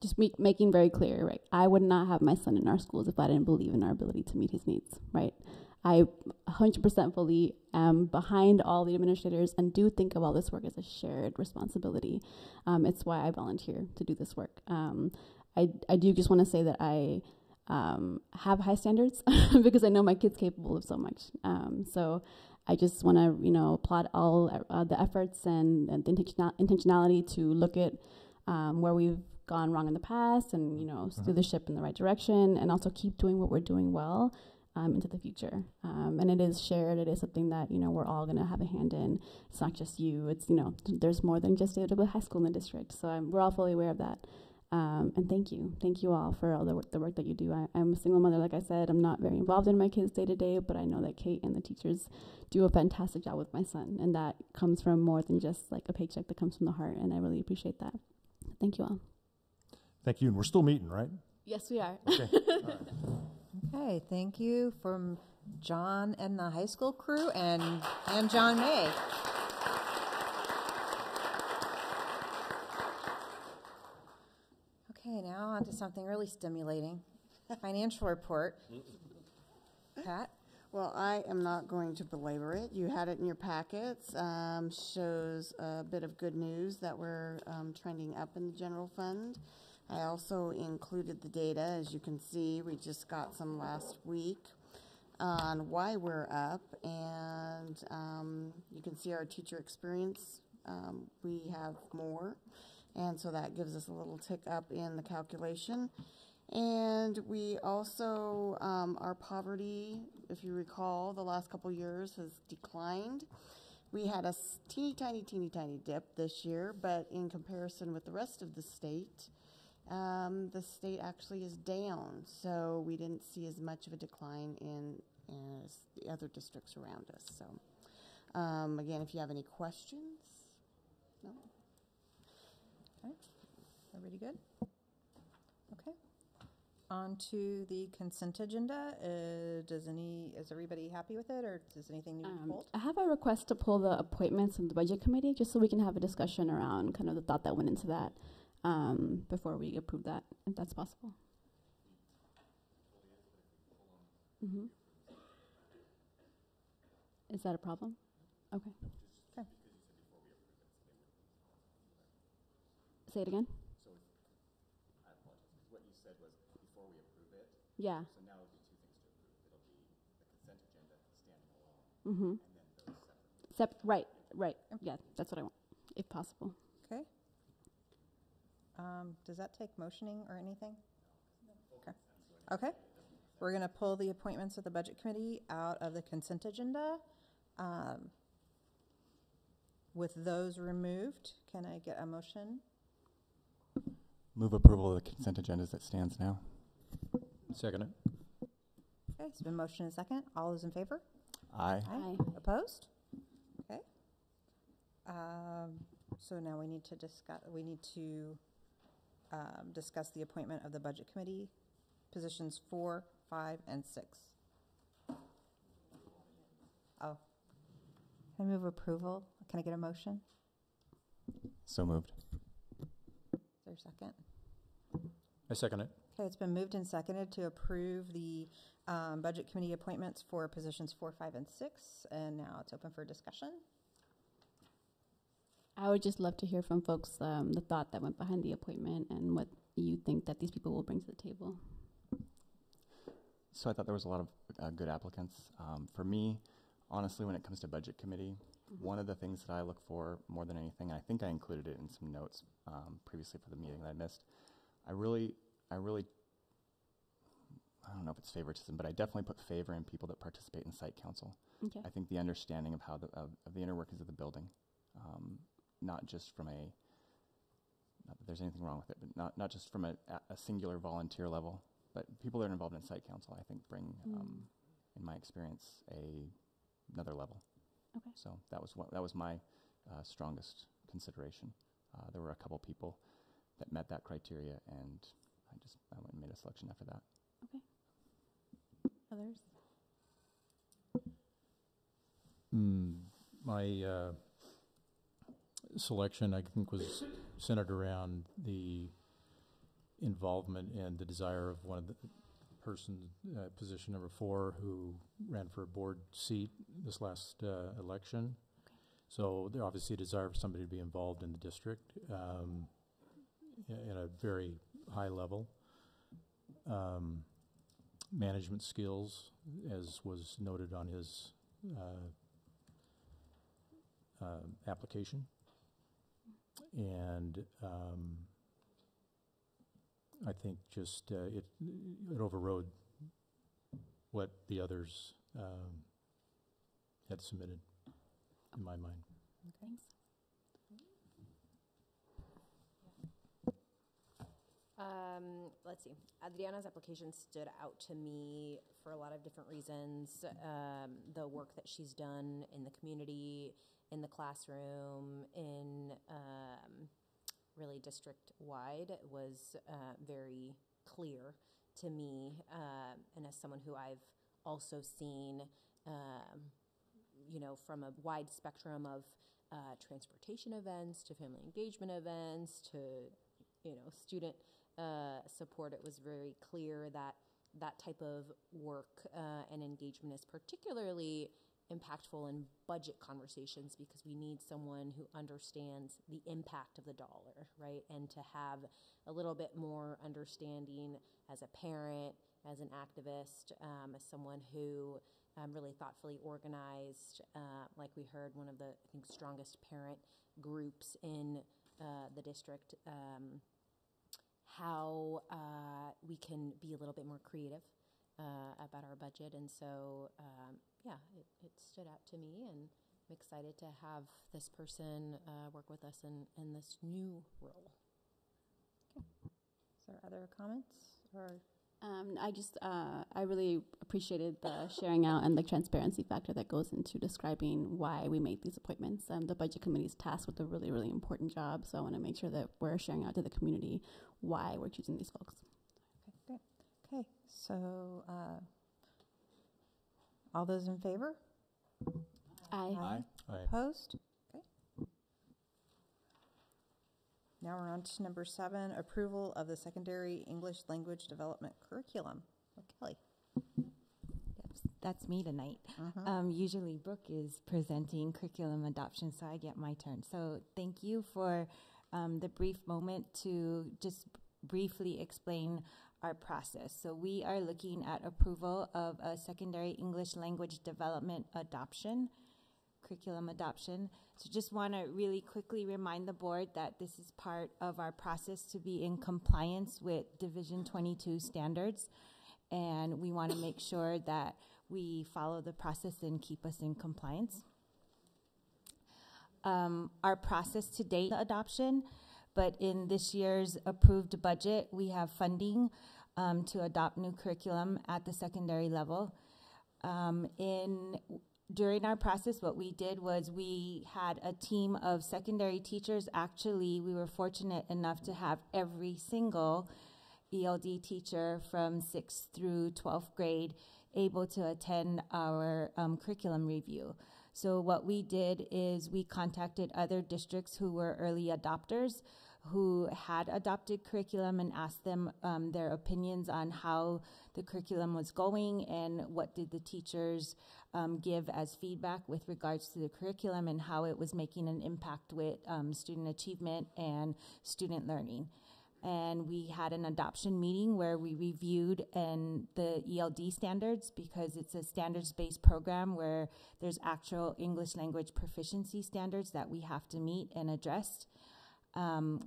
just making very clear, right? I would not have my son in our schools if I didn't believe in our ability to meet his needs, right? I 100% fully am behind all the administrators and do think of all this work as a shared responsibility. It's why I volunteer to do this work. I do just want to say that I have high standards because I know my kid's capable of so much. So I just want to, applaud all the efforts and the intentionality to look at where we've gone wrong in the past and, steer the ship in the right direction and also keep doing what we're doing well into the future. And it is shared. It is something that, we're all going to have a hand in. It's not just you. It's, there's more than just AW High School in the district. So we're all fully aware of that. And thank you all for all the work that you do. I'm a single mother, like I said. I'm not very involved in my kids day to day, but I know that Kate and the teachers do a fantastic job with my son, and that comes from more than just like a paycheck. That comes from the heart, and I really appreciate that. Thank you all. Thank you. And we're still meeting, right? Yes, we are. Okay. All right. Okay, thank you from John and the high school crew and John May. Okay, now on to something really stimulating. Financial report. Pat? Well, I am not going to belabor it. You had it in your packets. Shows a bit of good news that we're trending up in the general fund. I also included the data. As you can see, we just got some last week on why we're up. And you can see our teacher experience. We have more. And so that gives us a little tick up in the calculation. And we also, our poverty, if you recall, the last couple years has declined. We had a teeny tiny dip this year, but in comparison with the rest of the state actually is down. So we didn't see as much of a decline as the other districts around us. So again, if you have any questions, no? Okay, everybody good? Okay. On to the consent agenda. Is everybody happy with it, or does anything need to be pulled? I have a request to pull the appointments in the budget committee, just so we can have a discussion around kind of the thought that went into that before we approve that, if that's possible. Mm-hmm. Is that a problem? Okay. Okay. Say it again. I apologize. What you said was before we approve it. Yeah. So now it'll be two things to approve. It'll be the consent agenda standing alone, Mm-hmm. and then those separate. Right. Yeah, that's what I want, if possible. Okay. Does that take motioning or anything? Okay. Okay. We're going to pull the appointments of the budget committee out of the consent agenda. With those removed, can I get a motion? Move approval of the consent agenda as it stands now. Second it. Okay, it's been motion and second. All those in favor? Aye. Aye. Opposed? Okay. So now we need to discuss the appointment of the budget committee positions 4, 5, and 6. Oh. Can I move approval? Can I get a motion? So moved. Is there a second? I second it. Okay, it's been moved and seconded to approve the budget committee appointments for positions 4, 5, and 6, and now it's open for discussion. I would just love to hear from folks the thought that went behind the appointment and what you think that these people will bring to the table. So I thought there was a lot of good applicants. For me, honestly, when it comes to budget committee, one of the things that I look for more than anything, and I think I included it in some notes previously for the meeting that I missed, I don't know if it's favoritism, but I definitely put favor in people that participate in site council. Okay. I think the understanding of how of the inner workings of the building, not just from not that there's anything wrong with it, but not just from a singular volunteer level, but people that are involved in site council, I think bring, in my experience, another level. Okay. So that was my strongest consideration. There were a couple people that met that criteria, and I went and made a selection after that. Okay. Others? selection, I think, was centered around the involvement and the desire of one of the position number 4, who ran for a board seat this last election. So there obviously a desire for somebody to be involved in the district at a very high level. Management skills, as was noted on his application. And I think just it overrode what the others had submitted, in my mind. Thanks. Let's see. Adriana's application stood out to me for a lot of different reasons. The work that she's done in the community, in the classroom, in really district-wide was very clear to me. And as someone who I've also seen, from a wide spectrum of transportation events to family engagement events to, student support, it was very clear that that type of work and engagement is particularly impactful in budget conversations, because we need someone who understands the impact of the dollar, right? And to have a little bit more understanding as a parent, as an activist, as someone who really thoughtfully organized, like we heard, one of the, I think, strongest parent groups in the district, how we can be a little bit more creative about our budget. And so, it stood out to me, and I'm excited to have this person work with us in this new role. Okay. Is there other comments? Or I really appreciated the sharing out and the transparency factor that goes into describing why we make these appointments. The budget committee is tasked with a really, really important job, so I want to make sure that we're sharing out to the community why we're choosing these folks. Okay, good. Okay, so all those in favor? Aye. Aye. Aye. Opposed? Okay. Now we're on to number 7, approval of the secondary English language development curriculum. Oh, Kelly. That's me tonight. Usually Brooke is presenting curriculum adoption, so I get my turn. So thank you for the brief moment to just briefly explain our process. So we are looking at approval of a secondary English language development curriculum adoption. So just want to really quickly remind the board that this is part of our process to be in compliance with Division 22 standards. And we want to make sure that we follow the process and keep us in compliance. Our process to date, adoption, but in this year's approved budget, we have funding to adopt new curriculum at the secondary level. During our process, what we did was we had a team of secondary teachers. Actually, we were fortunate enough to have every single ELD teacher from 6th through 12th grade able to attend our curriculum review. So what we did is we contacted other districts who were early adopters, who had adopted curriculum, and asked them their opinions on how the curriculum was going and what did the teachers give as feedback with regards to the curriculum and how it was making an impact with student achievement and student learning. And we had an adoption meeting where we reviewed the ELD standards, because it's a standards-based program where there's actual English language proficiency standards that we have to meet and address.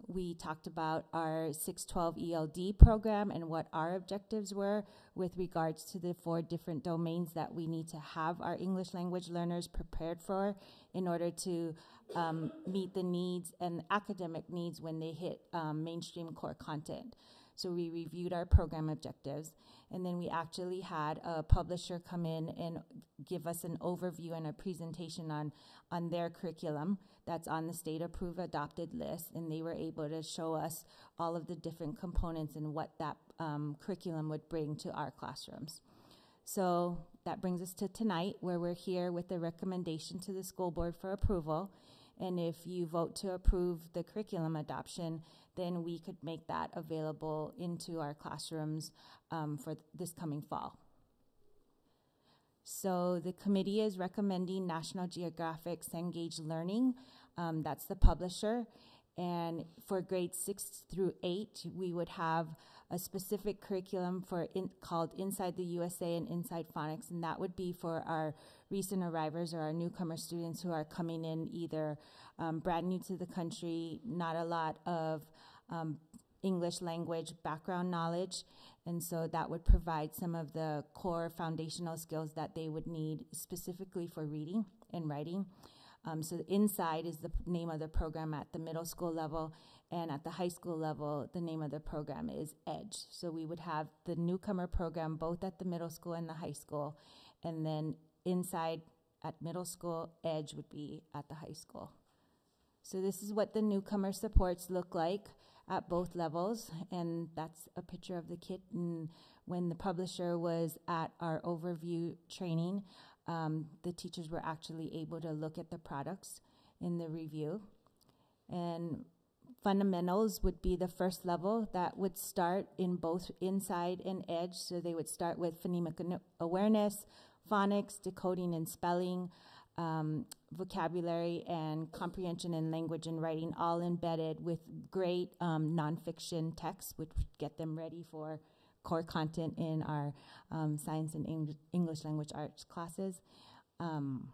We talked about our 612 ELD program and what our objectives were with regards to the 4 different domains that we need to have our English language learners prepared for in order to meet the needs and academic needs when they hit mainstream core content. So we reviewed our program objectives, and then we actually had a publisher come in and give us an overview and a presentation on their curriculum that's on the state approved adopted list, and they were able to show us all of the different components and what that curriculum would bring to our classrooms. So that brings us to tonight, where we're here with the recommendation to the school board for approval. And if you vote to approve the curriculum adoption, then we could make that available into our classrooms for this coming fall. So the committee is recommending National Geographic Cengage Learning. That's the publisher. And for grades 6 through 8, we would have a specific curriculum called Inside the USA and Inside Phonics, and that would be for our recent arrivals or our newcomer students who are coming in either brand new to the country, not a lot of English language background knowledge, and so that would provide some of the core foundational skills that they would need specifically for reading and writing. So the Inside is the name of the program at the middle school level, and at the high school level, the name of the program is EDGE. So we would have the newcomer program both at the middle school and the high school, and then Inside at middle school, EDGE would be at the high school. So this is what the newcomer supports look like at both levels, and that's a picture of the kit. And when the publisher was at our overview training, the teachers were actually able to look at the products in the review. And fundamentals would be the first level that would start in both Inside and EDGE. So they would start with phonemic awareness, phonics, decoding and spelling, vocabulary and comprehension and language and writing, all embedded with great nonfiction texts, which would get them ready for core content in our science and English language arts classes. And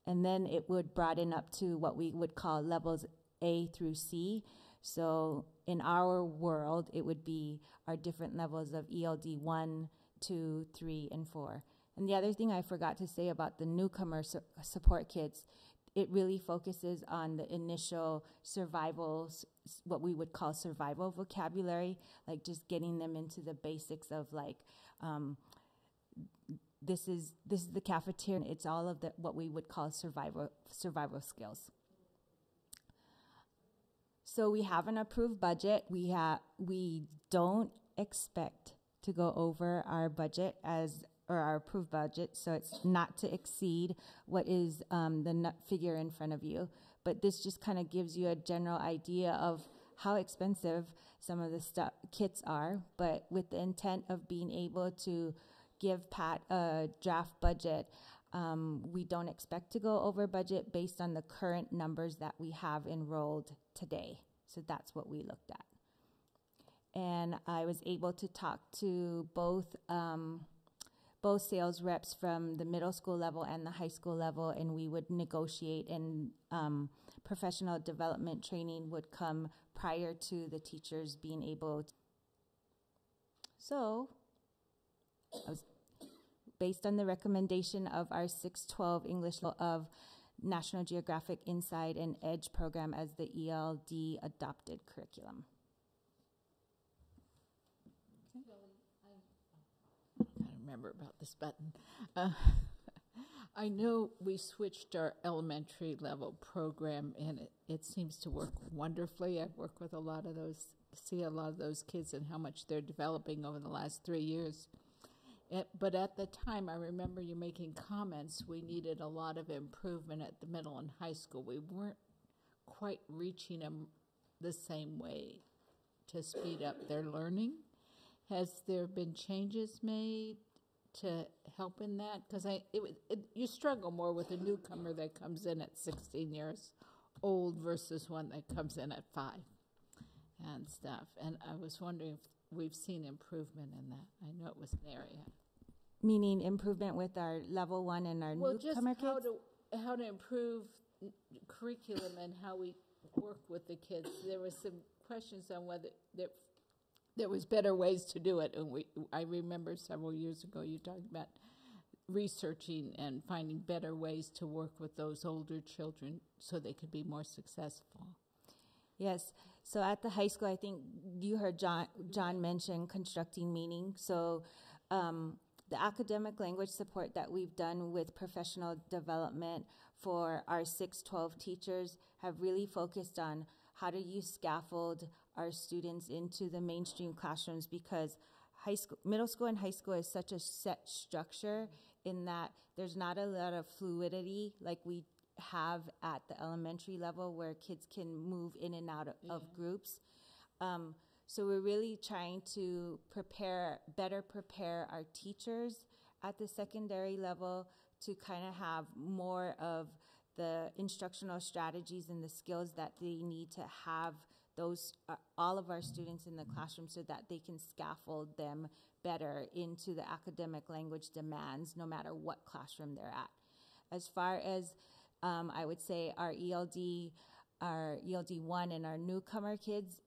then it would broaden up to what we would call levels A through C. So in our world, it would be our different levels of ELD 1, 2, 3, and 4. And the other thing I forgot to say about the newcomer support kits, it really focuses on the initial survival, what we would call survival vocabulary, like just getting them into the basics of like, this is the cafeteria. It's all of the what we would call survival skills. So we have an approved budget. We don't expect to go over our budget or our approved budget, so it's not to exceed what is the figure in front of you. But this just kind of gives you a general idea of how expensive some of the kits are, but with the intent of being able to give Pat a draft budget, we don't expect to go over budget based on the current numbers that we have enrolled today. So that's what we looked at. And I was able to talk to both sales reps from the middle school level and the high school level, and we would negotiate, and professional development training would come prior to the teachers being able to. So I was based on the recommendation of our 612 English of National Geographic Inside and EDGE program as the ELD adopted curriculum. Remember about this button. I know we switched our elementary level program, and it seems to work wonderfully. I've worked with see a lot of those kids and how much they're developing over the last 3 years. But at the time, I remember you making comments, we needed a lot of improvement at the middle and high school. We weren't quite reaching them the same way to speed up their learning. Has there been changes made to help in that? Because you struggle more with a newcomer that comes in at 16 years old versus one that comes in at 5 and stuff. And I was wondering if we've seen improvement in that. I know it was an area. Meaning improvement with our level 1 and our newcomer kids? How to improve curriculum and how we work with the kids. There was some questions on whether there was better ways to do it. And I remember several years ago you talked about researching and finding better ways to work with those older children so they could be more successful. Yes. So at the high school, I think you heard John mention constructing meaning. So the academic language support that we've done with professional development for our 612 teachers have really focused on how do you scaffold our students into the mainstream classrooms, because middle school and high school is such a set structure in that there's not a lot of fluidity like we have at the elementary level where kids can move in and out of groups. So we're really trying to better prepare our teachers at the secondary level to kind of have more of the instructional strategies and the skills that they need to have all of our students in the classroom so that they can scaffold them better into the academic language demands no matter what classroom they're at. As far as I would say our ELD 1 and our newcomer kids,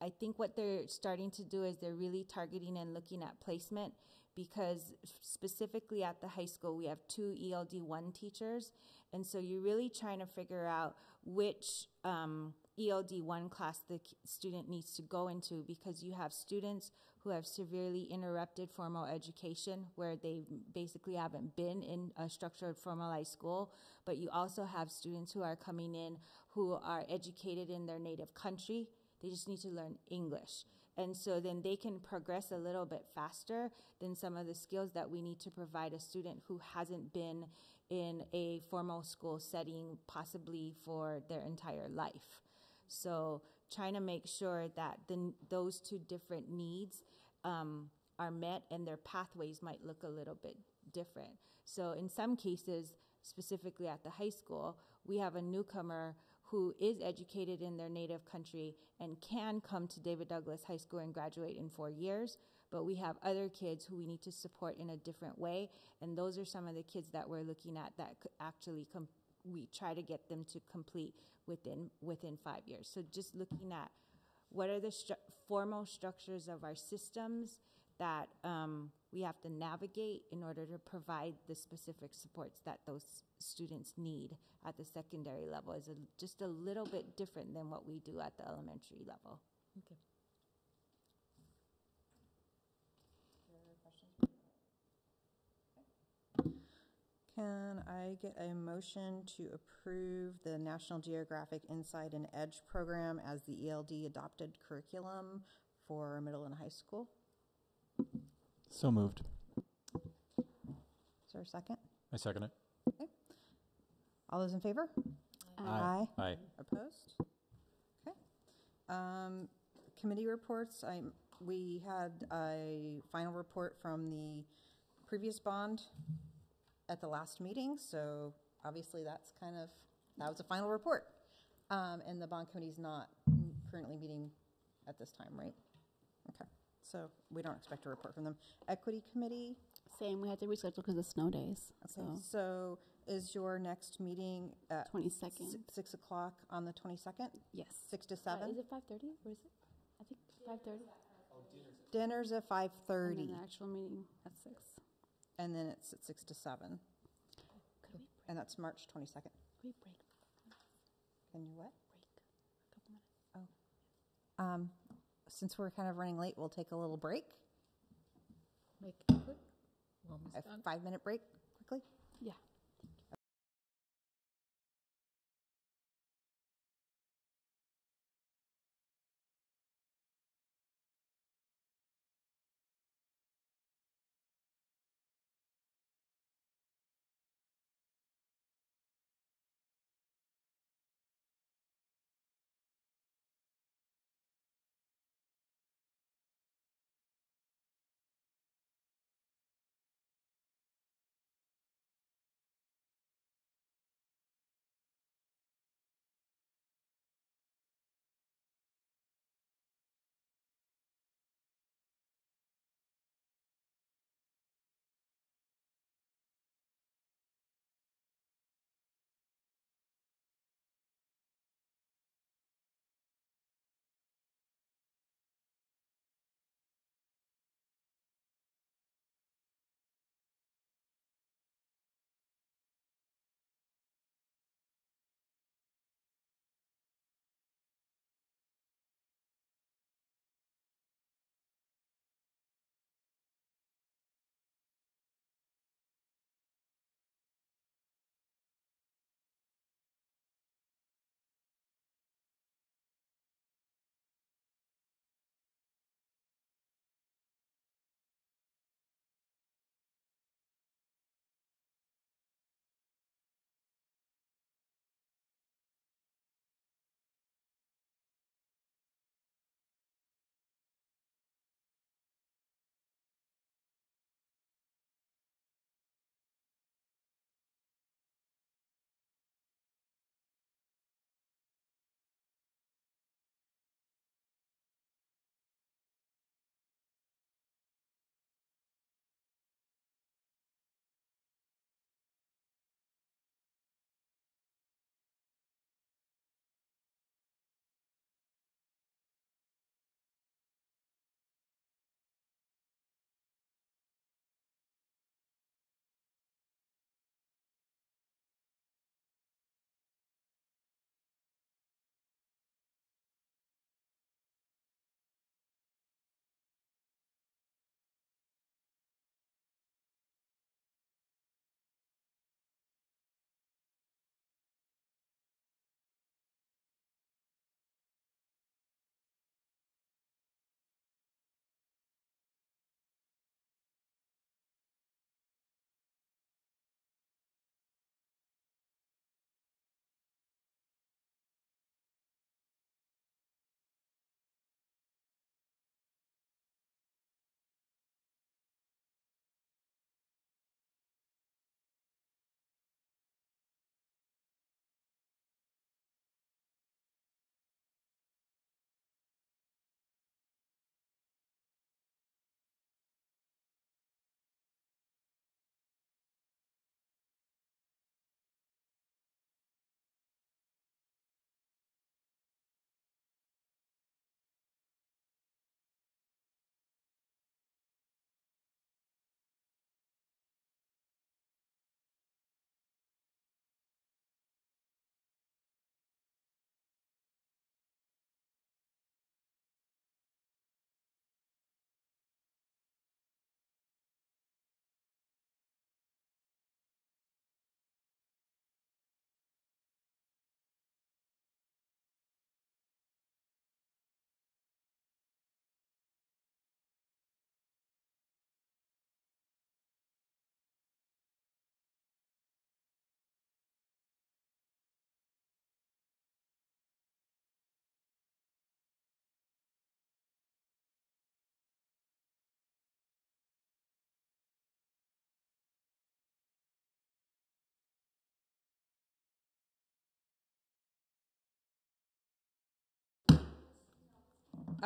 I think what they're starting to do is they're really targeting and looking at placement, because specifically at the high school we have 2 ELD 1 teachers, and so you're really trying to figure out which ELD 1 class the student needs to go into, because you have students who have severely interrupted formal education where they basically haven't been in a structured formalized school, but you also have students who are coming in who are educated in their native country. They just need to learn English. And so then they can progress a little bit faster than some of the skills that we need to provide a student who hasn't been in a formal school setting possibly for their entire life. So trying to make sure that those 2 different needs are met, and their pathways might look a little bit different. So in some cases, specifically at the high school, we have a newcomer who is educated in their native country and can come to David Douglas High School and graduate in 4 years, but we have other kids who we need to support in a different way, and those are some of the kids that we're looking at that could actually we try to get them to complete within 5 years. So just looking at what are the formal structures of our systems that we have to navigate in order to provide the specific supports that those students need at the secondary level is just a little bit different than what we do at the elementary level. Okay. Can I get a motion to approve the National Geographic Insight and EDGE program as the ELD adopted curriculum for middle and high school? So moved. Is there a second? I second it. Okay. All those in favor? Aye. Aye. Opposed? Okay. Committee reports. We had a final report from the previous bond at the last meeting, so obviously that was a final report. And the bond committee is not currently meeting at this time, right? Okay, so we don't expect a report from them. Equity committee? Same, we had to reschedule because of snow days. Okay, so is your next meeting at 22nd. 6 o'clock on the 22nd? Yes. 6 to 7? Is it 5:30? Or is it? I think 5:30. Dinner's at 5:30. And then the actual meeting at 6. And then it's at 6 to 7. Could we break? And that's March 22nd. Could we break? Can you what? Break a couple minutes. Since we're kind of running late, we'll take a little break. Make it quick. Almost A done. 5-minute break quickly. Yeah.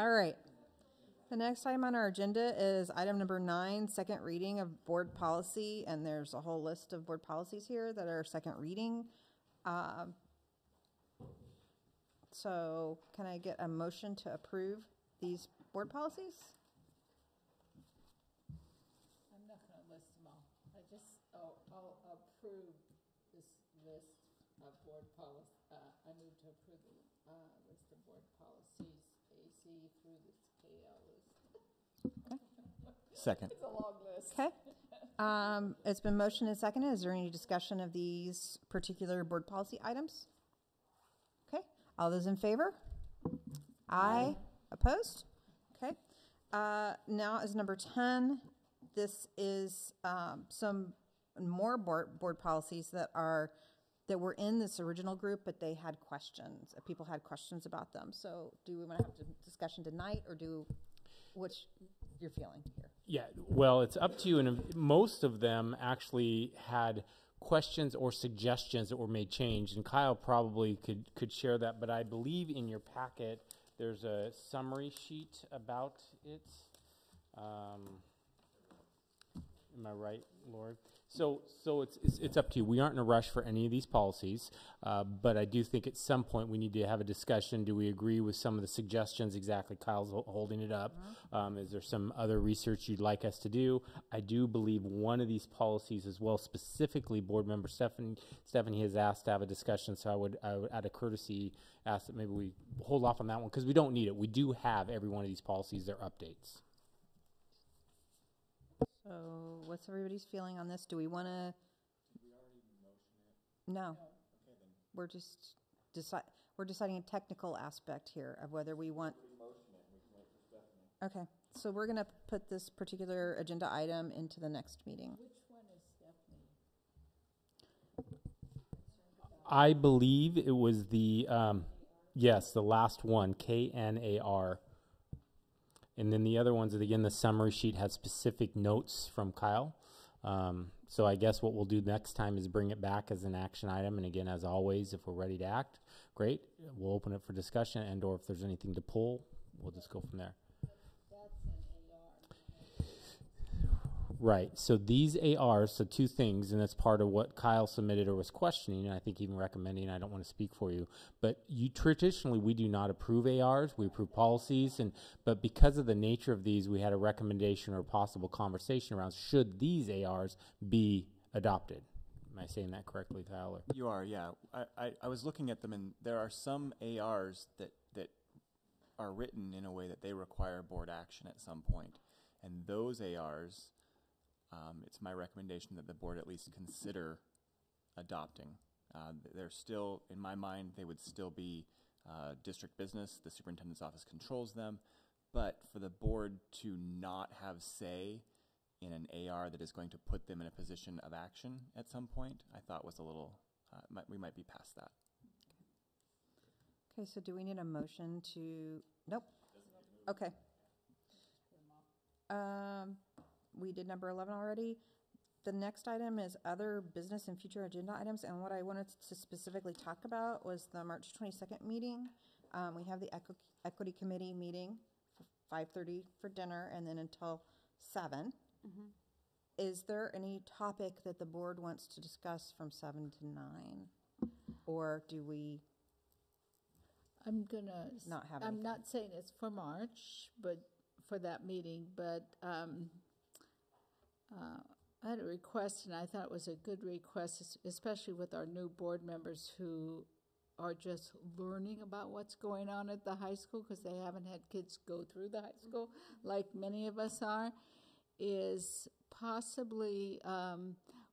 All right. The next item on our agenda is item number 9, second reading of board policy, and there's a whole list of board policies here that are second reading. So can I get a motion to approve these board policies? I'm not going to list them all. I'll approve this list of board policy. I move to approve the list of board policies, AC through the KL list. Second. It's a long list. Okay. It's been motioned and seconded. Is there any discussion of these particular board policy items? Okay. All those in favor? Aye. Opposed? Okay. Now is number 10. This is some more board policies that were in this original group, but they had questions. People had questions about them. So do we want to have a discussion tonight, or what's your feeling here? Yeah, well, it's up to you. And most of them actually had questions or suggestions that were made change. And Kyle probably could share that. But I believe in your packet, there's a summary sheet about it. Am I right, Lord? So it's up to you. We aren't in a rush for any of these policies, but I do think at some point we need to have a discussion. Do we agree with some of the suggestions? Exactly, Kyle's holding it up. Is there some other research you'd like us to do? I do believe one of these policies as well, specifically Board Member Stephanie has asked to have a discussion, so I would out of courtesy ask that maybe we hold off on that one because we don't need it. We do have every one of these policies, their updates. So what's everybody's feeling on this? Do we want to? No. Okay, then. We're just we're deciding a technical aspect here of whether we want. Okay, so we're going to put this particular agenda item into the next meeting. Which one is Stephanie? I believe it was the the last one, KNAR. And then the other ones, again, the summary sheet has specific notes from Kyle. So I guess what we'll do next time is bring it back as an action item. And again, as always, if we're ready to act, great. We'll open it for discussion, and or if there's anything to pull, we'll just go from there. That's an AR. Right. So these ARs, so two things, and that's part of what Kyle submitted or was questioning, and I think even recommending. I don't want to speak for you, but traditionally we do not approve ARs. We approve policies, but because of the nature of these, we had a recommendation or a possible conversation around should these ARs be adopted. Am I saying that correctly, Tyler? You are, yeah. I was looking at them, and there are some ARs that are written in a way that they require board action at some point, and those ARs. It's my recommendation that the board at least consider adopting. They're still, in my mind, they would still be district business. The superintendent's office controls them. But for the board to not have say in an AR that is going to put them in a position of action at some point, I thought was a little, we might be past that. Okay, so do we need a motion to, nope. Okay. We did number 11 already. The next item is other business and future agenda items, and what I wanted to specifically talk about was the March 22nd meeting. We have the Equity Committee meeting for 5:30 for dinner, and then until 7. Mm-hmm. Is there any topic that the board wants to discuss from 7 to 9? Or do we I'm gonna not have I'm anything? not saying it's for March, but for that meeting, but I had a request, and I thought it was a good request, especially with our new board members who are just learning about what's going on at the high school because they haven't had kids go through the high school like many of us are, is possibly,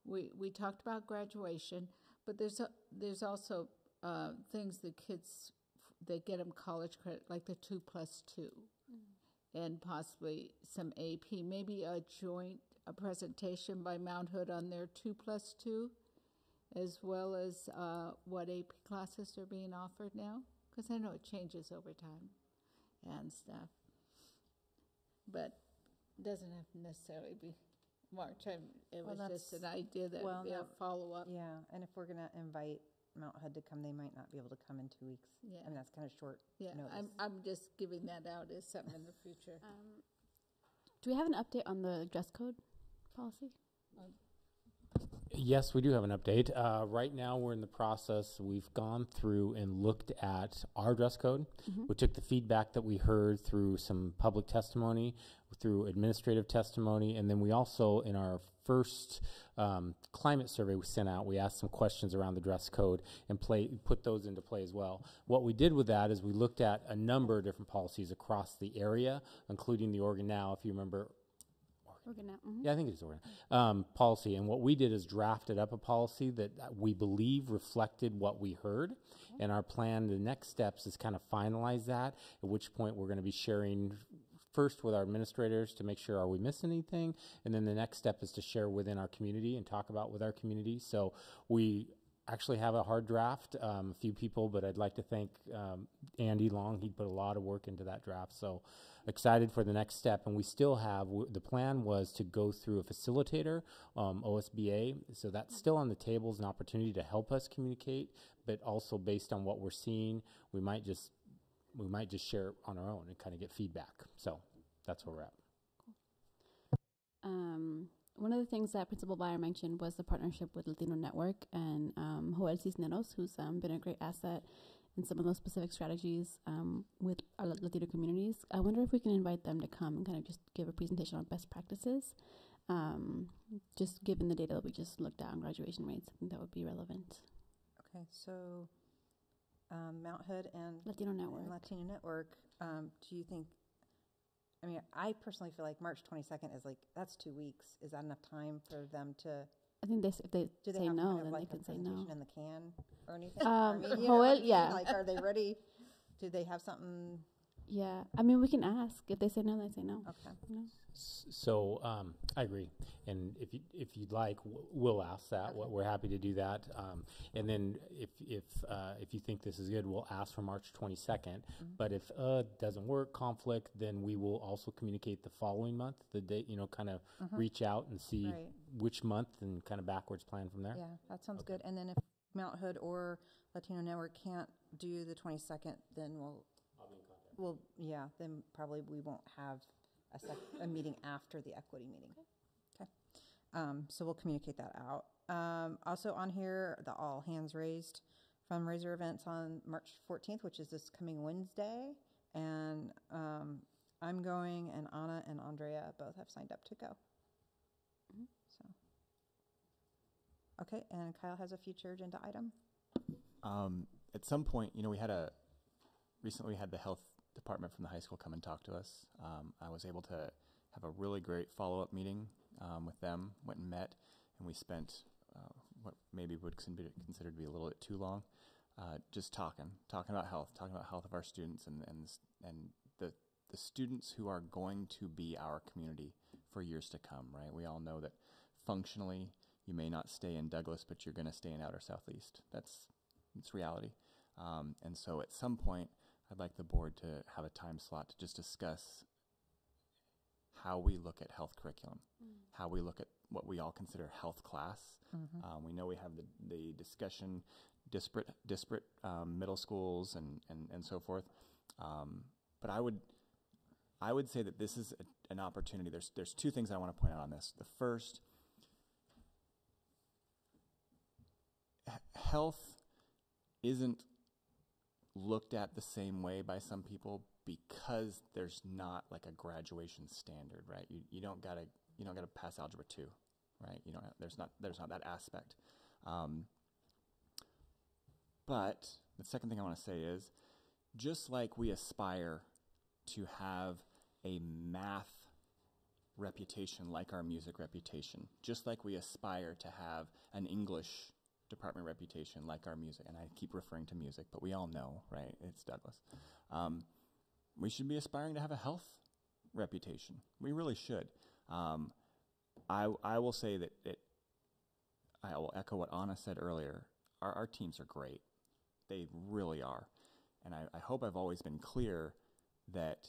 we talked about graduation, but there's also things the kids, they get them college credit, like the 2+2, and possibly some AP, maybe a presentation by Mount Hood on their 2+2, as well as what AP classes are being offered now, because I know it changes over time and stuff. But it doesn't have to necessarily be March. It was just an idea that would be a follow-up. Yeah, and if we're going to invite Mount Hood to come, they might not be able to come in 2 weeks. Yeah. I mean, that's kind of short Yeah, notice. I'm just giving that out as something in the future. Do we have an update on the dress code policy? Yes, we do have an update. Right now, we're in the process. We've gone through and looked at our dress code. Mhm. We took the feedback that we heard through some public testimony, through administrative testimony, and then we also, in our first climate survey we sent out, we asked some questions around the dress code and put those into play as well. What we did with that is we looked at a number of different policies across the area, including the Oregon Now, if you remember. Oregon Now. Mhm. Yeah, I think it's Oregon policy. And what we did is drafted up a policy that we believe reflected what we heard. And our plan, the next steps is kind of finalize that, at which point we're going to be sharing first with our administrators to make sure, are we missing anything? And then the next step is to share within our community and talk about with our community. So we actually have a hard draft, a few people, but I'd like to thank Andy Long. He put a lot of work into that draft. So excited for the next step. And we still have, the plan was to go through a facilitator, OSBA. So that's still on the table as an opportunity to help us communicate, but also based on what we're seeing, we might just share it on our own and kind of get feedback. So that's where we're at. One of the things that Principal Byer mentioned was the partnership with Latino Network and Joel Cisneros, who's been a great asset in some of those specific strategies with our Latino communities. I wonder if we can invite them to come and kind of just give a presentation on best practices, just given the data that we just looked at on graduation rates. I think that would be relevant. Okay, so Mount Hood and Latino Network, do you think, I mean, I personally feel like March 22nd is like, that's 2 weeks. Is that enough time for them to? I think if they do they say have no, kind of then like they a can say no. presentation in the can or anything? I mean, you know Joel, what I mean? yeah. Like, are they ready? Do they have something? Yeah, I mean, we can ask. If they say no, they say no. Okay. No. So I agree, and if you'd like, we'll ask that. Okay. We're happy to do that. And then if you think this is good, we'll ask for March 22nd. But if doesn't work, conflict, then we will also communicate the following month, the date. Kind of reach out and see Right. which month and kind of backwards plan from there. Yeah, that sounds good. And then if Mount Hood or Latino Network can't do the 22nd, then then probably we won't have a meeting after the equity meeting. Okay. So we'll communicate that out. Also on here, the all hands raised fundraiser events on March 14th, which is this coming Wednesday. And I'm going, and Anna and Andrea both have signed up to go. So. Okay, and Kyle has a future agenda item. At some point, recently we had the health department from the high school come and talk to us. I was able to have a really great follow-up meeting with them, went and met, and we spent what maybe would be considered to be a little bit too long, just talking about health of our students and the students who are going to be our community for years to come, right? We all know that functionally you may not stay in Douglas, but you're going to stay in Outer Southeast. It's reality. And so at some point, I'd like the board to have a time slot to just discuss how we look at health curriculum, how we look at what we all consider health class. We know we have the discussion, disparate middle schools and so forth. But I would say that this is an opportunity. There's two things I want to point out on this. The first, health isn't looked at the same way by some people because there's not like a graduation standard, right? You don't gotta pass algebra 2, right? There's not that aspect. But the second thing I want to say is, just like we aspire to have a math reputation like our music reputation, just like we aspire to have an English department reputation like our music, and I keep referring to music, but we all know, right? It's Douglas. We should be aspiring to have a health reputation. We really should. I will say that I will echo what Anna said earlier. Our teams are great. They really are. And I hope I've always been clear that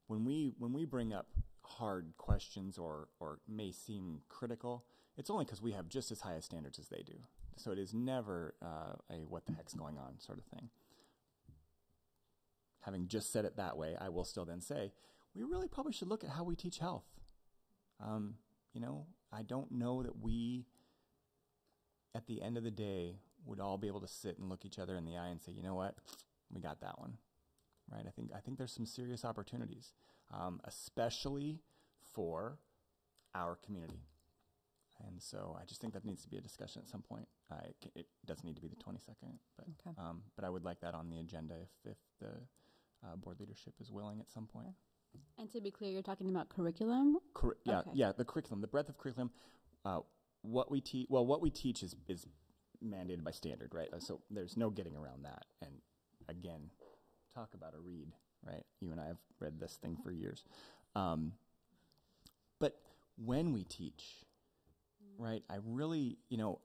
when we bring up hard questions or may seem critical, it's only because we have just as high a standards as they do. So it is never a what the heck's going on sort of thing. Having just said it that way, I will still then say, we really probably should look at how we teach health. You know, I don't know that we, at the end of the day, would all be able to sit and look each other in the eye and say, you know what, we got that one, right? I think there's some serious opportunities, especially for our community. And so I just think that needs to be a discussion at some point. It doesn't need to be the 22nd, but I would like that on the agenda if the board leadership is willing at some point. And to be clear, you're talking about curriculum? Yeah, the curriculum, the breadth of curriculum. What we teach is mandated by standard, right? So there's no getting around that. And again, talk about a read, right? You and I have read this thing for years. But when we teach, right, I really,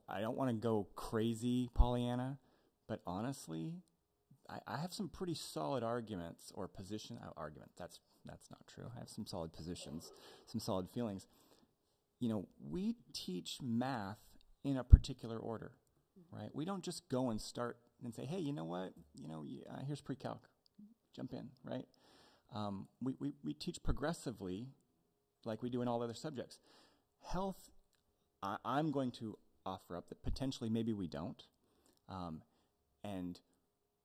I don't want to go crazy, Pollyanna, but honestly, I have some pretty solid arguments or argument. That's not true. I have some solid positions, some solid feelings. We teach math in a particular order, right? We don't just go and start and say, hey, you know what? Here's pre-calc. Jump in, right? We teach progressively like we do in all other subjects. Health, I'm going to offer up that potentially maybe we don't. And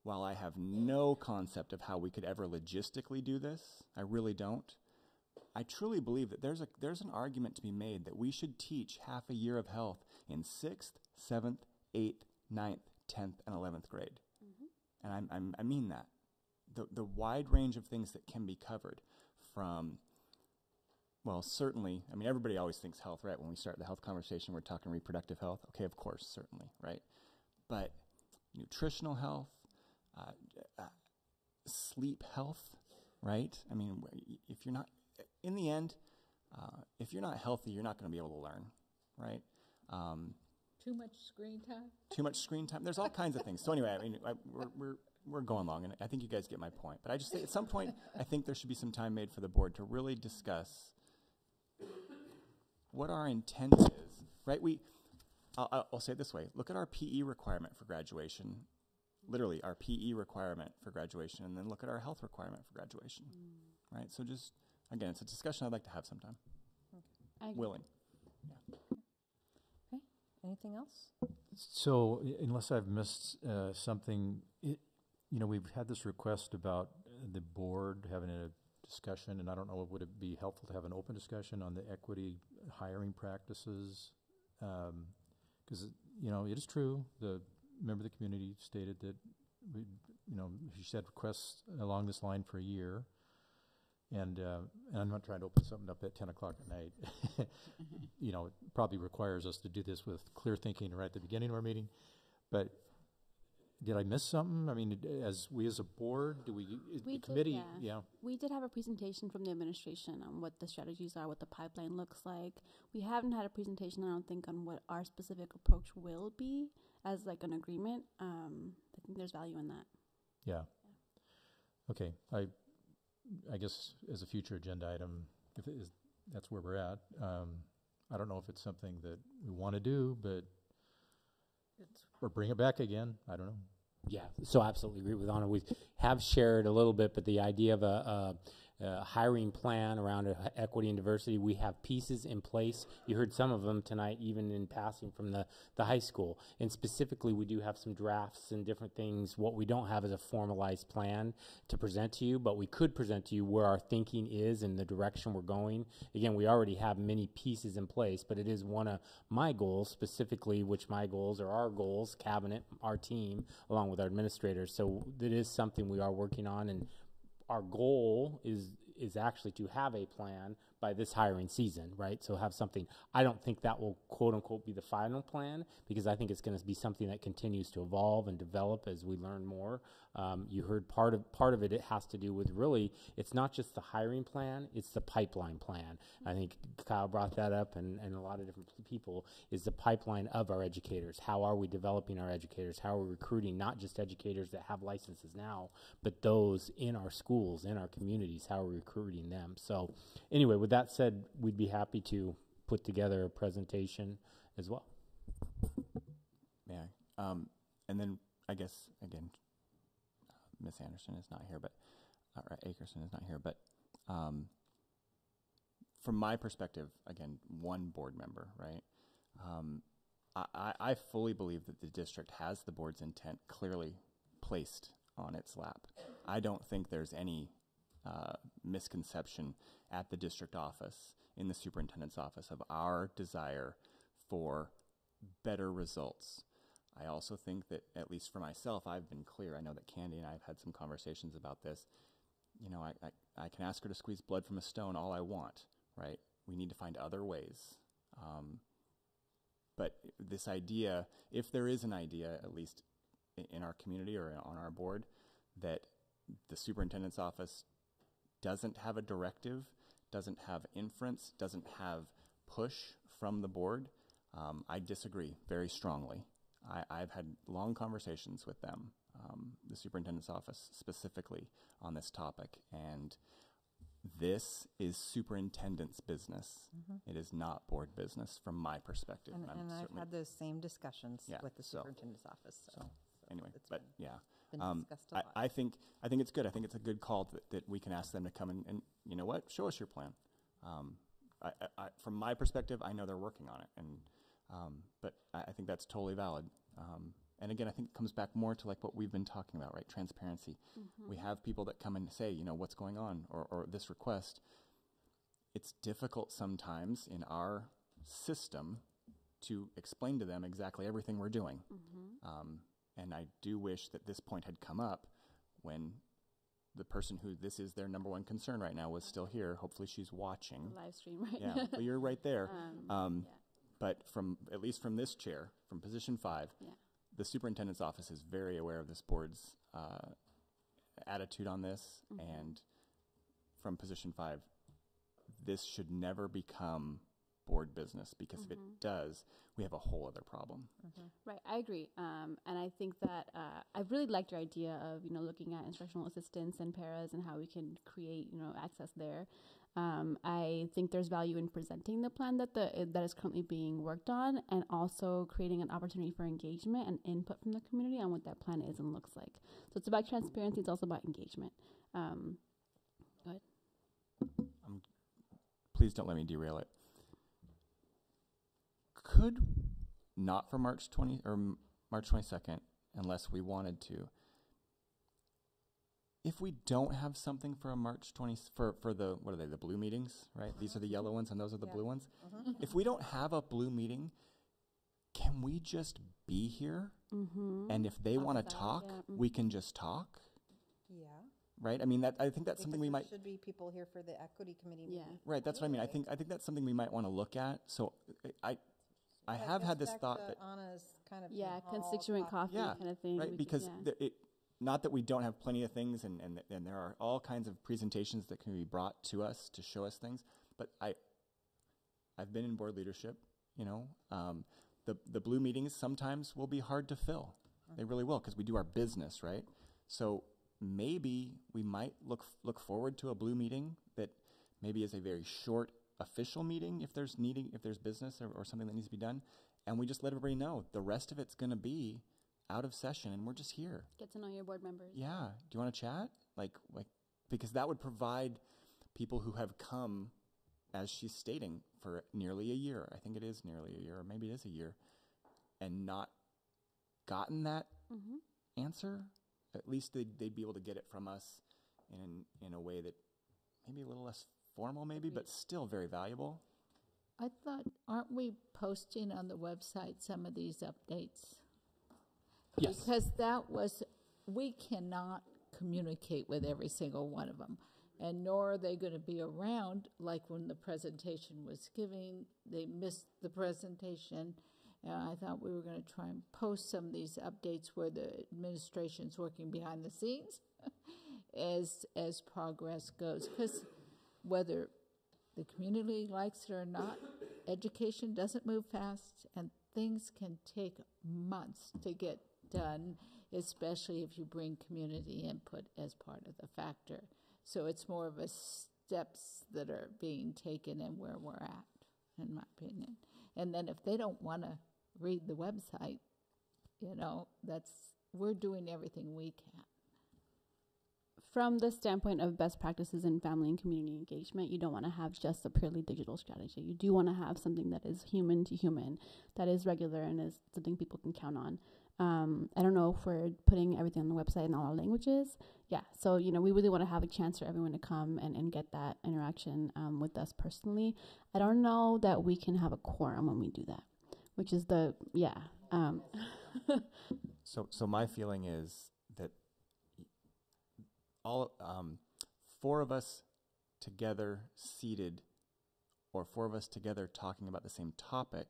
while I have no concept of how we could ever logistically do this, I really don't. I truly believe that there's an argument to be made that we should teach half a year of health in 6th, 7th, 8th, 9th, 10th, and 11th grade. Mm-hmm. And I mean that. The wide range of things that can be covered from, well, certainly, everybody always thinks health, right? When we start the health conversation, we're talking reproductive health. Okay, of course, certainly, right? But nutritional health, sleep health, right? If you're not, in the end, if you're not healthy, you're not going to be able to learn, right? Too much screen time? Too much screen time. There's all kinds of things. So anyway, we're going long, and I think you guys get my point. But I just say at some point, I think there should be some time made for the board to really discuss what our intent is, right? I'll say it this way. Look at our PE requirement for graduation, literally our PE requirement for graduation, and then look at our health requirement for graduation, right? So just, again, it's a discussion I'd like to have sometime. Okay. Willing. Okay. Anything else? So unless I've missed something, we've had this request about the board having a discussion, and I don't know, would it be helpful to have an open discussion on the equity hiring practices? Because, it is true, the member of the community stated that, she said requests along this line for a year. And I'm not trying to open something up at 10 o'clock at night. It probably requires us to do this with clear thinking right at the beginning of our meeting. But did I miss something? As a board, the committee? Yeah. We did have a presentation from the administration on what the strategies are, what the pipeline looks like. We haven't had a presentation, I don't think, on what our specific approach will be as like an agreement. I think there's value in that. Yeah. Okay. I guess as a future agenda item, that's where we're at. I don't know if it's something that we want to do, but or bring it back again. I don't know. Yeah, so absolutely agree with Anna. We have shared a little bit, but the idea of a hiring plan around equity and diversity, we have pieces in place. You heard some of them tonight, even in passing from the high school. And specifically, we do have some drafts and different things. What we don't have is a formalized plan to present to you, but we could present to you where our thinking is and the direction we're going. Again, we already have many pieces in place, but it is one of my goals specifically, which my goals are our goals, cabinet, our team, along with our administrators. So it is something we are working on, and our goal is actually to have a plan by this hiring season, right? So have something. I don't think that will, quote unquote, be the final plan, because I think it's going to be something that continues to evolve and develop as we learn more. You heard part of it. It has to do with really, it's not just the hiring plan, it's the pipeline plan. I think Kyle brought that up, and a lot of different people, is the pipeline of our educators. How are we developing our educators? How are we recruiting not just educators that have licenses now, but those in our schools, in our communities? How are we recruiting them? So anyway, with that said, we'd be happy to put together a presentation as well. May I? And then I guess, again, Miss Anderson is not here, but, or Akerson is not here, but from my perspective, again, one board member, right? I fully believe that the district has the board's intent clearly placed on its lap. I don't think there's any misconception at the district office, in the superintendent's office, of our desire for better results. I also think that, at least for myself, I've been clear. I know that Candy and I have had some conversations about this. You know, I can ask her to squeeze blood from a stone all I want, right? We need to find other ways. But this idea, if there is an idea, at least in our community or on our board, that the superintendent's office doesn't have a directive, doesn't have inference, doesn't have push from the board, I disagree very strongly. I've had long conversations with them, the superintendent's office specifically, on this topic, and this is superintendent's business. It is not board business from my perspective. And I've had those same discussions with the superintendent's office. So anyway, it's but been discussed a I lot. think it's good. I think it's a good call that we can ask them to come and you know what, show us your plan. From my perspective, I know they're working on it, and but I think that's totally valid. And again, I think it comes back more to like what we've been talking about, right? Transparency. We have people that come and say, you know, what's going on, or this request. It's difficult sometimes in our system to explain to them exactly everything we're doing. And I do wish that this point had come up when the person who this is their number one concern right now was still here. Hopefully she's watching. The live stream, right? Yeah, well, you're right there. But at least from this chair, from position 5, the superintendent's office is very aware of this board's attitude on this. And from position 5, this should never become board business, because if it does, we have a whole other problem. Right, I agree. And I think that I really liked your idea of, looking at instructional assistants and paras and how we can create, access there. I think there's value in presenting the plan that is currently being worked on, and also creating an opportunity for engagement and input from the community on what that plan is and looks like. So it's about transparency. It's also about engagement. Go ahead. Please don't let me derail it. Could not for March 22nd, unless we wanted to. If we don't have something for a March 20 for the, what are they, the blue meetings, right? These are the yellow ones and those are the blue ones. If we don't have a blue meeting, can we just be here? And if they want to talk, we can just talk. Yeah. Right. I mean, I think that's something we might. Should be people here for the equity committee meeting. Right. That's what I mean. I think that's something we might want to look at. So I have had this thought that Anna's kind of constituent coffee kind of thing. Right, because not that we don't have plenty of things, and there are all kinds of presentations that can be brought to us to show us things. But I've been in board leadership. The blue meetings sometimes will be hard to fill. They really will, because we do our business, right? So maybe we might look forward to a blue meeting that maybe is a very short official meeting if there's business or something that needs to be done, and we just let everybody know the rest of it's going to be out of session and we're just here. Get to know your board members. Yeah. Do you want to chat? Like because that would provide people who have come, as she's stating, for nearly a year. I think it is nearly a year, or maybe it is a year, and not gotten that answer. At least they'd be able to get it from us in a way that maybe a little less formal, maybe, but still very valuable. I thought, aren't we posting on the website some of these updates? Yes. Because we cannot communicate with every single one of them, and nor are they going to be around. Like when the presentation was giving, they missed the presentation, and I thought we were going to try and post some of these updates where the administration's working behind the scenes as progress goes, because whether the community likes it or not, education doesn't move fast, and things can take months to get done, especially if you bring community input as part of the factor. So it's more of a steps that are being taken and where we're at, in my opinion. And then if they don't want to read the website, You know, we're doing everything we can. From the standpoint of best practices in family and community engagement, you don't want to have just a purely digital strategy. You do want to have something that is human to human, that is regular and is something people can count on. I don't know if we're putting everything on the website in all our languages. Yeah, so, you know, we really want to have a chance for everyone to come and get that interaction with us personally. I don't know that we can have a quorum when we do that, which is So my feeling is that all 4 of us together seated, or 4 of us together talking about the same topic,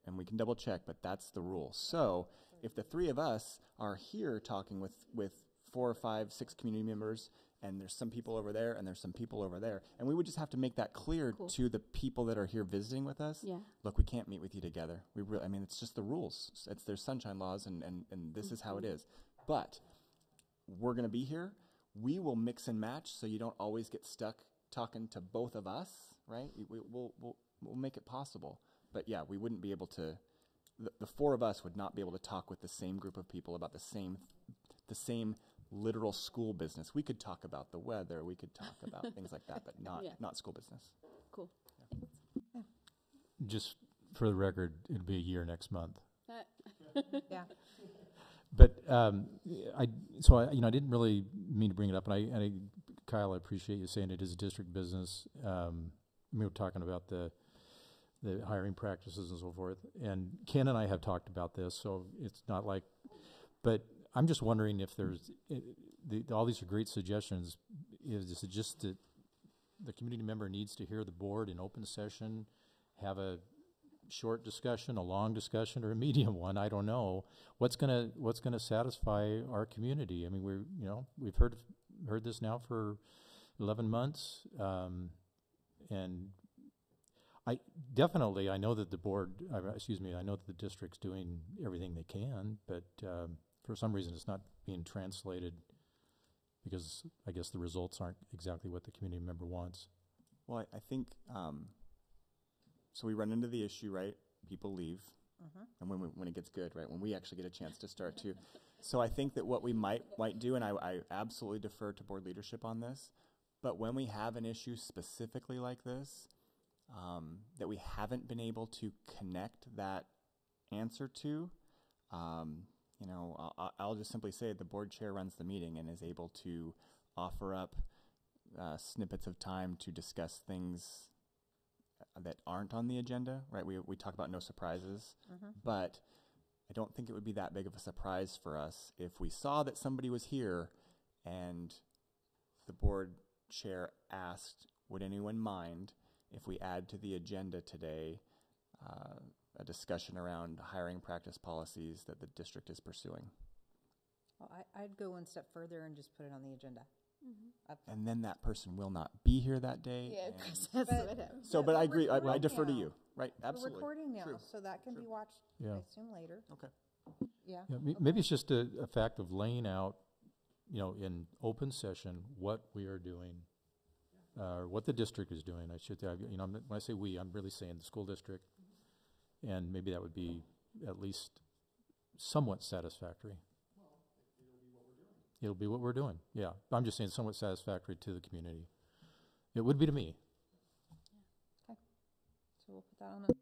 and we can double check, but that's the rule. So if the 3 of us are here talking with 4 or 5, 6 community members, and there's some people over there, and there's some people over there, and we would just have to make that clear to the people that are here visiting with us. Yeah. Look, we can't meet with you together. It's just the rules. There's sunshine laws, and this is how it is. But we're going to be here. We will mix and match, so you don't always get stuck talking to both of us, right? We'll make it possible. But yeah, we wouldn't be able to. The 4 of us would not be able to talk with the same group of people about the same literal school business. We could talk about the weather. We could talk about things like that, but not school business. Cool. Yeah. Just for the record, it'll be a year next month. Yeah. But I didn't really mean to bring it up, and Kyle, I appreciate you saying it is a district business. We were talking about the hiring practices and so forth, and Ken and I have talked about this, so it's not like, but I'm just wondering if there's all these are great suggestions. Is it just that the community member needs to hear the board in open session, have a short discussion, a long discussion, or a medium one? I don't know. What's gonna satisfy our community? I mean, we've heard this now for 11 months, and I know that the board, I know that the district's doing everything they can, but for some reason it's not being translated because I guess the results aren't exactly what the community member wants. Well, I think, so we run into the issue, right? People leave, and when it gets good, right? When we actually get a chance to start to. So I think that what we might do, and I absolutely defer to board leadership on this, but when we have an issue specifically like this, that we haven't been able to connect that answer to, I'll just simply say the board chair runs the meeting and is able to offer up snippets of time to discuss things that aren't on the agenda, right? We talk about no surprises, but I don't think it would be that big of a surprise for us if we saw that somebody was here and the board chair asked, would anyone mind if we add to the agenda today a discussion around hiring practice policies that the district is pursuing? Well, I'd go one step further and just put it on the agenda. And then that person will not be here that day. Yeah, that's what happens. So, but I agree. I defer to you, right? Absolutely. We're recording now, True. so that can be watched, Yeah. I assume, later. Okay. Yeah. Maybe it's just a fact of laying out, in open session what we are doing, or what the district is doing. I should, when I say we, I'm really saying the school district, and maybe that would be at least somewhat satisfactory. It'll be what we're doing. Yeah, I'm just saying somewhat satisfactory to the community. It would be to me. Okay, so we'll put that on a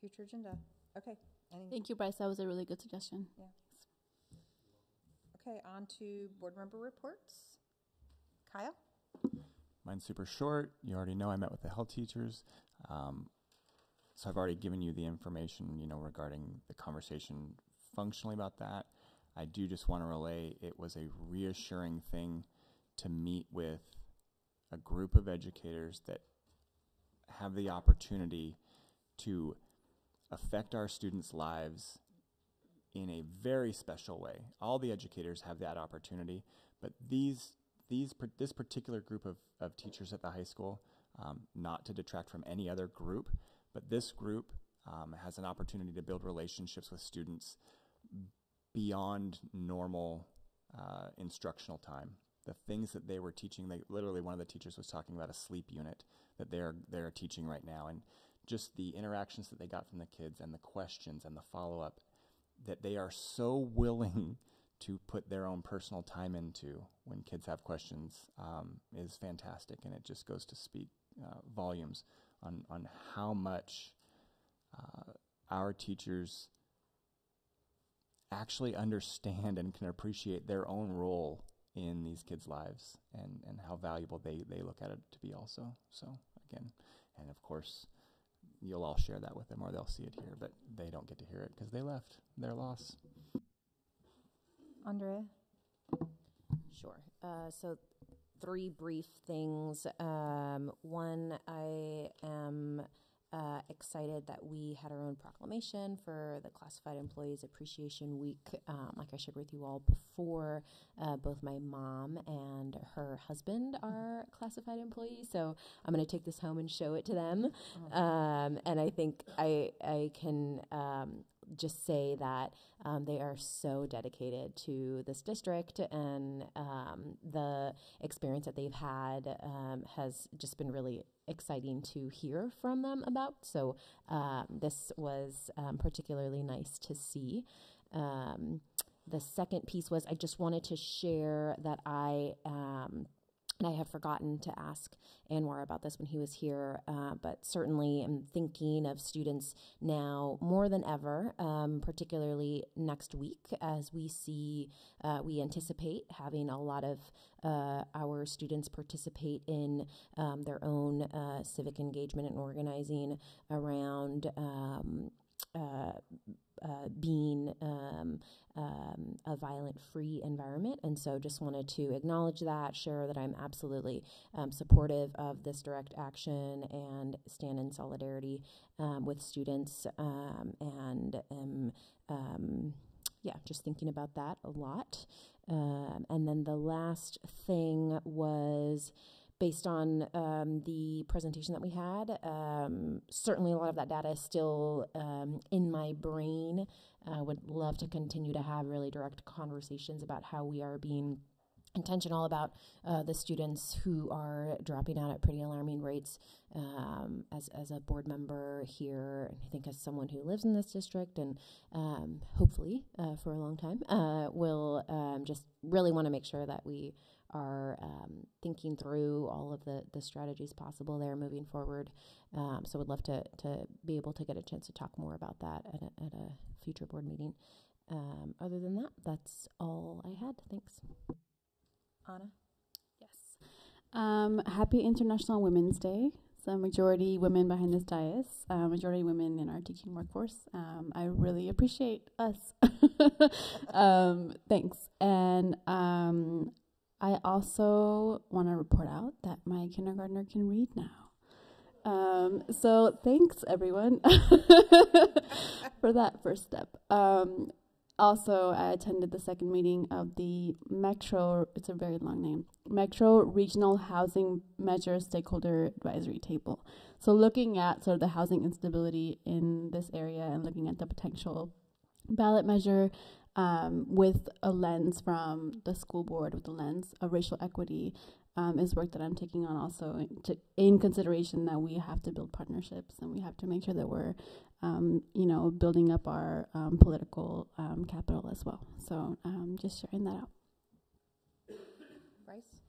future agenda. Okay. Thank you, Bryce. That was a really good suggestion. Yeah. Okay, on to board member reports. Kyle? Mine's super short. You already know I met with the health teachers. So I've already given you the information, regarding the conversation functionally about that. I do just want to relay it was a reassuring thing to meet with a group of educators that have the opportunity to affect our students' lives in a very special way. All the educators have that opportunity, but this particular group of teachers at the high school, not to detract from any other group, but this group has an opportunity to build relationships with students beyond normal instructional time. The things that they were teaching, literally one of the teachers was talking about a sleep unit that they're teaching right now, and just the interactions that they got from the kids and the questions and the follow-up, that they are so willing to put their own personal time into when kids have questions is fantastic, and it just goes to speak volumes on how much our teachers actually understand and can appreciate their own role in these kids' lives, and how valuable they look at it to be also. So again, and of course, you'll all share that with them, or they'll see it here, but they don't get to hear it because they left. Their loss. Andrea? Sure. So 3 brief things. One, I am excited that we had our own proclamation for the Classified Employees Appreciation Week. Like I shared with you all before, both my mom and her husband are classified employees, so I'm going to take this home and show it to them. And I think I can just say that they are so dedicated to this district, and the experience that they've had has just been really exciting to hear from them about. So this was particularly nice to see. The second piece was I just wanted to share that and I have forgotten to ask Anwar about this when he was here, but certainly I'm thinking of students now more than ever, particularly next week, as we anticipate having a lot of our students participate in their own civic engagement and organizing around being a violent-free environment. And so just wanted to acknowledge that, share that I'm absolutely supportive of this direct action and stand in solidarity with students, and just thinking about that a lot. And then the last thing was based on the presentation that we had. Certainly a lot of that data is still in my brain. I would love to continue to have really direct conversations about how we are being intentional about the students who are dropping out at pretty alarming rates. As a board member here, and I think as someone who lives in this district, and hopefully for a long time, will just really want to make sure that we are thinking through all of the strategies possible there moving forward. So would love to be able to get a chance to talk more about that at a future board meeting. Other than that, that's all I had. Thanks. Anna? Yes. Happy International Women's Day. So majority women behind this dais, majority women in our teaching workforce. I really appreciate us. Thanks. And I also want to report out that my kindergartner can read now. So thanks, everyone, for that first step. Also, I attended the second meeting of the Metro, it's a very long name, Metro Regional Housing Measure Stakeholder Advisory Table. So looking at sort of the housing instability in this area and looking at the potential ballot measure with a lens from the school board, with the lens of racial equity, is work that I'm taking on also in consideration that we have to build partnerships and we have to make sure that we're building up our political capital as well. So just sharing that out. Bryce?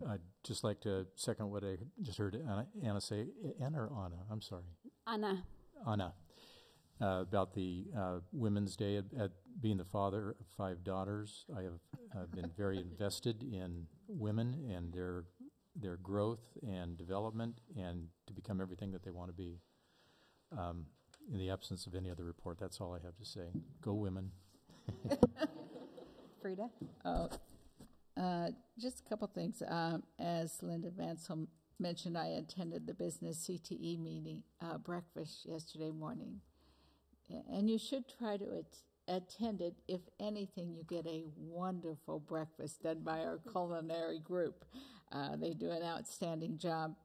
I'd just like to second what I just heard Anna say. Anna or Anna? I'm sorry. Anna. Anna. About the Women's Day, at being the father of 5 daughters. I have been very invested in women and their growth and development and to become everything that they want to be. In the absence of any other report, that's all I have to say. Go women. Frida? Just a couple things. As Linda Vansel mentioned, I attended the business CTE meeting breakfast yesterday morning. And you should try to attend it. If anything, you get a wonderful breakfast done by our culinary group. They do an outstanding job.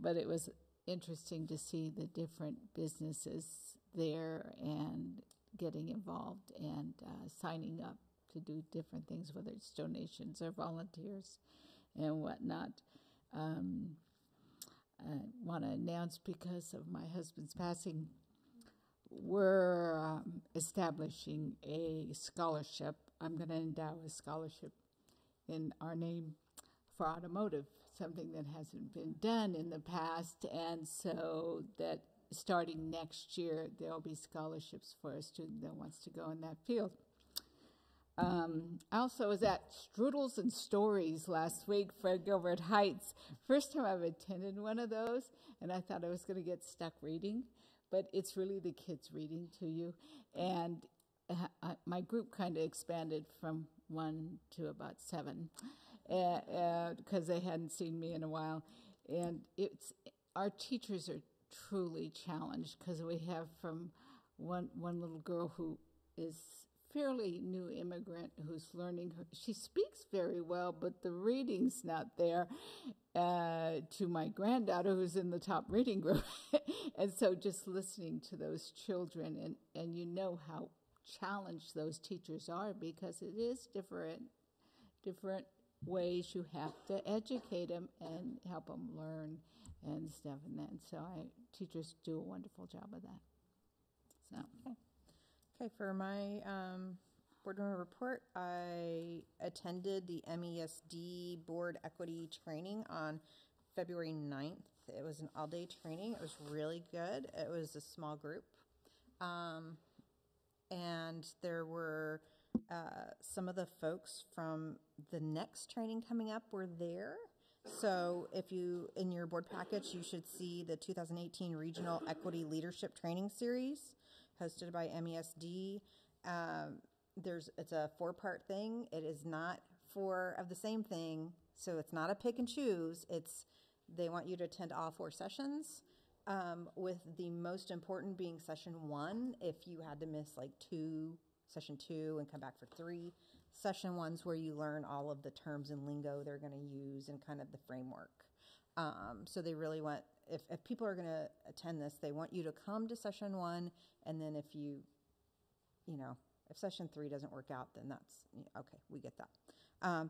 But it was interesting to see the different businesses there and getting involved and signing up to do different things, whether it's donations or volunteers and whatnot. I want to announce, because of my husband's passing we're establishing a scholarship. I'm going to endow a scholarship in our name for automotive, something that hasn't been done in the past, and so that starting next year, there'll be scholarships for a student that wants to go in that field. I also was at Strudels and Stories last week for Gilbert Heights. First time I've attended one of those, and I thought I was going to get stuck reading, but it's really the kids reading to you. And my group kind of expanded from 1 to about 7 because they hadn't seen me in a while. And our teachers are truly challenged because we have from one little girl who is fairly new immigrant who's learning. She speaks very well, but the reading's not there, to my granddaughter who's in the top reading group. And so just listening to those children, and you know how challenged those teachers are because it is different ways you have to educate them and help them learn and stuff. And then so teachers do a wonderful job of that. So. Okay, for my board member report, I attended the MESD board equity training on February 9th. It was an all-day training. It was really good. It was a small group. And there were some of the folks from the next training coming up were there. So if you, in your board package, you should see the 2018 Regional Equity Leadership Training Series hosted by MESD. It's a 4-part thing. It is not 4 of the same thing, so it's not a pick and choose. They want you to attend all 4 sessions, with the most important being session 1. If you had to miss like session 2 and come back for 3, session 1's where you learn all of the terms and lingo they're going to use and kind of the framework. So they really want, if people are going to attend this, they want you to come to session 1, and then if if session 3 doesn't work out, then that's, okay, we get that.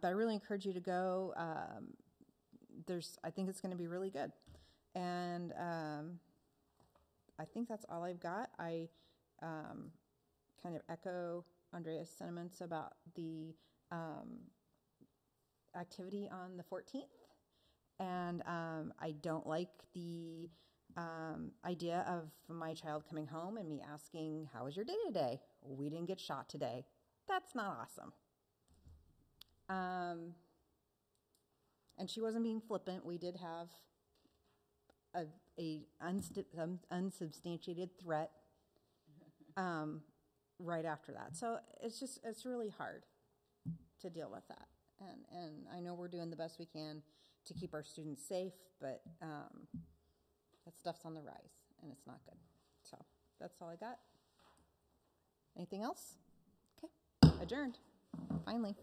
But I really encourage you to go. I think it's going to be really good. And I think that's all I've got. I kind of echo Andrea's sentiments about the activity on the 14th. And I don't like the idea of my child coming home and me asking, how was your day today? We didn't get shot today. That's not awesome. And she wasn't being flippant. We did have a unsubstantiated threat right after that. So it's really hard to deal with that. And I know we're doing the best we can to keep our students safe, but that stuff's on the rise, and it's not good. So that's all I got. Anything else? Okay, adjourned, finally.